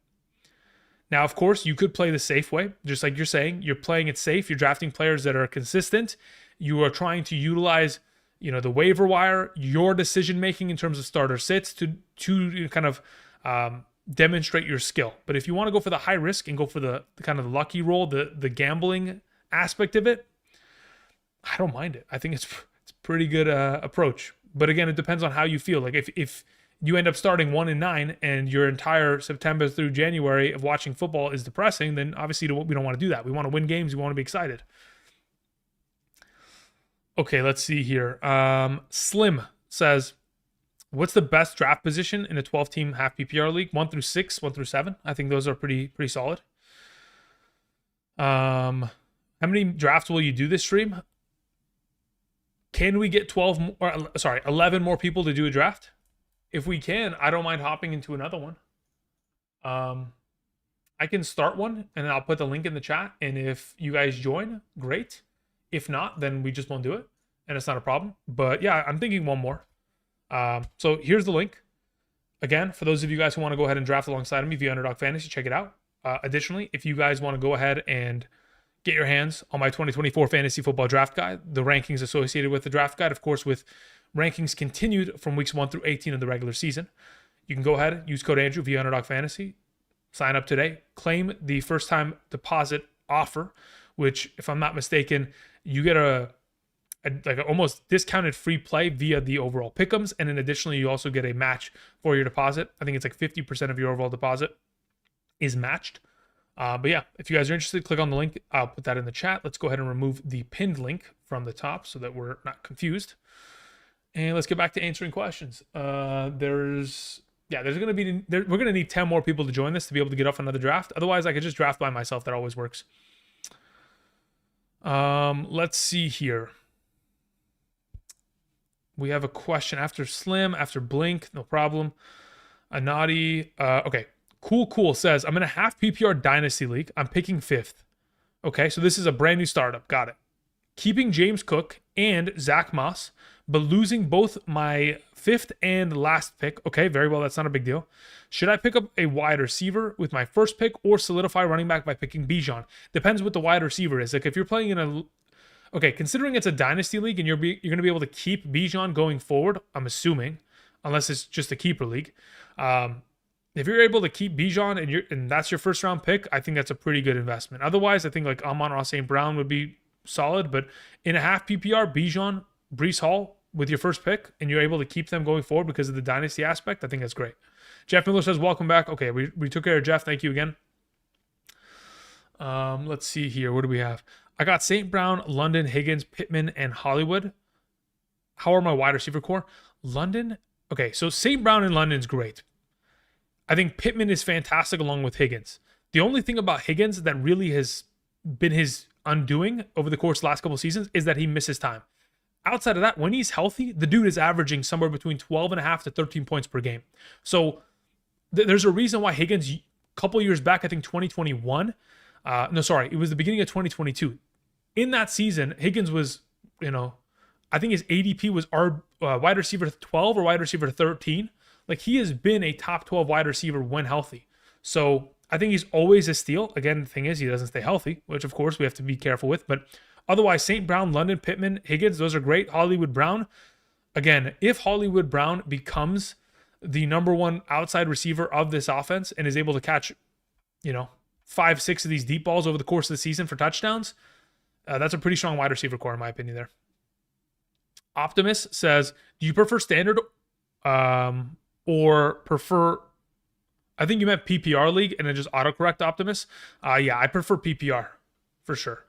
Now, of course, you could play the safe way, just like you're saying. You're playing it safe. You're drafting players that are consistent. You are trying to utilize, the waiver wire, your decision making in terms of starter sits to kind of demonstrate your skill. But if you want to go for the high risk and go for the kind of lucky roll, the gambling aspect of it, I don't mind it. I think it's a pretty good approach. But again, it depends on how you feel. Like if you end up starting 1-9 and your entire September through January of watching football is depressing, then obviously we don't want to do that. We want to win games. We want to be excited. Okay, let's see here. Slim says, what's the best draft position in a 12-team half PPR league? 1 through 6, 1 through 7. I think those are pretty solid. How many drafts will you do this stream? Can we get 11 more people to do a draft? If we can, I don't mind hopping into another one. I can start one and I'll put the link in the chat. And if you guys join, great. If not, then we just won't do it. And it's not a problem. But yeah, I'm thinking one more. So here's the link. Again, for those of you guys who want to go ahead and draft alongside of me via Underdog Fantasy, check it out. Additionally, if you guys want to go ahead and get your hands on my 2024 Fantasy Football Draft Guide, the rankings associated with the draft guide, of course, with rankings continued from weeks 1 through 18 of the regular season. You can go ahead, use code Andrew via Underdog Fantasy, sign up today, claim the first-time deposit offer, which, if I'm not mistaken, you get a almost discounted free play via the overall pick'ems, and then additionally, you also get a match for your deposit. I think it's like 50% of your overall deposit is matched. But yeah, if you guys are interested, click on the link. I'll put that in the chat. Let's go ahead and remove the pinned link from the top so that we're not confused. And let's get back to answering questions. We're going to need 10 more people to join this to be able to get off another draft. Otherwise, I could just draft by myself. That always works. Let's see here. We have a question after Slim, after Blink, no problem. Anadi, okay. Cool says, I'm in a half PPR Dynasty League. I'm picking 5th. Okay, so this is a brand new startup. Got it. Keeping James Cook and Zach Moss, but losing both my 5th and last pick. Okay, very well. That's not a big deal. Should I pick up a wide receiver with my first pick or solidify running back by picking Bijan? Depends what the wide receiver is. Like if you're playing in a okay, considering it's a dynasty league and you're going to be able to keep Bijan going forward, I'm assuming, unless it's just a keeper league. If you're able to keep Bijan and that's your first round pick, I think that's a pretty good investment. Otherwise, I think like Amon-Ra St. Brown would be solid, but in a half PPR, Bijan, Breece Hall with your first pick, and you're able to keep them going forward because of the dynasty aspect, I think that's great. Jeff Miller says, welcome back. Okay, we took care of Jeff. Thank you again. Let's see here. What do we have? I got St. Brown, London, Higgins, Pittman, and Hollywood. How are my wide receiver core? London. Okay, so St. Brown and London's great. I think Pittman is fantastic along with Higgins. The only thing about Higgins that really has been his undoing over the course of the last couple of seasons is that he misses time. Outside of that, when he's healthy, the dude is averaging somewhere between 12.5 to 13 points per game. So there's a reason why Higgins, a couple years back, I think 2021, it was the beginning of 2022. In that season, Higgins was, I think his ADP was our wide receiver 12 or wide receiver 13. Like he has been a top 12 wide receiver when healthy. So I think he's always a steal. Again, the thing is he doesn't stay healthy, which of course we have to be careful with. But otherwise, St. Brown, London, Pittman, Higgins, those are great. Hollywood Brown. Again, if Hollywood Brown becomes the number one outside receiver of this offense and is able to catch, 5-6 of these deep balls over the course of the season for touchdowns, that's a pretty strong wide receiver core in my opinion there. Optimus says, do you prefer standard or prefer, I think you meant PPR league and then just autocorrect Optimus. Yeah, I prefer PPR for sure.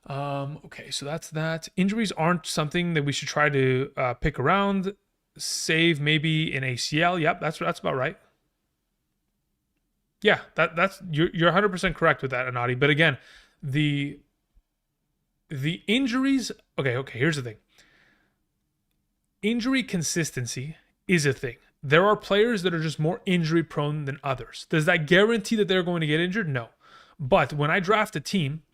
Okay, so that's that. Injuries aren't something that we should try to pick around. Save maybe an ACL. Yep, that's about right. Yeah, that's you're 100% correct with that, Anadi. But again, the injuries. Okay. Here's the thing. Injury consistency is a thing. There are players that are just more injury prone than others. Does that guarantee that they're going to get injured? No. But when I draft a team,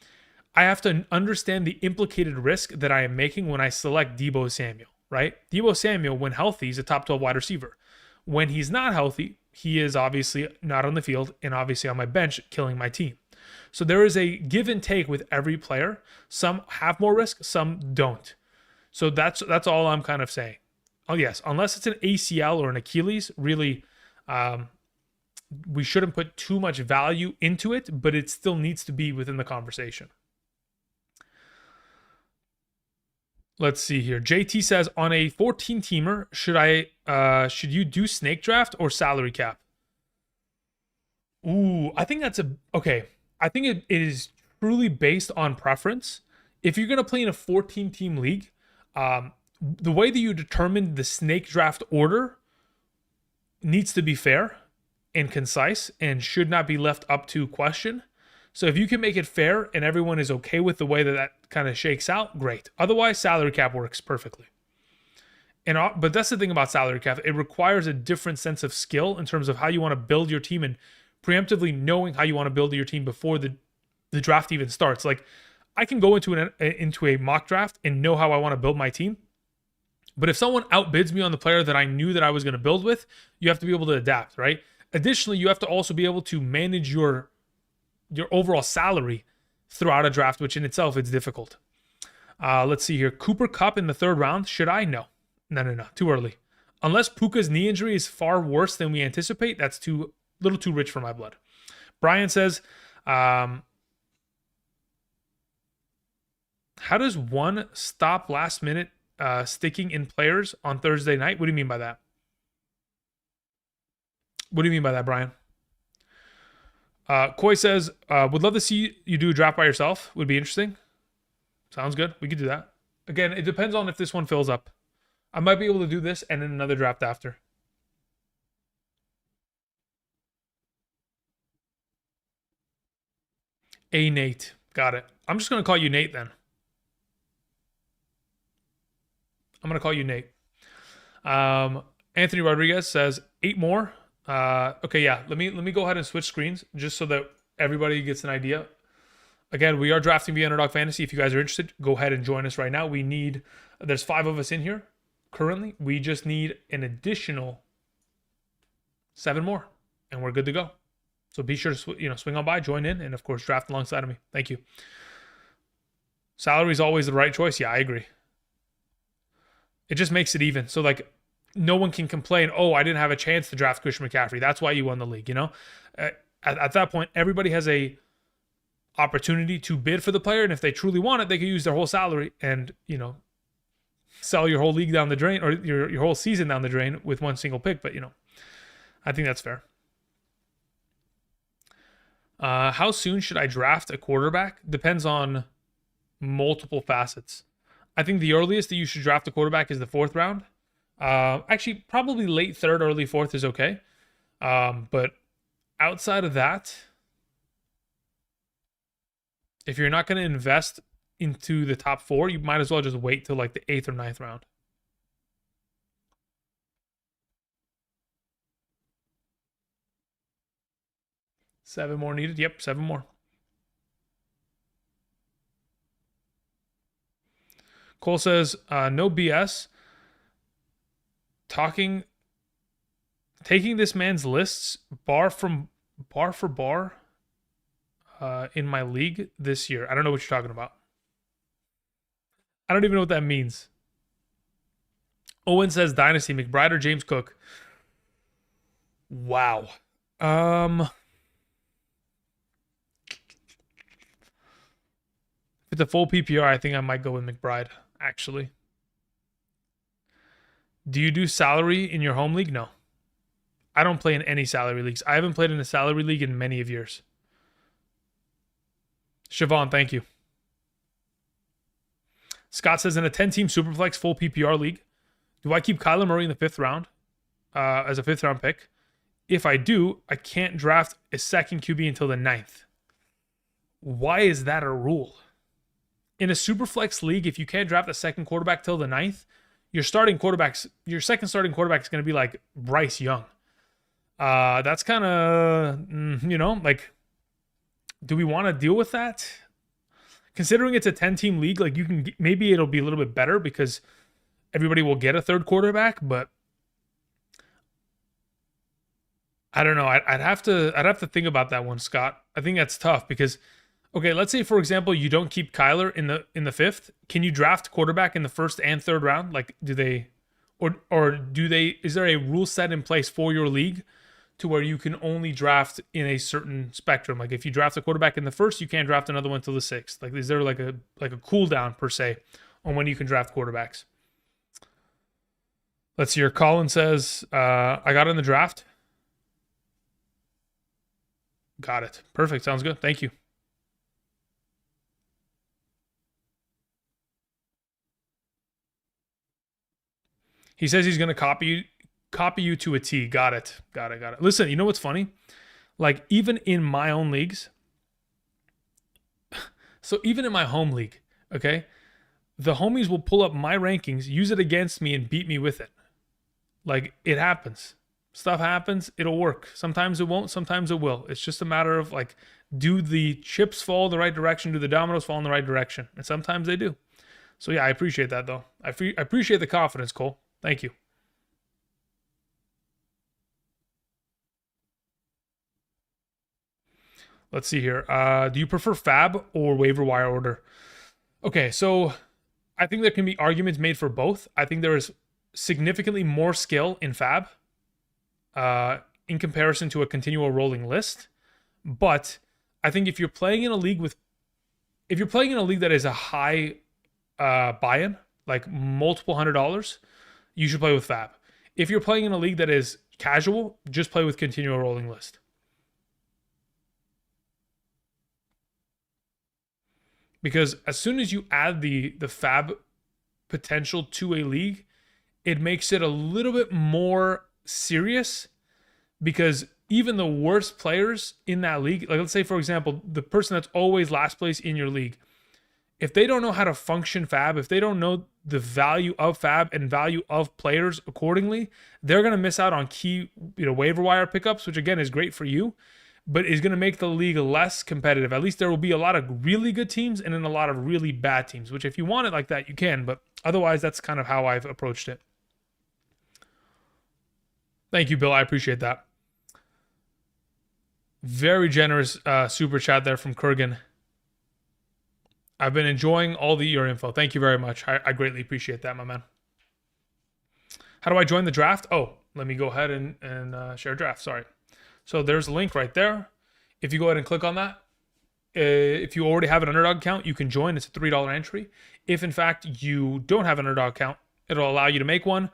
I have to understand the implicated risk that I am making when I select Deebo Samuel, right? Deebo Samuel, when healthy, is a top 12 wide receiver. When he's not healthy, he is obviously not on the field and obviously on my bench, killing my team. So there is a give and take with every player. Some have more risk, some don't. So that's all I'm kind of saying. Oh yes, unless it's an ACL or an Achilles, really, we shouldn't put too much value into it, but it still needs to be within the conversation. Let's see here. JT says, on a 14-teamer, should you do snake draft or salary cap? Ooh, I think okay. I think it is truly based on preference. If you're going to play in a 14-team league, the way that you determine the snake draft order needs to be fair and concise and should not be left up to question. So if you can make it fair and everyone is okay with the way that kind of shakes out, great. Otherwise, salary cap works perfectly. But that's the thing about salary cap. It requires a different sense of skill in terms of how you want to build your team and preemptively knowing how you want to build your team before the draft even starts. Like I can go into a mock draft and know how I want to build my team. But if someone outbids me on the player that I knew that I was going to build with, you have to be able to adapt, right? Additionally, you have to also be able to manage your overall salary throughout a draft, which in itself is difficult. Let's see here. Cooper Kupp in the 3rd round. Should I? No. Too early. Unless Puka's knee injury is far worse than we anticipate, that's little too rich for my blood. Brian says, how does one stop last minute sticking in players on Thursday night? What do you mean by that? What do you mean by that, Brian? Koi says, would love to see you do a draft by yourself. Would be interesting. Sounds good. We could do that. Again, it depends on if this one fills up. I might be able to do this and then another draft after. Nate. Got it. I'm just going to call you Nate then. I'm going to call you Nate. Anthony Rodriguez says 8 more. Okay, yeah. Let me go ahead and switch screens just so that everybody gets an idea. Again, we are drafting via Underdog Fantasy. If you guys are interested, go ahead and join us right now. There's 5 of us in here currently. We just need an additional 7 more, and we're good to go. So be sure to swing on by, join in, and of course draft alongside of me. Thank you. Salary is always the right choice. Yeah, I agree. It just makes it even. So like, no one can complain, oh, I didn't have a chance to draft Christian McCaffrey. That's why you won the league, At that point, everybody has a opportunity to bid for the player, and if they truly want it, they can use their whole salary and, sell your whole league down the drain, or your whole season down the drain with one single pick. But, I think that's fair. How soon should I draft a quarterback? Depends on multiple facets. I think the earliest that you should draft a quarterback is the 4th round. Actually, probably late 3rd, early 4th is okay. But outside of that, if you're not going to invest into the top 4, you might as well just wait till like the 8th or 9th round. Seven more needed. Yep, 7 more. Cole says, no BS. Taking this man's lists bar for bar in my league this year. I don't know what you're talking about. I don't even know what that means. Owen says Dynasty, McBride or James Cook. Wow. If it's a full PPR, I think I might go with McBride, actually. Do you do salary in your home league? No. I don't play in any salary leagues. I haven't played in a salary league in many of years. Siobhan, thank you. Scott says, in a 10-team Superflex full PPR league, do I keep Kyler Murray in the 5th round as a 5th round pick? If I do, I can't draft a second QB until the 9th. Why is that a rule? In a Superflex league, if you can't draft a second quarterback till the 9th, your second starting quarterback is going to be like Bryce Young. That's kind of, like, do we want to deal with that? Considering it's a 10-team league, like, maybe it'll be a little bit better because everybody will get a 3rd quarterback, but I don't know. I'd have to think about that one, Scott. I think that's tough because, okay, let's say for example you don't keep Kyler in the 5th. Can you draft quarterback in the 1st and 3rd round? Like, do they, or do they? Is there a rule set in place for your league to where you can only draft in a certain spectrum? Like, if you draft a quarterback in the 1st, you can't draft another one till the 6th. Like, is there like a cooldown per se on when you can draft quarterbacks? Let's see here. Colin says, I got in the draft. Got it. Perfect. Sounds good. Thank you. He says he's going to copy you to a T. Got it. Listen, you know what's funny? Like, even in my own leagues, so even in my home league, okay, the homies will pull up my rankings, use it against me, and beat me with it. Like, it happens. Stuff happens. It'll work. Sometimes it won't. Sometimes it will. It's just a matter of, like, do the chips fall in the right direction? Do the dominoes fall in the right direction? And sometimes they do. So, yeah, I appreciate that, though. I appreciate the confidence, Cole. Thank you. Let's see here. Do you prefer Fab or waiver wire order? Okay, so I think there can be arguments made for both. I think there is significantly more skill in Fab in comparison to a continual rolling list. But I think if you're playing in a league that is a high buy-in, like multiple $100s, you should play with Fab. If you're playing in a league that is casual, just play with continual rolling list. Because as soon as you add the Fab potential to a league, it makes it a little bit more serious, because even the worst players in that league, like let's say, for example, the person that's always last place in your league, if they don't know how to function fab, if they don't know the value of fab and value of players accordingly, they're going to miss out on key, waiver wire pickups, which again is great for you, but is going to make the league less competitive. At least there will be a lot of really good teams and then a lot of really bad teams, which if you want it like that, you can, but otherwise that's kind of how I've approached it. Thank you, Bill. I appreciate that. Very generous super chat there from Kurgan. I've been enjoying all your info. Thank you very much. I greatly appreciate that, my man. How do I join the draft? Oh, let me go ahead and share draft. Sorry. So there's a link right there. If you go ahead and click on that, if you already have an Underdog account, you can join. It's a $3 entry. If in fact you don't have an Underdog account, it'll allow you to make one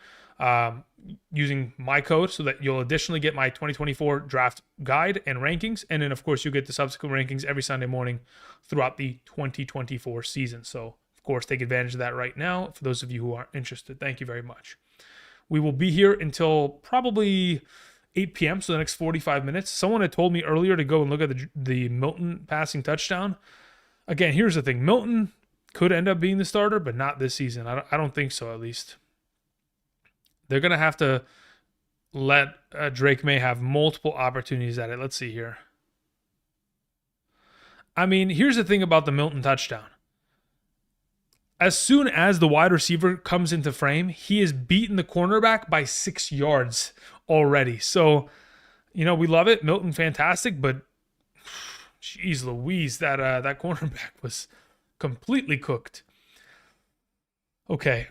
using my code so that you'll additionally get my 2024 draft guide and rankings. And then of course you get the subsequent rankings every Sunday morning throughout the 2024 season. So of course take advantage of that right now for those of you who are interested. Thank you very much. We will be here until probably 8 p.m. So the next 45 minutes. Someone had told me earlier to go and look at the Milton passing touchdown. Again, here's the thing. Milton could end up being the starter, but not this season. I don't think so, at least. They're going to have to let Drake May have multiple opportunities at it. Let's see here. I mean, here's the thing about the Milton touchdown. As soon as the wide receiver comes into frame, he has beaten the cornerback by 6 yards already. So, we love it. Milton, fantastic. But, geez Louise, that cornerback was completely cooked. Okay.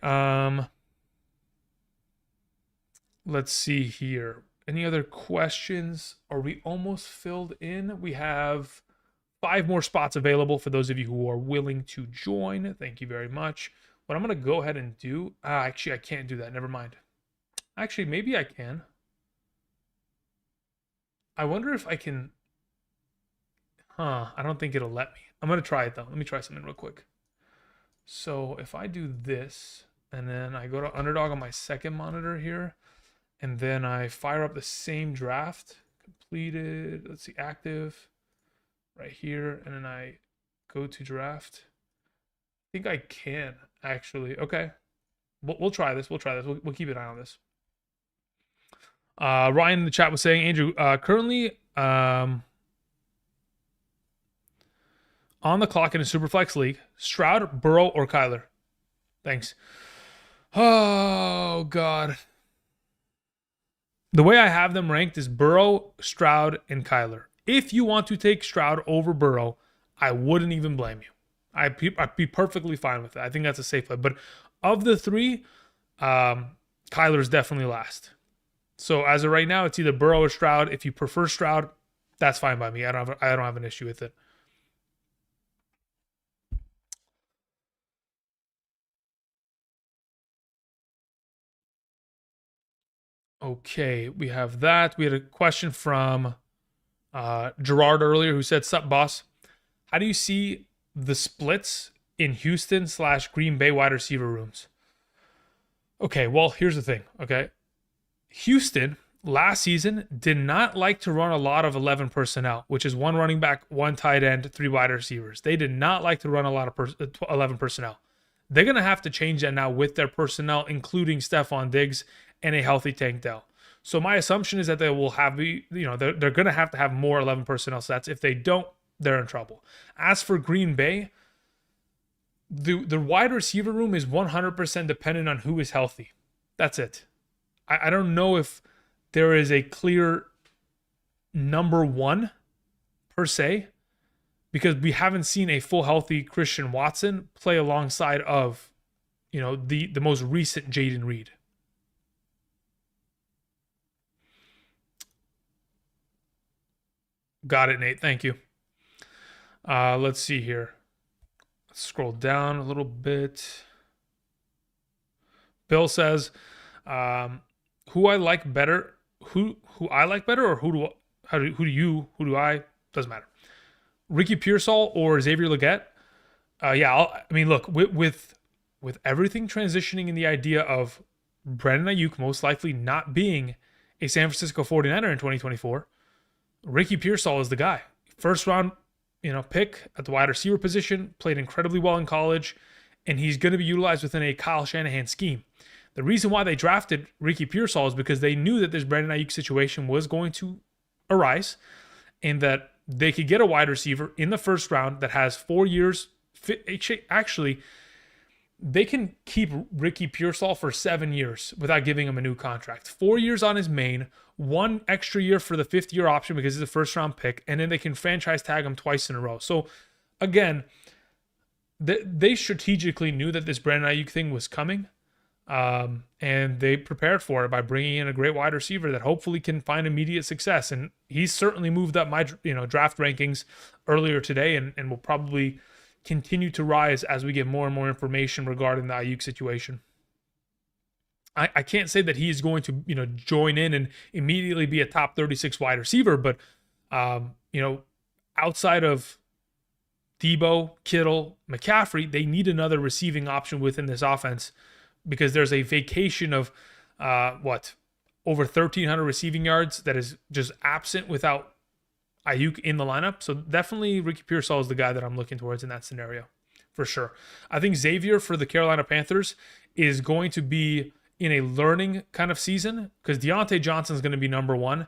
Let's see here. Any other questions? Are we almost filled in? We have 5 more spots available for those of you who are willing to join. Thank you very much. What I'm going to go ahead and do... actually, I can't do that. Never mind. Actually, maybe I can. I wonder if I can... I don't think it'll let me. I'm going to try it, though. Let me try something real quick. So if I do this, and then I go to Underdog on my second monitor here, and then I fire up the same draft, completed, let's see, active, right here, and then I go to draft. I think I can, actually. Okay. We'll try this. We'll keep an eye on this. Ryan in the chat was saying, Andrew, currently on the clock in a Superflex league, Stroud, Burrow, or Kyler? Thanks. Oh, God. The way I have them ranked is Burrow, Stroud, and Kyler. If you want to take Stroud over Burrow, I wouldn't even blame you. I'd be perfectly fine with that. I think that's a safe play. But of the 3, Kyler's definitely last. So as of right now, it's either Burrow or Stroud. If you prefer Stroud, that's fine by me. I don't have an issue with it. Okay, we have that. We had a question from Gerard earlier who said, "Sup, boss? How do you see the splits in Houston/Green Bay wide receiver rooms?" Okay, well, here's the thing, okay? Houston last season did not like to run a lot of 11 personnel, which is 1 running back, 1 tight end, 3 wide receivers. They did not like to run a lot of 11 personnel. They're going to have to change that now with their personnel, including Stephon Diggs and a healthy Tank Dell. So my assumption is that they will have, they're going to have more 11 personnel sets. If they don't, they're in trouble. As for Green Bay, the wide receiver room is 100% dependent on who is healthy. That's it. I don't know if there is a clear number 1 per se, because we haven't seen a full healthy Christian Watson play alongside of, the most recent Jaden Reed. Got it, Nate. Thank you. Let's see here. Let's scroll down a little bit. Bill says, who I like better, who I like better, or who do I? Doesn't matter. Ricky Pearsall or Xavier Legette? Look, with everything transitioning in the idea of Brandon Ayuk most likely not being a San Francisco 49er in 2024, Ricky Pearsall is the guy. First round, pick at the wide receiver position, played incredibly well in college, and he's going to be utilized within a Kyle Shanahan scheme. The reason why they drafted Ricky Pearsall is because they knew that this Brandon Ayuk situation was going to arise, and that they could get a wide receiver in the first round that has 4 years. Actually, they can keep Ricky Pearsall for 7 years without giving him a new contract. 4 years on his main, 1 extra year for the 5th year option because he's a first round pick, and then they can franchise tag him twice in a row. So again, they strategically knew that this Brandon Ayuk thing was coming, and they prepared for it by bringing in a great wide receiver that hopefully can find immediate success. And he's certainly moved up my draft rankings earlier today, and will probably continue to rise as we get more and more information regarding the Ayuk situation. I can't say that he's going to join in and immediately be a top 36 wide receiver, but outside of Debo, Kittle, McCaffrey, they need another receiving option within this offense, because there's a vacation of over 1,300 receiving yards that is just absent without Ayuk in the lineup. So definitely Ricky Pearsall is the guy that I'm looking towards in that scenario, for sure. I think Xavier for the Carolina Panthers is going to be in a learning kind of season, because Deontay Johnson is going to be number 1.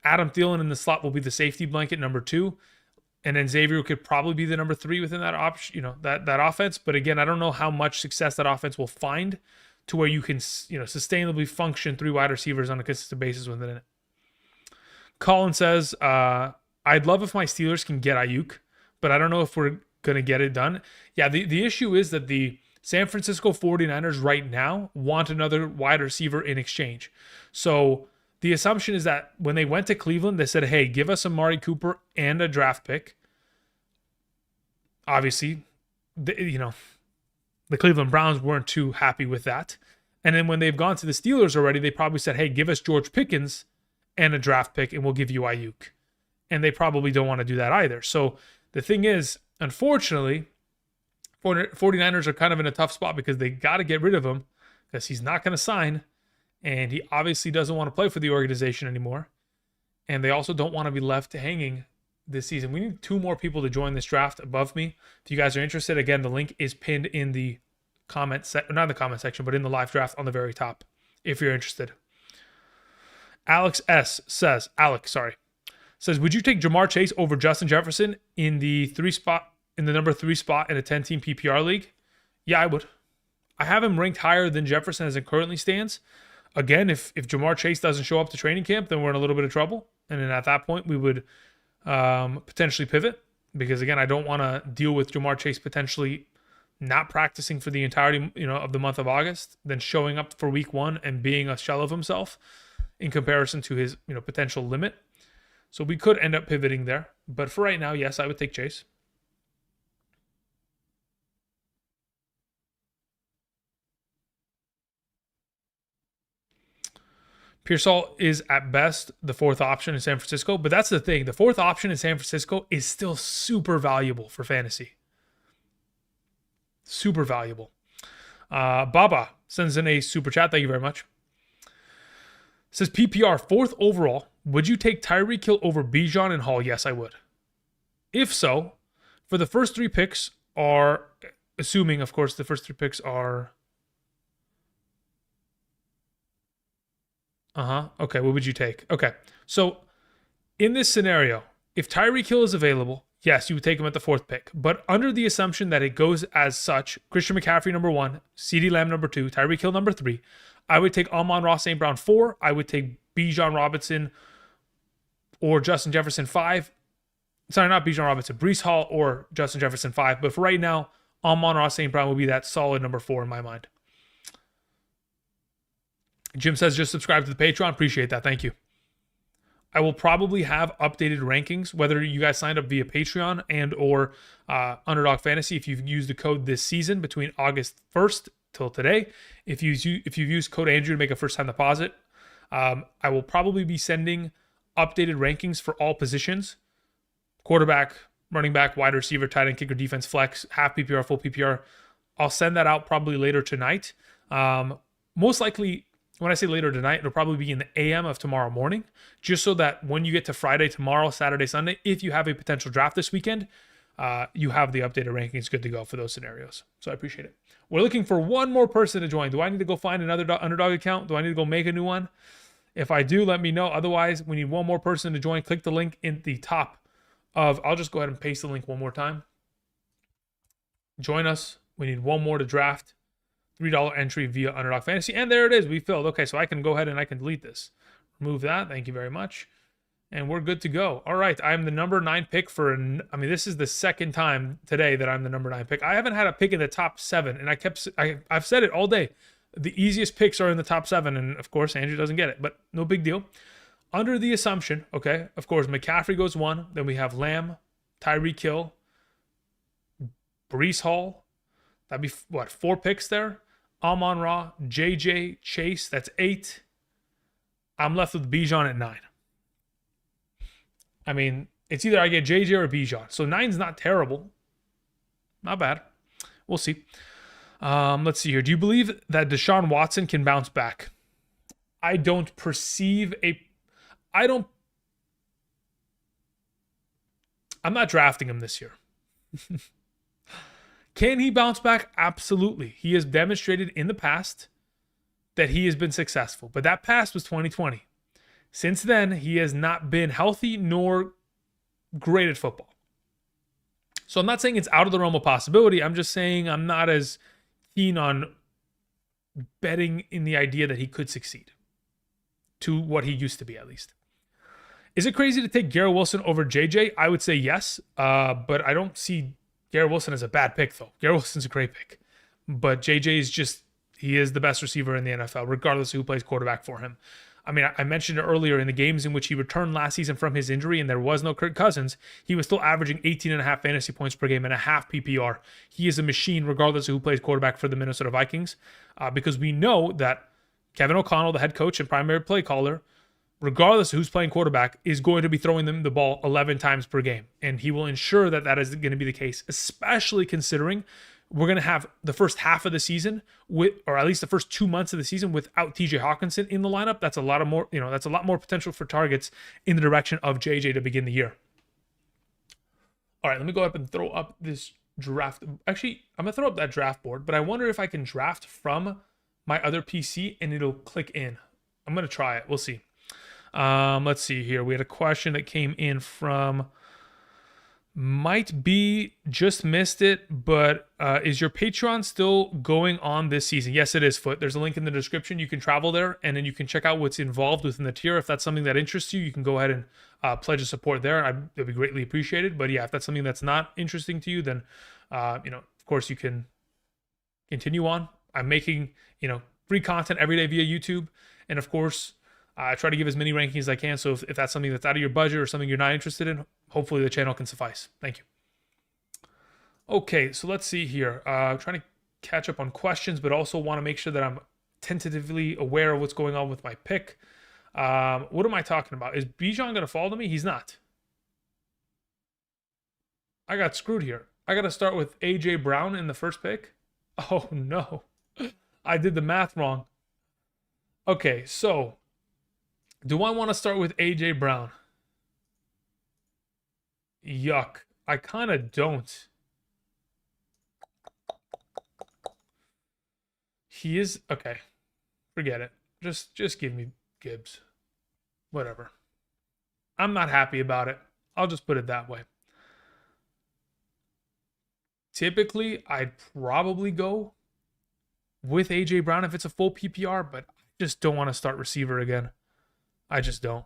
Adam Thielen in the slot will be the safety blanket number 2. And then Xavier could probably be the number 3 within that option, that offense. But again, I don't know how much success that offense will find to where you can, sustainably function 3 wide receivers on a consistent basis within it. Colin says, I'd love if my Steelers can get Ayuk, but I don't know if we're going to get it done. Yeah, the issue is that the San Francisco 49ers right now want another wide receiver in exchange. So the assumption is that when they went to Cleveland, they said, hey, give us Amari Cooper and a draft pick. Obviously, the Cleveland Browns weren't too happy with that. And then when they've gone to the Steelers already, they probably said, hey, give us George Pickens and a draft pick, and we'll give you Ayuk. And they probably don't want to do that either. So the thing is, unfortunately, 49ers are kind of in a tough spot because they got to get rid of him, because he's not going to sign. And he obviously doesn't want to play for the organization anymore. And they also don't want to be left hanging this season. We need 2 more people to join this draft above me. If you guys are interested, again, the link is pinned in the comment section, not in the comment section, but in the live draft on the very top, if you're interested. Alex says, would you take Jamar Chase over Justin Jefferson in the number 3 spot in a 10-team PPR league? Yeah, I would. I have him ranked higher than Jefferson as it currently stands. Again, if Jamar Chase doesn't show up to training camp, then we're in a little bit of trouble. And then at that point, we would potentially pivot, because again, I don't want to deal with Jamar Chase potentially not practicing for the entirety of the month of August, then showing up for week 1 and being a shell of himself in comparison to his potential limit. So we could end up pivoting there. But for right now, yes, I would take Chase. Pearsall is at best the 4th option in San Francisco, but that's the thing. The 4th option in San Francisco is still super valuable for fantasy. Super valuable. Baba sends in a super chat. Thank you very much. Says PPR 4th overall. Would you take Tyreek Hill over Bijan and Hall? Yes, I would. If so, for the first 3 picks are, assuming, of course, the first 3 picks are... Okay, what would you take? Okay, so in this scenario, if Tyreek Hill is available, yes, you would take him at the 4th pick. But under the assumption that it goes as such, Christian McCaffrey number 1, CeeDee Lamb number 2, Tyreek Hill number 3, I would take Amon-Ra St. Brown 4. I would take Bijan Robinson or Justin Jefferson 5. Sorry, not Bijan Robinson, Breece Hall or Justin Jefferson 5. But for right now, Amon-Ra St. Brown would be that solid number 4 in my mind. Jim says, just subscribe to the Patreon. Appreciate that. Thank you. I will probably have updated rankings, whether you guys signed up via Patreon and or Underdog Fantasy. If you've used the code this season between August 1st till today, if you've used code Andrew to make a first-time deposit, I will probably be sending updated rankings for all positions: quarterback, running back, wide receiver, tight end, kicker, defense, flex, half PPR, full PPR. I'll send that out probably later tonight. Most likely When I say later tonight, it'll probably be in the AM of tomorrow morning, just so that when you get to Friday, tomorrow, Saturday, Sunday, if you have a potential draft this weekend, you have the updated rankings good to go for those scenarios. So I appreciate it. We're looking for one more person to join. Do I need to go find another Underdog account? Do I need to go make a new one? If I do, let me know. Otherwise, we need one more person to join. Click the link in the top of, I'll just go ahead and paste the link one more time. Join us. We need one more to draft. $3 entry via Underdog Fantasy. And there it is. We filled. Okay, so I can go ahead and I can delete this. Remove that. Thank you very much. And we're good to go. All right, I'm the number 9 pick for, I mean, this is the second time today that I'm the number 9 pick. I haven't had a pick in the top 7, and I've said it all day. The easiest picks are in the top 7, and of course, Andrew doesn't get it, but no big deal. Under the assumption, okay, of course, McCaffrey goes 1, then we have Lamb, Tyreek Hill, Breece Hall. That'd be, what, 4 picks there? Amon-Ra, JJ, Chase, that's 8. I'm left with Bijan at 9. I mean, it's either I get JJ or Bijan. So 9's not terrible. Not bad. We'll see. Let's see here. Do you believe that Deshaun Watson can bounce back? I don't perceive I'm not drafting him this year. Can he bounce back? Absolutely. He has demonstrated in the past that he has been successful. But that past was 2020. Since then, he has not been healthy nor great at football. So I'm not saying it's out of the realm of possibility. I'm just saying I'm not as keen on betting in the idea that he could succeed to what he used to be, at least. Is it crazy to take Garrett Wilson over JJ? I would say yes, but I don't see Garrett Wilson as a bad pick, though. Garrett Wilson's a great pick. But JJ is just, he is the best receiver in the NFL, regardless of who plays quarterback for him. I mean, I mentioned it earlier, in the games in which he returned last season from his injury and there was no Kirk Cousins, he was still averaging 18.5 fantasy points per game and a half PPR. He is a machine regardless of who plays quarterback for the Minnesota Vikings, because we know that Kevin O'Connell, the head coach and primary play caller, regardless of who's playing quarterback, is going to be throwing them the ball 11 times per game. And he will ensure that that is going to be the case, especially considering we're going to have the first half of the season with, or at least the first 2 months of the season without TJ Hawkinson in the lineup. That's a lot more potential for targets in the direction of JJ to begin the year. All right, let me go up and throw up this draft. Actually, I'm going to throw up that draft board, but I wonder if I can draft from my other PC and it'll click in. I'm going to try it. We'll see. Let's see here. We had a question that came in from, might be just missed it, but is your Patreon still going on this season? Yes, it is, Foot. There's a link in the description. You can travel there, and then you can check out what's involved within the tier. If that's something that interests you, you can go ahead and pledge a support there. It'd be greatly appreciated. But yeah, if that's something that's not interesting to you, then of course you can continue on. I'm making free content every day via YouTube, and of course I try to give as many rankings as I can. So if that's something that's out of your budget or something you're not interested in, hopefully the channel can suffice. Thank you. Okay, so let's see here. Trying to catch up on questions, but also want to make sure that I'm tentatively aware of what's going on with my pick. What am I talking about? Is Bijan going to fall to me? He's not. I got screwed here. I got to start with A.J. Brown in the first pick. Oh, no. I did the math wrong. Okay, so do I want to start with A.J. Brown? Yuck. I kind of don't. He is... Okay. Forget it. Just give me Gibbs. Whatever. I'm not happy about it. I'll just put it that way. Typically, I'd probably go with A.J. Brown if it's a full PPR, but I just don't want to start receiver again. I just don't.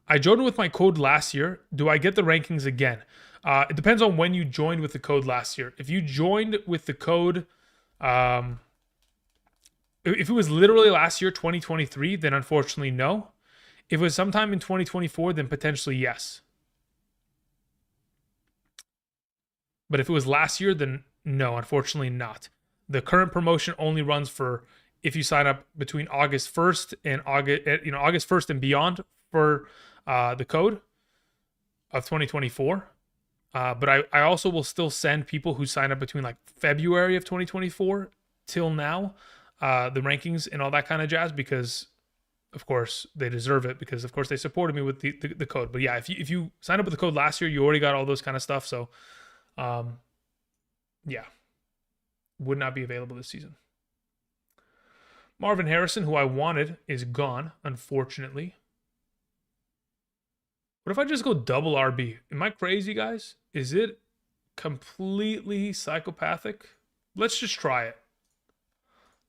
I joined with my code last year. Do I get the rankings again? It depends on when you joined with the code last year. If you joined with the code, if it was literally last year, 2023, then unfortunately no. If it was sometime in 2024, then potentially yes. But if it was last year, then no, unfortunately not. The current promotion only runs for if you sign up between August 1st and August 1st and beyond for the code of 2024. But I also will still send people who sign up between like February of 2024 till now the rankings and all that kind of jazz, because of course they deserve it, because of course they supported me with the code. But yeah, if you signed up with the code last year, you already got all those kind of stuff. So yeah, would not be available this season. Marvin Harrison, who I wanted, is gone, unfortunately. What if I just go double RB? Am I crazy, guys? Is it completely psychopathic? Let's just try it.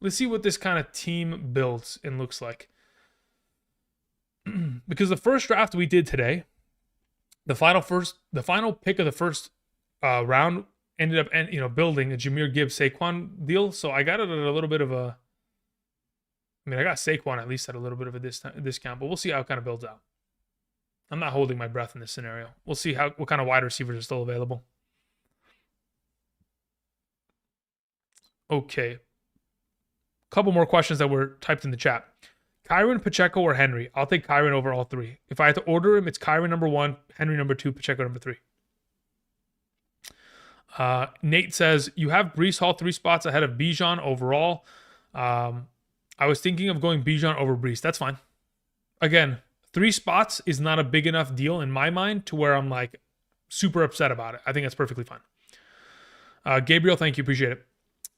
Let's see what this kind of team builds and looks like. Because the first draft we did today, the final pick of the first round ended up building a Jahmyr Gibbs Saquon deal. So I got it at a little bit of a, I mean, I got Saquon at least at a little bit of a discount, but we'll see how it kind of builds out. I'm not holding my breath in this scenario. We'll see what kind of wide receivers are still available. Okay. Couple more questions that were typed in the chat. Kyren, Pacheco, or Henry? I'll take Kyren over all three. If I had to order him, it's Kyren number 1, Henry number 2, Pacheco number 3. Nate says, you have Breece Hall 3 spots ahead of Bijan overall. I was thinking of going Bijan over Breece. That's fine. Again, 3 spots is not a big enough deal in my mind to where I'm like super upset about it. I think that's perfectly fine. Gabriel, thank you. Appreciate it.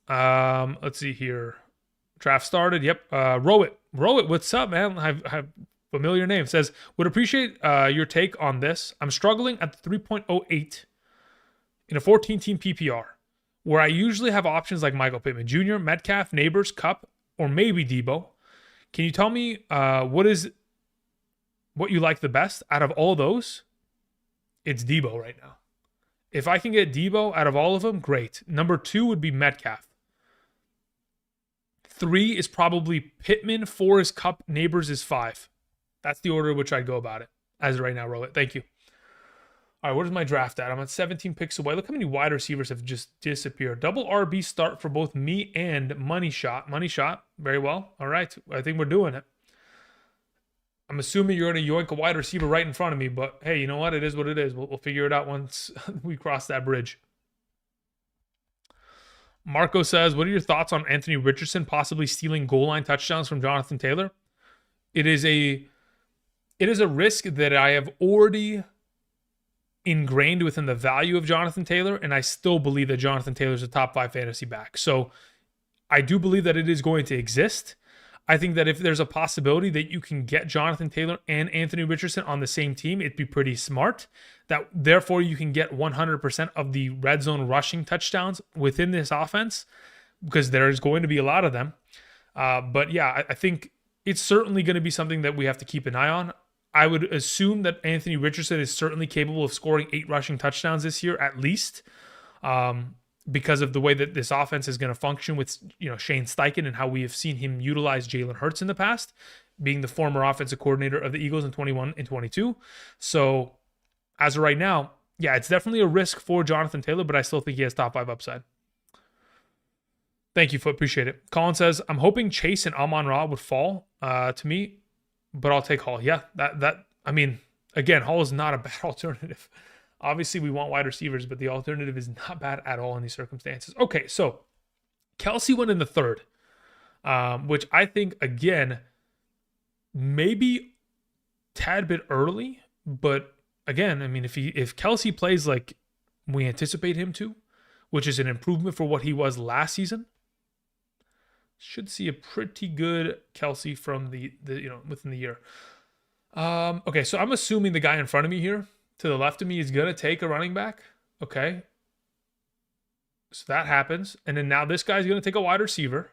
Let's see here. Draft started. Yep. Rowit, what's up, man? I have familiar name. Says, would appreciate your take on this. I'm struggling at the 3.08 in a 14-team PPR, where I usually have options like Michael Pittman Jr., Metcalf, Neighbors, Cup, or maybe Debo. Can you tell me what you like the best out of all those? It's Debo right now. If I can get Debo out of all of them, great. Number 2 would be Metcalf. 3 is probably Pittman. 4 is Cup. Neighbors is 5. That's the order in which I'd go about it as of right now, Rohit. Thank you. All right, where's my draft at? I'm at 17 picks away. Look how many wide receivers have just disappeared. Double RB start for both me and Money Shot. Money Shot, very well. All right, I think we're doing it. I'm assuming you're going to yoink a wide receiver right in front of me, but hey, you know what? It is what it is. We'll figure it out once we cross that bridge. Marco says, what are your thoughts on Anthony Richardson possibly stealing goal line touchdowns from Jonathan Taylor? It is a risk that I have already ingrained within the value of Jonathan Taylor, and I still believe that Jonathan Taylor is a top 5 fantasy back. So I do believe that it is going to exist. I think that if there's a possibility that you can get Jonathan Taylor and Anthony Richardson on the same team, it'd be pretty smart. That therefore you can get 100% of the red zone rushing touchdowns within this offense, because there is going to be a lot of them. But yeah, I think it's certainly going to be something that we have to keep an eye on. I would assume that Anthony Richardson is certainly capable of scoring 8 rushing touchdowns this year at least, because of the way that this offense is going to function with Shane Steichen and how we have seen him utilize Jalen Hurts in the past, being the former offensive coordinator of the Eagles in 21 and 22. So as of right now, yeah, it's definitely a risk for Jonathan Taylor, but I still think he has top 5 upside. Thank you, Foot. Appreciate it. Colin says, I'm hoping Chase and Amon-Ra would fall to me, but I'll take Hall. Yeah, I mean, again, Hall is not a bad alternative. Obviously, we want wide receivers, but the alternative is not bad at all in these circumstances. Okay, so Kelsey went in the 3rd, which I think, again, maybe tad bit early, but again, I mean, if Kelsey plays like we anticipate him to, which is an improvement for what he was last season, should see a pretty good Kelsey from the within the year. Okay, so I'm assuming the guy in front of me here, to the left of me, is going to take a running back. Okay. So that happens. And then now this guy's going to take a wide receiver.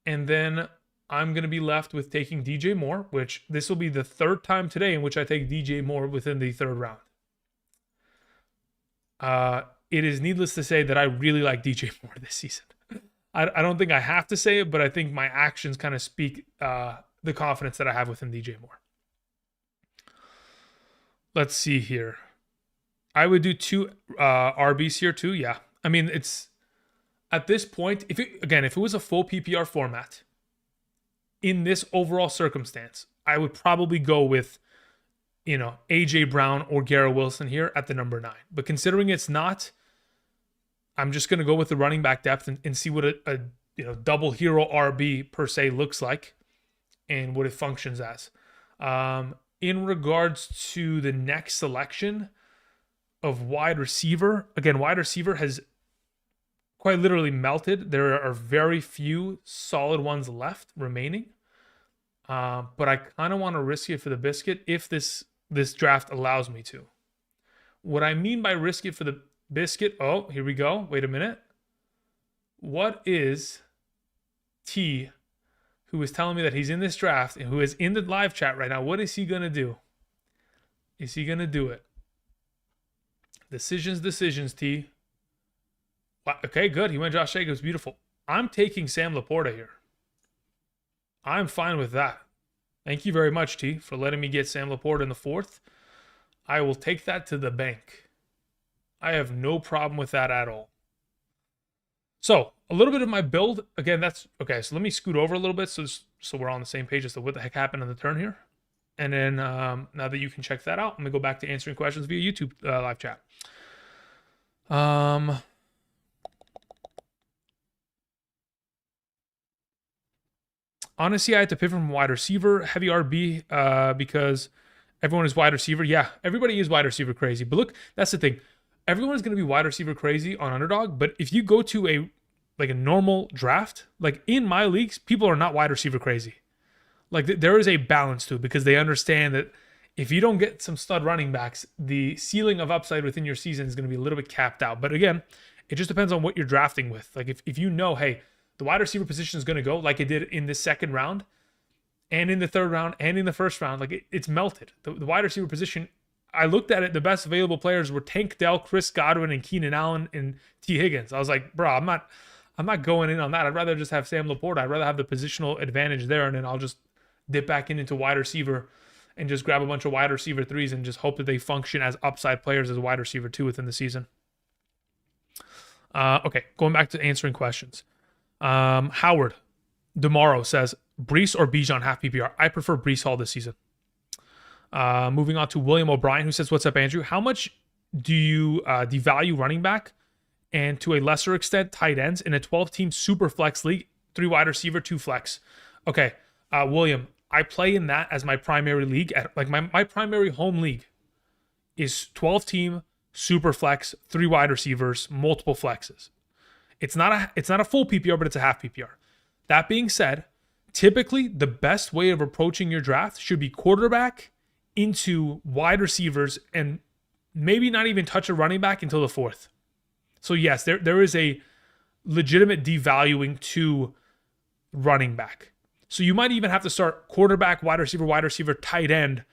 And then I'm going to be left with taking DJ Moore, which this will be the 3rd time today in which I take DJ Moore within the 3rd round. It is needless to say that I really like DJ Moore this season. I don't think I have to say it, but I think my actions kind of speak the confidence that I have within DJ Moore. Let's see here. I would do 2 RBs here too. Yeah. I mean, it's at this point, if it was a full PPR format in this overall circumstance, I would probably go with, AJ Brown or Garrett Wilson here at the number 9. But considering it's not, I'm just going to go with the running back depth and see what a double hero RB per se looks like and what it functions as. In regards to the next selection of wide receiver, again, wide receiver has quite literally melted. There are very few solid ones left remaining. But I kind of want to risk it for the biscuit if this draft allows me to. What I mean by risk it for the biscuit, oh, here we go. Wait a minute. What is T, who is telling me that he's in this draft and who is in the live chat right now, what is he going to do? Is he going to do it? Decisions, T. Okay, good. He went Josh Jacobs. Beautiful. I'm taking Sam Laporta here. I'm fine with that. Thank you very much, T, for letting me get Sam Laporta in the 4th. I will take that to the bank. I have no problem with that at all. So, a little bit of my build. Again, that's... Okay, so let me scoot over a little bit so we're on the same page as to what the heck happened on the turn here. And then, now that you can check that out, I'm going to go back to answering questions via YouTube live chat. Honestly, I had to pivot from wide receiver, heavy RB, because everyone is wide receiver. Yeah, everybody is wide receiver crazy. But look, that's the thing. Everyone is going to be wide receiver crazy on Underdog. But if you go to a normal draft, like in my leagues, people are not wide receiver crazy. Like there is a balance to it because they understand that if you don't get some stud running backs, the ceiling of upside within your season is going to be a little bit capped out. But again, it just depends on what you're drafting with. Like if you know, hey, the wide receiver position is going to go like it did in the 2nd round and in the 3rd round and in the 1st round. Like it's melted. The wide receiver position, I looked at it. The best available players were Tank Dell, Chris Godwin, and Keenan Allen and T. Higgins. I was like, bro, I'm not going in on that. I'd rather just have Sam Laporta. I'd rather have the positional advantage there, and then I'll just dip back into wide receiver and just grab a bunch of wide receiver 3s and just hope that they function as upside players as a wide receiver 2 within the season. Okay, going back to answering questions. Howard Demaro says, Brees or Bijan half PPR? I prefer Brees Hall this season. Moving on to William O'Brien, who says, what's up, Andrew? How much do you devalue running back and to a lesser extent tight ends in a 12-team super flex league, 3 wide receiver, 2 flex? Okay, William, I play in that as my primary league. My primary home league is 12-team super flex, 3 wide receivers, multiple flexes. It's not a full PPR, but it's a half PPR. That being said, typically the best way of approaching your draft should be quarterback into wide receivers and maybe not even touch a running back until the 4th. So yes, there is a legitimate devaluing to running back. So you might even have to start quarterback, wide receiver, tight end,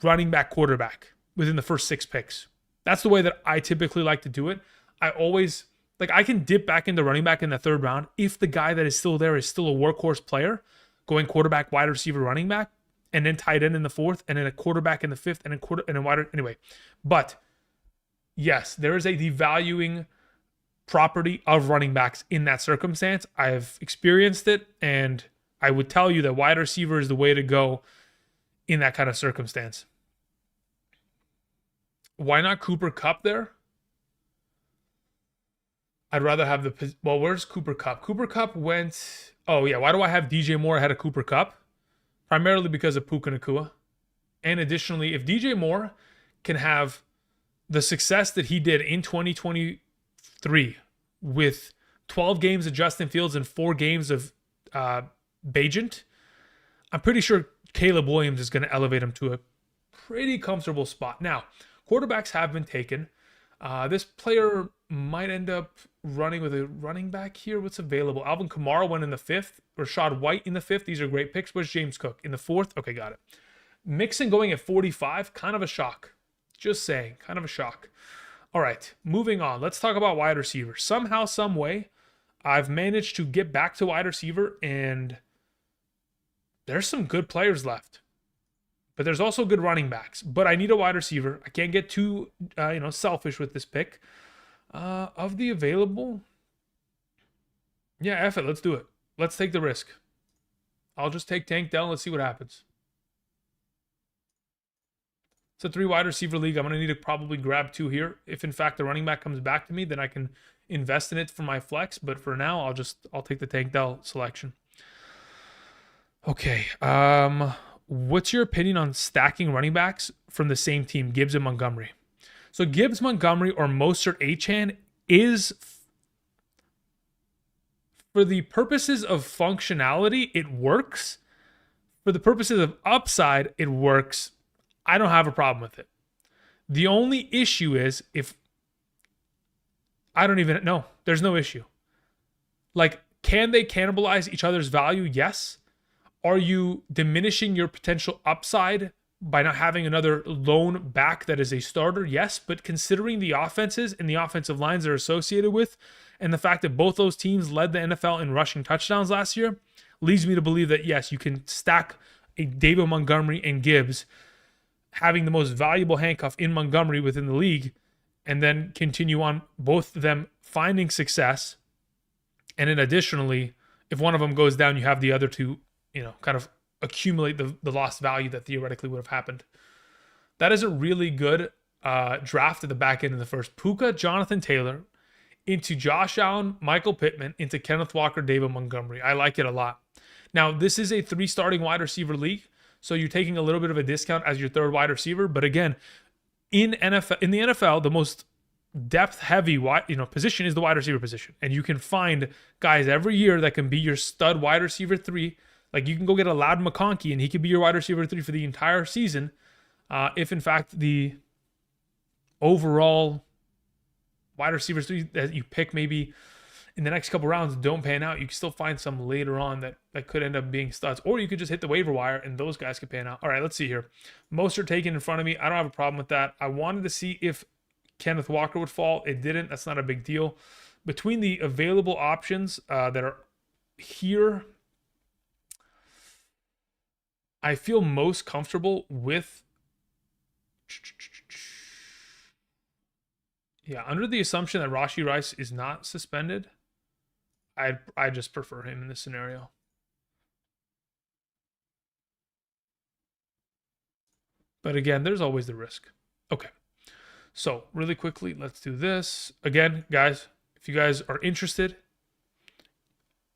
running back, quarterback within the first 6 picks. That's the way that I typically like to do it. I always... I can dip back into running back in the 3rd round if the guy that is still there is still a workhorse player, going quarterback, wide receiver, running back, and then tight end in the 4th, and then a quarterback in the 5th, and a wider. Anyway, but yes, there is a devaluing property of running backs in that circumstance. I've experienced it, and I would tell you that wide receiver is the way to go in that kind of circumstance. Why not Cooper Kupp there? I'd rather have the... Well, where's Cooper Kupp? Cooper Kupp went... Oh, yeah. Why do I have DJ Moore ahead of Cooper Kupp? Primarily because of Puka Nacua. And additionally, if DJ Moore can have the success that he did in 2023 with 12 games of Justin Fields and 4 games of Bagent, I'm pretty sure Caleb Williams is going to elevate him to a pretty comfortable spot. Now, quarterbacks have been taken. This player might end up running with a running back here. What's available? Alvin Kamara went in the 5th. Rashad White in the 5th. These are great picks. Where's James Cook? In the 4th? Okay, got it. Mixon going at 45. Kind of a shock. Just saying. Kind of a shock. All right, moving on. Let's talk about wide receiver. Somehow, some way, I've managed to get back to wide receiver, and there's some good players left. But there's also good running backs. But I need a wide receiver. I can't get too selfish with this pick. Of the available, yeah, F it. Let's do it. Let's take the risk. I'll just take Tank Dell and let's see what happens. It's a 3 wide receiver league. I'm going to need to probably grab 2 here. If in fact the running back comes back to me, then I can invest in it for my flex. But for now, I'll take the Tank Dell selection. Okay. What's your opinion on stacking running backs from the same team, Gibbs and Montgomery? So Gibbs, Montgomery, or Mostert, Achane is, for the purposes of functionality, it works. For the purposes of upside, it works. I don't have a problem with it. The only issue is if I don't even know. There's no issue. Like, can they cannibalize each other's value? Yes. Are you diminishing your potential upside by not having another lone back that is a starter? Yes. But considering the offenses and the offensive lines they're associated with, and the fact that both those teams led the NFL in rushing touchdowns last year, leads me to believe that, yes, you can stack a David Montgomery and Gibbs, having the most valuable handcuff in Montgomery within the league, and then continue on both of them finding success. And then additionally, if one of them goes down, you have the other two, kind of accumulate the lost value that theoretically would have happened. That is a really good draft at the back end of the first. Puka, Jonathan Taylor, into Josh Allen, Michael Pittman, into Kenneth Walker, David Montgomery. I like it a lot. Now, this is a 3 starting wide receiver league, so you're taking a little bit of a discount as your 3rd wide receiver. But again, in the NFL, the most depth-heavy position is the wide receiver position, and you can find guys every year that can be your stud wide receiver 3. Like, you can go get a Loud McConkey, and he could be your wide receiver 3 for the entire season, if in fact the overall wide receivers 3 that you pick maybe in the next couple rounds don't pan out. You can still find some later on that could end up being studs, or you could just hit the waiver wire and those guys could pan out. All right, let's see here. Mostert taken in front of me. I don't have a problem with that. I wanted to see if Kenneth Walker would fall. It didn't. That's not a big deal. Between the available options that are here, I feel most comfortable with, under the assumption that Rashee Rice is not suspended, I just prefer him in this scenario. But again, there's always the risk. Okay. So really quickly, let's do this. Again, guys, if you guys are interested,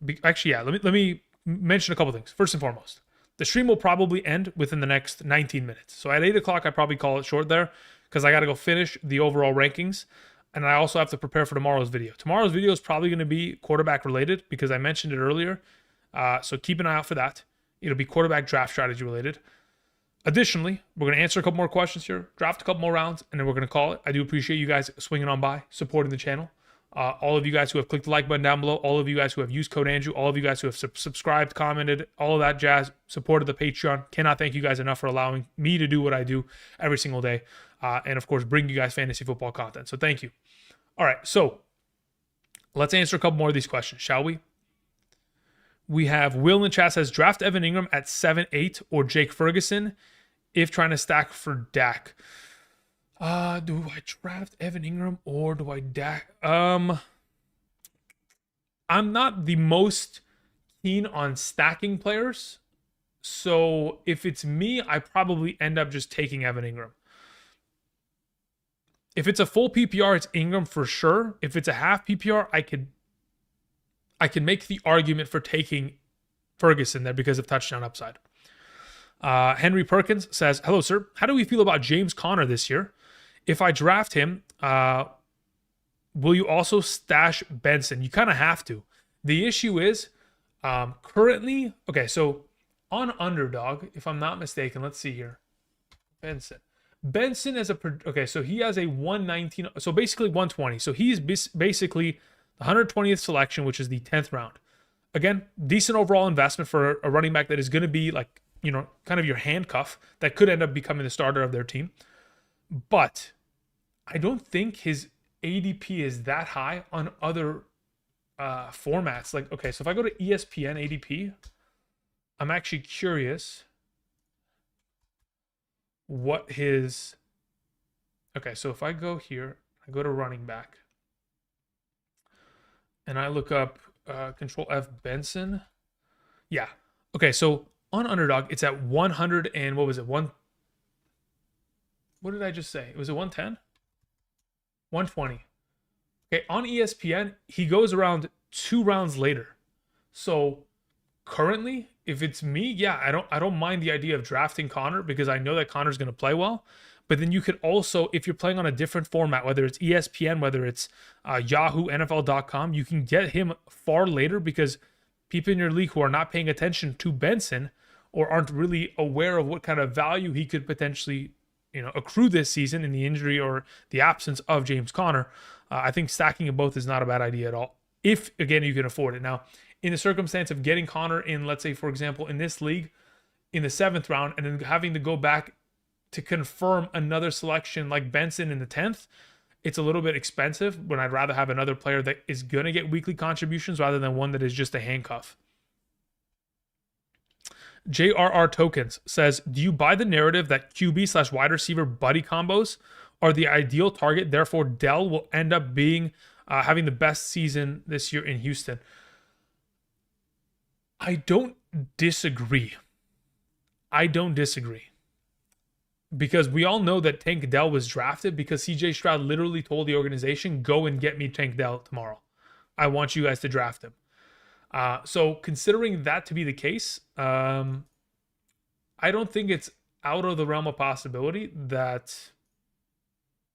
let me mention a couple things. First and foremost, the stream will probably end within the next 19 minutes. So at 8 o'clock, I probably call it short there because I got to go finish the overall rankings. And I also have to prepare for tomorrow's video. Tomorrow's video is probably going to be quarterback related because I mentioned it earlier. So keep an eye out for that. It'll be quarterback draft strategy related. Additionally, we're going to answer a couple more questions here, draft a couple more rounds, and then we're going to call it. I do appreciate you guys swinging on by, supporting the channel. All of you guys who have clicked the like button down below, all of you guys who have used code Andrew, all of you guys who have subscribed, commented, all of that jazz, supported the Patreon. Cannot thank you guys enough for allowing me to do what I do every single day. And of course, bring you guys fantasy football content. So thank you. All right, so let's answer a couple more of these questions, shall we? We have Will in the chat says, draft Evan Ingram at 7-8 or Jake Ferguson if trying to stack for Dak. Do I draft Evan Ingram or do I Dak? I'm not the most keen on stacking players. So if it's me, I probably end up just taking Evan Ingram. If it's a full PPR, it's Ingram for sure. If it's a half PPR, I could make the argument for taking Ferguson there because of touchdown upside. Henry Perkins says, hello, sir. How do we feel about James Conner this year? If I draft him, will you also stash Benson? You kind of have to. The issue is currently, okay, so on Underdog, if I'm not mistaken, let's see here. Benson is so he has a 119, so basically 120. So he's basically the 120th selection, which is the 10th round. Again, decent overall investment for a running back that is going to be like, kind of your handcuff that could end up becoming the starter of their team. But I don't think his ADP is that high on other formats. Like, okay, so if I go to ESPN ADP, I'm actually curious what his... Okay, so if I go here, I go to running back, and I look up Control F Benson. Yeah. Okay, so on Underdog, it's at 100 and what was it? What did I just say? Was it 110? 120. Okay, on ESPN, he goes around 2 rounds later. So currently, if it's me, yeah, I don't mind the idea of drafting Connor because I know that Connor's going to play well. But then you could also, if you're playing on a different format, whether it's ESPN, whether it's Yahoo, NFL.com, you can get him far later because people in your league who are not paying attention to Benson or aren't really aware of what kind of value he could potentially, accrue this season in the injury or the absence of James Conner. I think stacking them both is not a bad idea at all. If, again, you can afford it. Now, in the circumstance of getting Connor in, let's say, for example, in this league, in the 7th round, and then having to go back to confirm another selection like Benson in the 10th, it's a little bit expensive when I'd rather have another player that is going to get weekly contributions rather than one that is just a handcuff. JRR Tokens says, do you buy the narrative that QB/wide receiver buddy combos are the ideal target? Therefore, Dell will end up being having the best season this year in Houston. I don't disagree. Because we all know that Tank Dell was drafted because CJ Stroud literally told the organization, go and get me Tank Dell tomorrow. I want you guys to draft him. So considering that to be the case, I don't think it's out of the realm of possibility that,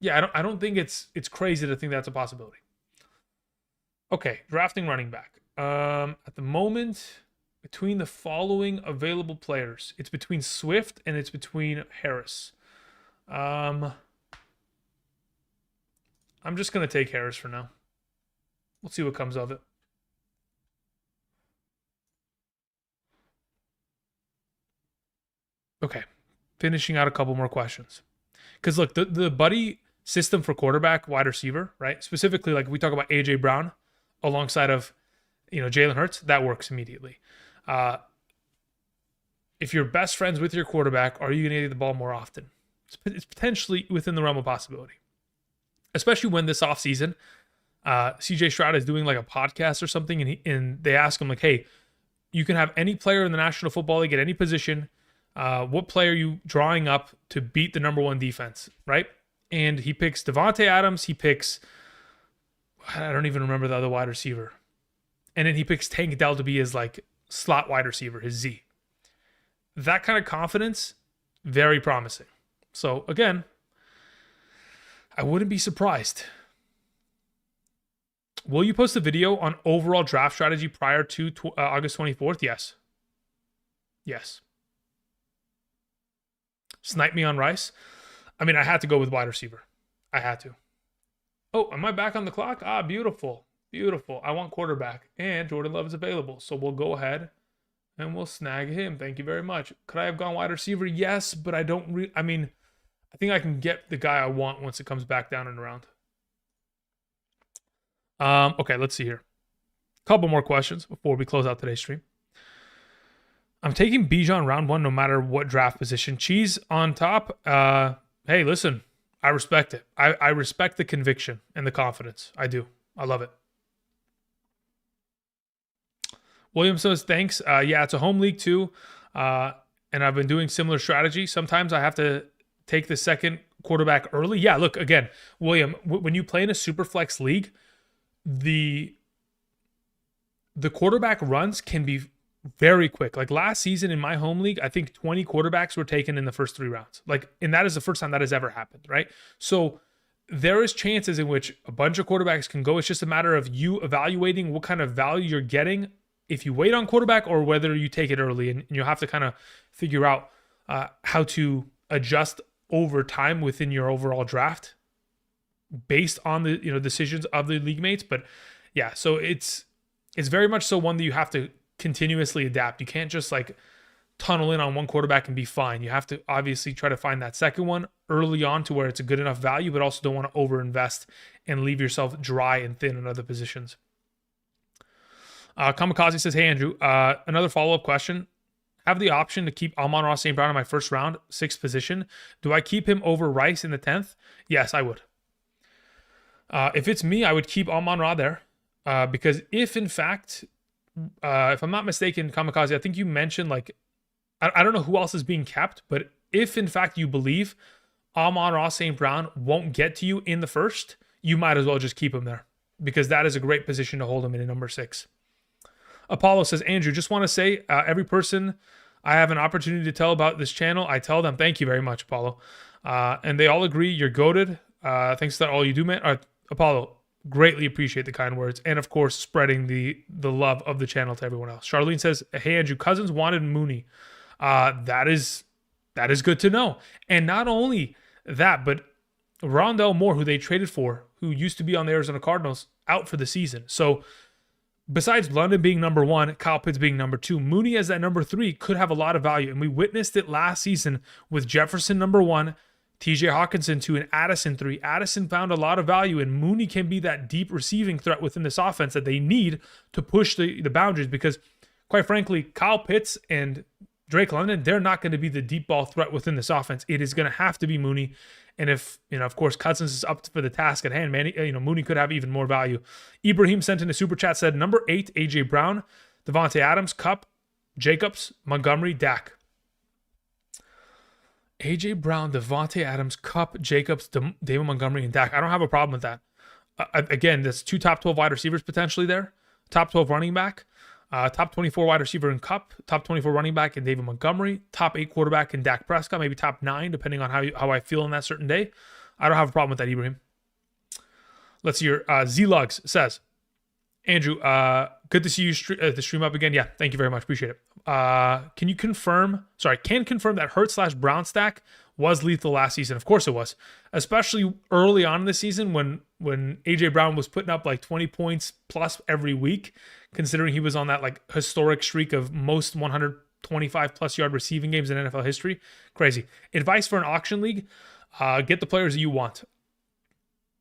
I don't think it's crazy to think that's a possibility. Okay, drafting running back. At the moment, between the following available players, it's between Swift and it's between Harris. I'm just going to take Harris for now. We'll see what comes of it. Okay, finishing out a couple more questions. Because look, the buddy system for quarterback, wide receiver, right? Specifically, like we talk about AJ Brown alongside of, Jalen Hurts, that works immediately. If you're best friends with your quarterback, are you going to get the ball more often? It's potentially within the realm of possibility, especially when this offseason, CJ Stroud is doing like a podcast or something, and they ask him like, hey, you can have any player in the National Football League at any position. What player are you drawing up to beat the number one defense, right? And he picks Devontae Adams. He picks, I don't even remember the other wide receiver. And then he picks Tank Dell to be his like slot wide receiver, his Z. That kind of confidence, very promising. So again, I wouldn't be surprised. Will you post a video on overall draft strategy prior to August 24th? Yes. Yes. Snipe me on Rice. I mean, I had to go with wide receiver. I had to. Oh, am I back on the clock? Ah, beautiful. Beautiful. I want quarterback. And Jordan Love is available. So we'll go ahead and we'll snag him. Thank you very much. Could I have gone wide receiver? Yes, but I don't I think I can get the guy I want once it comes back down and around. Okay, let's see here. Couple more questions before we close out today's stream. I'm taking Bijan round 1 no matter what draft position. Cheese on top. Hey, listen, I respect it. I respect the conviction and the confidence. I do. I love it. William says, thanks. Yeah, it's a home league too. And I've been doing similar strategy. Sometimes I have to take the second quarterback early. Yeah, look, again, William, when you play in a super flex league, the quarterback runs can be very quick. Like last season in my home league, I think 20 quarterbacks were taken in the first 3 rounds. And that is the first time that has ever happened, right? So there is chances in which a bunch of quarterbacks can go. It's just a matter of you evaluating what kind of value you're getting if you wait on quarterback or whether you take it early. And you'll have to kind of figure out how to adjust over time within your overall draft based on the decisions of the league mates. But yeah, so it's very much so one that you have to continuously adapt. You can't just like tunnel in on one quarterback and be fine. You have to obviously try to find that second one early on to where it's a good enough value, but also don't want to overinvest and leave yourself dry and thin in other positions. Kamikaze says, hey, Andrew, another follow-up question. Have the option to keep Amon-Ra St. Brown in my first round, 6th position. Do I keep him over Rice in the 10th? Yes, I would. If it's me, I would keep Amon-Ra there because if in fact, if I'm not mistaken, Kamikaze, I think you mentioned like, I don't know who else is being kept, but if in fact you believe Amon-Ra St. Brown won't get to you in the first, you might as well just keep him there because that is a great position to hold him in number 6. Apollo says, Andrew, just want to say every person I have an opportunity to tell about this channel, I tell them, thank you very much, Apollo. And they all agree you're goated. Thanks to all you do, man. Apollo, greatly appreciate the kind words. And, of course, spreading the love of the channel to everyone else. Charlene says, hey, Andrew, Cousins wanted Mooney. That is good to know. And not only that, but Rondell Moore, who they traded for, who used to be on the Arizona Cardinals, out for the season. So besides London being number 1, Kyle Pitts being number 2, Mooney as that number 3 could have a lot of value. And we witnessed it last season with Jefferson number 1, TJ Hawkinson 2, and Addison 3. Addison found a lot of value, and Mooney can be that deep receiving threat within this offense that they need to push the boundaries because, quite frankly, Kyle Pitts and Drake London, they're not going to be the deep ball threat within this offense. It is going to have to be Mooney. And if, of course, Cousins is up for the task at hand, man, Mooney could have even more value. Ibrahim sent in a super chat, said, number 8, A.J. Brown, Devontae Adams, Kupp, Jacobs, Montgomery, Dak. A.J. Brown, Devontae Adams, Kupp, Jacobs, David Montgomery, and Dak. I don't have a problem with that. Again, there's 2 top 12 wide receivers potentially there. Top 12 running back. Top 24 wide receiver in Kupp, top 24 running back in David Montgomery, top 8 quarterback in Dak Prescott, maybe top 9, depending on how I feel on that certain day. I don't have a problem with that, Ibrahim. Let's hear. Z-Lugs says, Andrew, good to see you the stream up again. Yeah, thank you very much. Appreciate it. Can confirm that Hurts/Brown stack was lethal last season. Of course it was, especially early on in the season when A.J. Brown was putting up like 20 points plus every week, considering he was on that like historic streak of most 125 plus yard receiving games in NFL history. Crazy. Advice for an auction league, get the players that you want.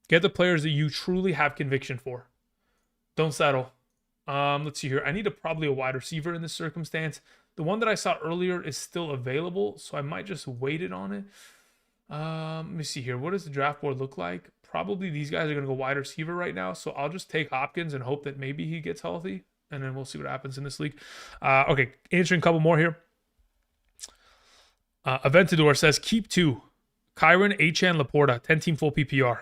Get the players that you truly have conviction for. Don't settle. Let's see here. I need probably a wide receiver in this circumstance. The one that I saw earlier is still available, so I might just wait it on it. Let me see here. What does the draft board look like? Probably these guys are going to go wide receiver right now, so I'll just take Hopkins and hope that maybe he gets healthy, and then we'll see what happens in this league. Okay, answering a couple more here. Aventador says, keep 2. Kyren, Achane, Laporta, 10-team full PPR.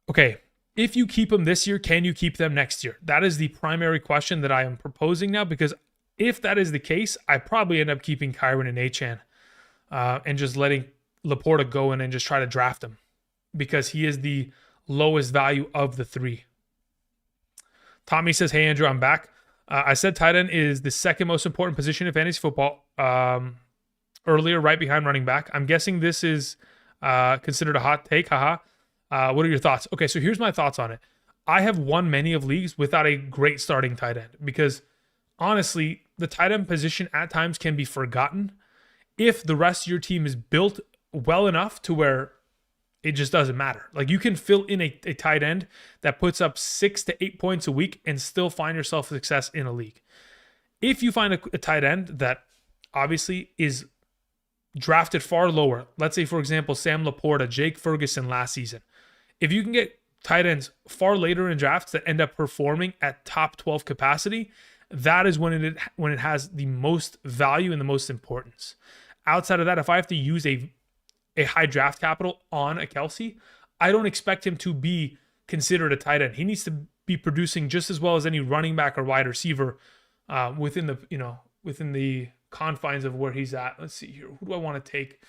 Okay, if you keep them this year, can you keep them next year? That is the primary question that I am proposing now, because if that is the case, I probably end up keeping Kyren and Achane and just letting Laporta go in and just try to draft him because he is the lowest value of the 3. Tommy says, hey, Andrew, I'm back. I said tight end is the second most important position in fantasy football earlier, right behind running back. I'm guessing this is considered a hot take. Haha. What are your thoughts? Okay, so here's my thoughts on it. I have won many of leagues without a great starting tight end because honestly, the tight end position at times can be forgotten if the rest of your team is built well enough to where it just doesn't matter. Like you can fill in a tight end that puts up 6 to 8 points a week and still find yourself success in a league. If you find a tight end that obviously is drafted far lower, let's say, for example, Sam Laporta, Jake Ferguson last season, if you can get tight ends far later in drafts that end up performing at top 12 capacity, that is when it has the most value and the most importance. Outside of that, if I have to use a high draft capital on a Kelsey, I don't expect him to be considered a tight end. He needs to be producing just as well as any running back or wide receiver within the confines of where he's at. Let's see here. Who do I want to take?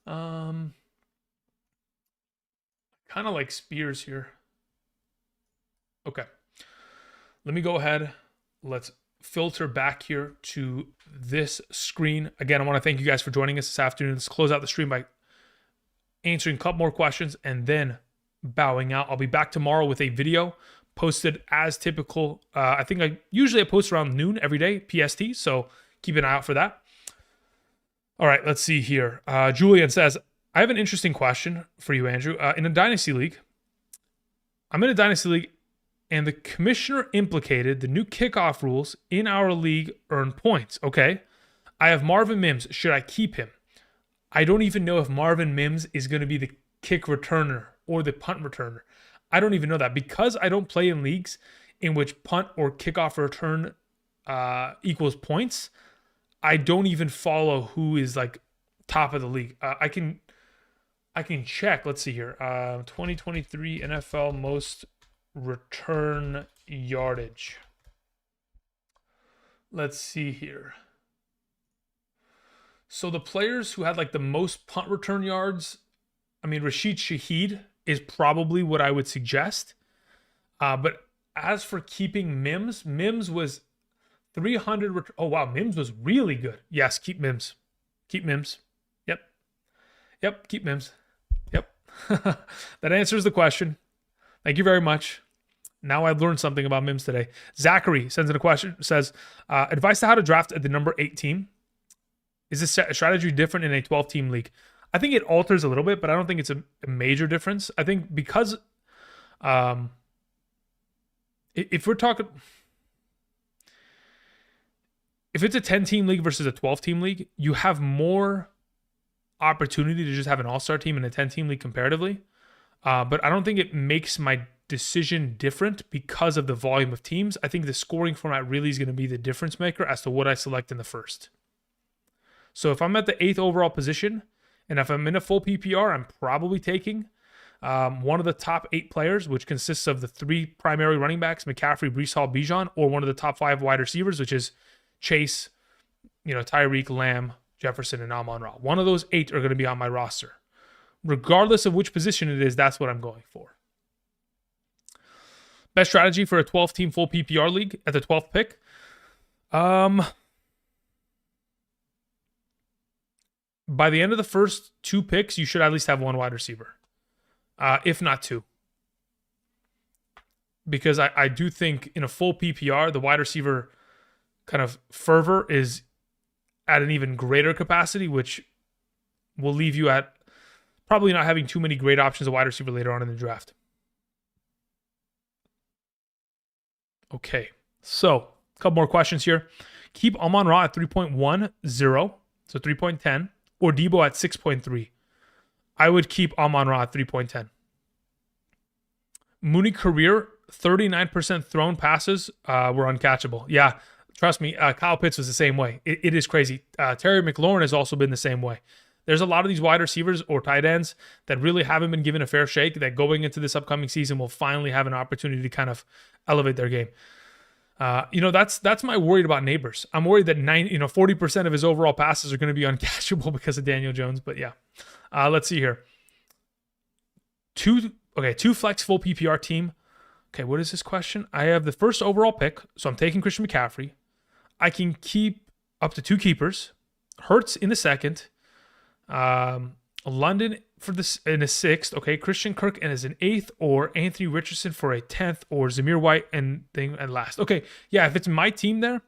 Kind of like Spears here. Okay. Let me go ahead. Let's filter back here to this screen. Again, I want to thank you guys for joining us this afternoon. Let's close out the stream by answering a couple more questions and then bowing out. I'll be back tomorrow with a video posted as typical. I think I usually post around noon every day, PST, so keep an eye out for that. All right, let's see here. Julian says, I have an interesting question for you, Andrew. In a dynasty league, and the commissioner implicated the new kickoff rules in our league earn points. Okay. I have Marvin Mims. Should I keep him? I don't even know if Marvin Mims is going to be the kick returner or the punt returner. I don't even know that because I don't play in leagues in which punt or kickoff return equals points. I don't even follow who is like top of the league. I can I can check. Let's see here. 2023 NFL most return yardage. Let's see here. So the players who had like the most punt return yards, I mean, Rashid Shaheed is probably what I would suggest. But as for keeping Mims, Mims was 300. Oh, wow. Mims was really good. Yes, keep Mims. Keep Mims. Yep. Yep, keep Mims. Yep. That answers the question. Thank you very much. Now I've learned something about Mims today. Zachary sends in a question, says, advice to how to draft at the number 8 team. Is this strategy different in a 12-team league? I think it alters a little bit, but I don't think it's a major difference. I think because if we're talking, if it's a 10-team league versus a 12-team league, you have more opportunity to just have an all-star team in a 10-team league comparatively. But I don't think it makes my decision different because of the volume of teams. I think the scoring format really is going to be the difference maker as to what I select in the first. So if I'm at the 8th overall position, and if I'm in a full PPR, I'm probably taking one of the top 8 players, which consists of the 3 primary running backs, McCaffrey, Breece Hall, Bijan, or one of the top 5 wide receivers, which is Chase, Tyreek, Lamb, Jefferson, and Amon-Ra. One of those 8 are going to be on my roster. Regardless of which position it is, that's what I'm going for. Best strategy for a 12-team full PPR league at the 12th pick? By the end of the first 2 picks, you should at least have 1 wide receiver, if not 2. Because I do think in a full PPR, the wide receiver kind of fervor is at an even greater capacity, which will leave you at probably not having too many great options of wide receiver later on in the draft. Okay, so a couple more questions here. Keep Amon-Ra at 3.10, so 3.10, or Debo at 6.3. I would keep Amon-Ra at 3.10. Mooney career, 39% thrown passes were uncatchable. Yeah, trust me, Kyle Pitts was the same way. It is crazy. Terry McLaurin has also been the same way. There's a lot of these wide receivers or tight ends that really haven't been given a fair shake that going into this upcoming season will finally have an opportunity to kind of elevate their game. That's my worry about Neighbors. I'm worried that 40% of his overall passes are going to be uncatchable because of Daniel Jones. But yeah, let's see here. Two flex full PPR team. Okay, what is this question? I have the first overall pick, so I'm taking Christian McCaffrey. I can keep up to 2 keepers. Hurts in the 2nd. London in a 6th. Okay, Christian Kirk and as an 8th, or Anthony Richardson for a 10th, or Zamir White and last. Okay, yeah, if it's my team there,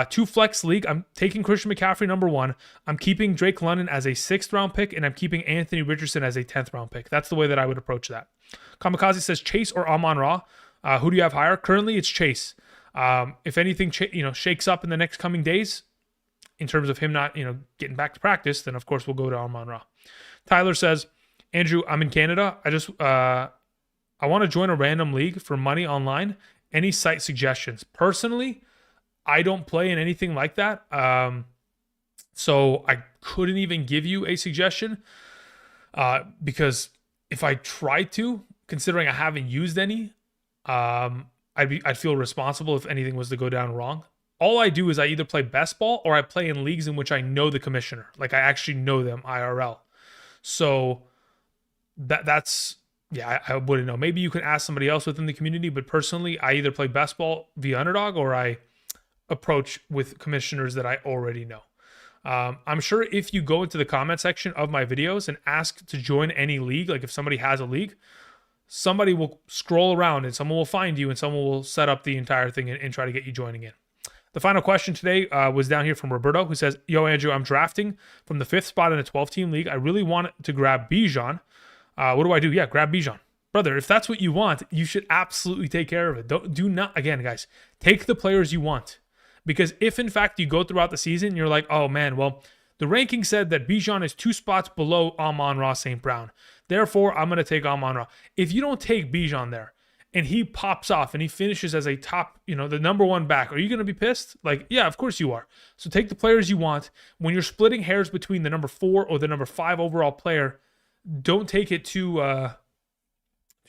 2 flex league, I'm taking Christian McCaffrey number 1. I'm keeping Drake London as a 6th round pick, and I'm keeping Anthony Richardson as a 10th round pick. That's the way that I would approach that. Kamikaze says Chase or Amon-Ra. Who do you have higher? Currently, it's Chase. If anything, shakes up in the next coming days, in terms of him not, getting back to practice, then of course we'll go to Amon-Ra. Tyler says, Andrew, I'm in Canada. I want to join a random league for money online. Any site suggestions? Personally, I don't play in anything like that. So I couldn't even give you a suggestion because if I tried to, considering I haven't used any, I'd feel responsible if anything was to go down wrong. All I do is I either play best ball or I play in leagues in which I know the commissioner. Like I actually know them IRL. So that's I wouldn't know. Maybe you can ask somebody else within the community, but personally, I either play best ball via Underdog or I approach with commissioners that I already know. I'm sure if you go into the comment section of my videos and ask to join any league, like if somebody has a league, somebody will scroll around and someone will find you and someone will set up the entire thing and try to get you joining in. The final question today was down here from Roberto, who says, Yo, Andrew, I'm drafting from the 5th spot in a 12-team league. I really want to grab Bijan. What do I do? Yeah, grab Bijan. Brother, if that's what you want, you should absolutely take care of it. Do not, again, guys, take the players you want. Because if, in fact, you go throughout the season and you're like, oh, man, well, the ranking said that Bijan is 2 spots below Amon-Ra St. Brown. Therefore, I'm going to take Amon-Ra. If you don't take Bijan there, and he pops off and he finishes as a top, the number 1 back, are you going to be pissed? Like, yeah, of course you are. So take the players you want. When you're splitting hairs between the number 4 or the number 5 overall player, don't take it too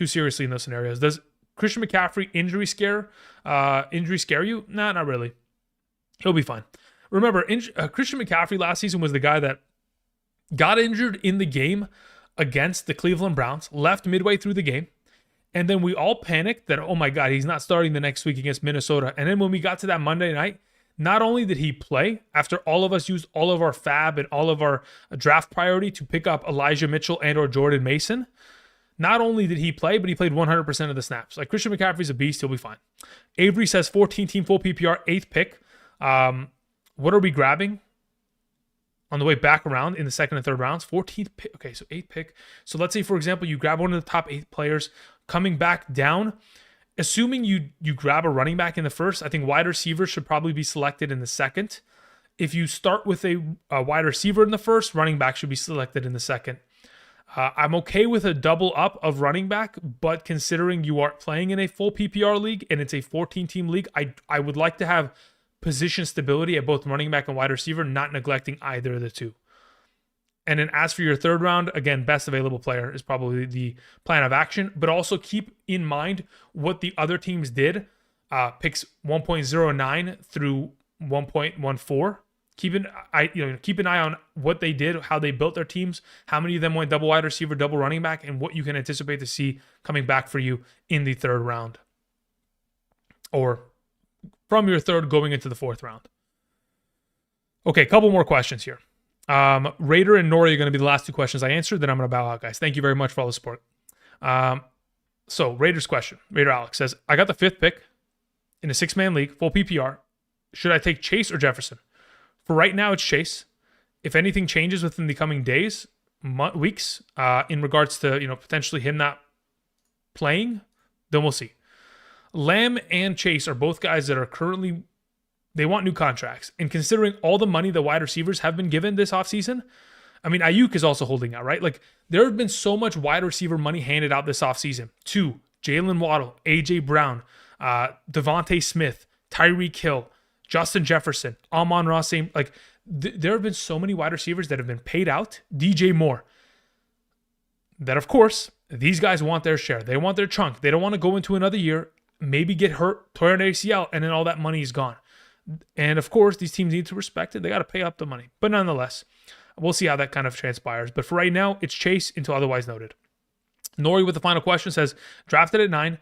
seriously in those scenarios. Does Christian McCaffrey injury scare you? Nah, not really. He'll be fine. Remember, Christian McCaffrey last season was the guy that got injured in the game against the Cleveland Browns, left midway through the game, and then we all panicked that, oh my God, he's not starting the next week against Minnesota. And then when we got to that Monday night, not only did he play, after all of us used all of our fab and all of our draft priority to pick up Elijah Mitchell and or Jordan Mason, not only did he play, but he played 100% of the snaps. Like, Christian McCaffrey's a beast. He'll be fine. Avery says 14-team full PPR, 8th pick. What are we grabbing on the way back around in the second and third rounds? 14th pick. Okay, so 8th pick. So let's say, for example, you grab one of the top 8 players coming back down. Assuming you grab a running back in the first, I think wide receiver should probably be selected in the second. If you start with a wide receiver in the first, running back should be selected in the second. I'm okay with a double up of running back, but considering you are playing in a full PPR league and it's a 14-team league, I would like to have position stability at both running back and wide receiver, not neglecting either of the two. And then as for your third round, again, best available player is probably the plan of action, but also keep in mind what the other teams did. Picks 1.09 through 1.14. Keep an eye on what they did, how they built their teams, how many of them went double wide receiver, double running back, and what you can anticipate to see coming back for you in the third round. Or from your third going into the fourth round. Okay, a couple more questions here. Raider and Nori are going to be the last two questions I answered. Then I'm going to bow out, guys. Thank you very much for all the support. So Raiders question. Raider Alex says, I got the 5th pick in a 6-man league, full PPR. Should I take Chase or Jefferson? For right now, it's Chase. If anything changes within the coming days, weeks, in regards to potentially him not playing, then we'll see. Lamb and Chase are both guys that are currently, they want new contracts. And considering all the money the wide receivers have been given this offseason, I mean, Ayuk is also holding out, right? Like, there have been so much wide receiver money handed out this offseason to Jalen Waddle, A.J. Brown, Devontae Smith, Tyreek Hill, Justin Jefferson, Amon-Ra St. Like, there have been so many wide receivers that have been paid out. DJ Moore. That, of course, these guys want their share. They want their chunk. They don't want to go into another year, maybe get hurt, tear an ACL, and then all that money is gone. And, of course, these teams need to respect it. They got to pay up the money. But nonetheless, we'll see how that kind of transpires. But for right now, it's Chase until otherwise noted. Nori with the final question says, drafted at 9.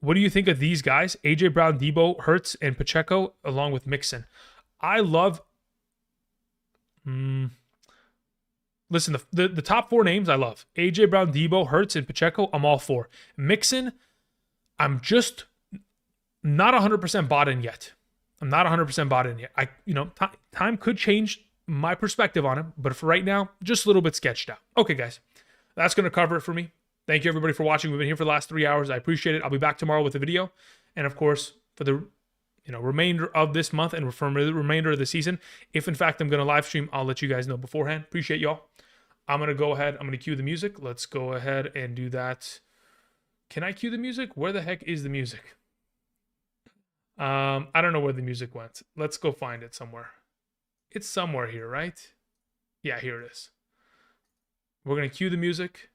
What do you think of these guys? A.J. Brown, Debo, Hurts, and Pacheco, along with Mixon. I love... Listen, the top 4 names I love. A.J. Brown, Debo, Hurts, and Pacheco, I'm all for. Mixon, I'm just not 100% bought in yet. I'm not 100% bought in yet. Time could change my perspective on him, but for right now, just a little bit sketched out. Okay, guys, that's going to cover it for me. Thank you, everybody, for watching. We've been here for the last 3 hours. I appreciate it. I'll be back tomorrow with a video. And, of course, for the remainder of this month and for the remainder of the season, if, in fact, I'm going to live stream, I'll let you guys know beforehand. Appreciate y'all. I'm going to go ahead. I'm going to cue the music. Let's go ahead and do that. Can I cue the music? Where the heck is the music? I don't know where the music went. Let's go find it somewhere. It's somewhere here, right? Yeah, here it is. We're going to cue the music.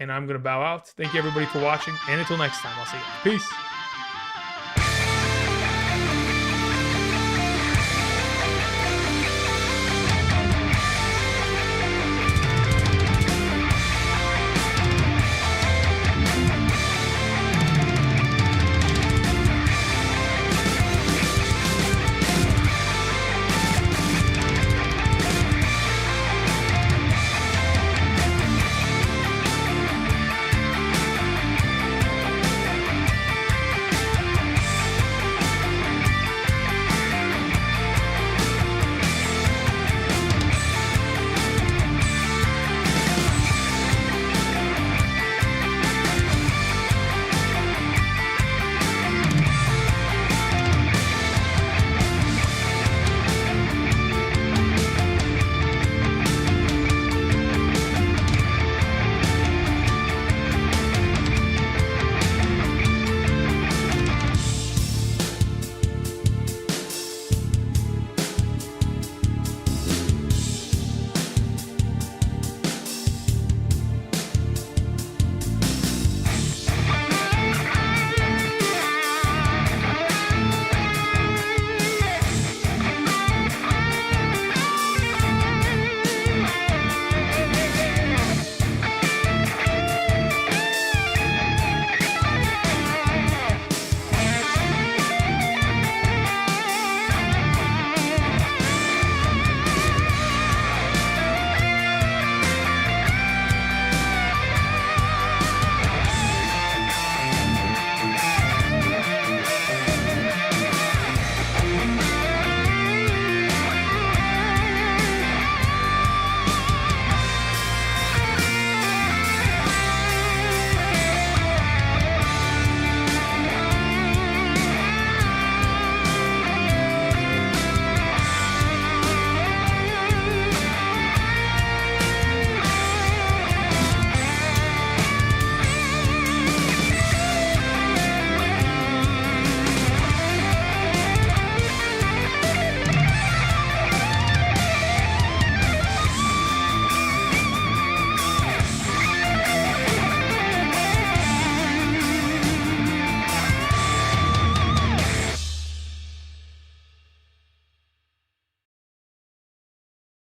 And I'm going to bow out. Thank you, everybody, for watching. And until next time, I'll see you. Peace.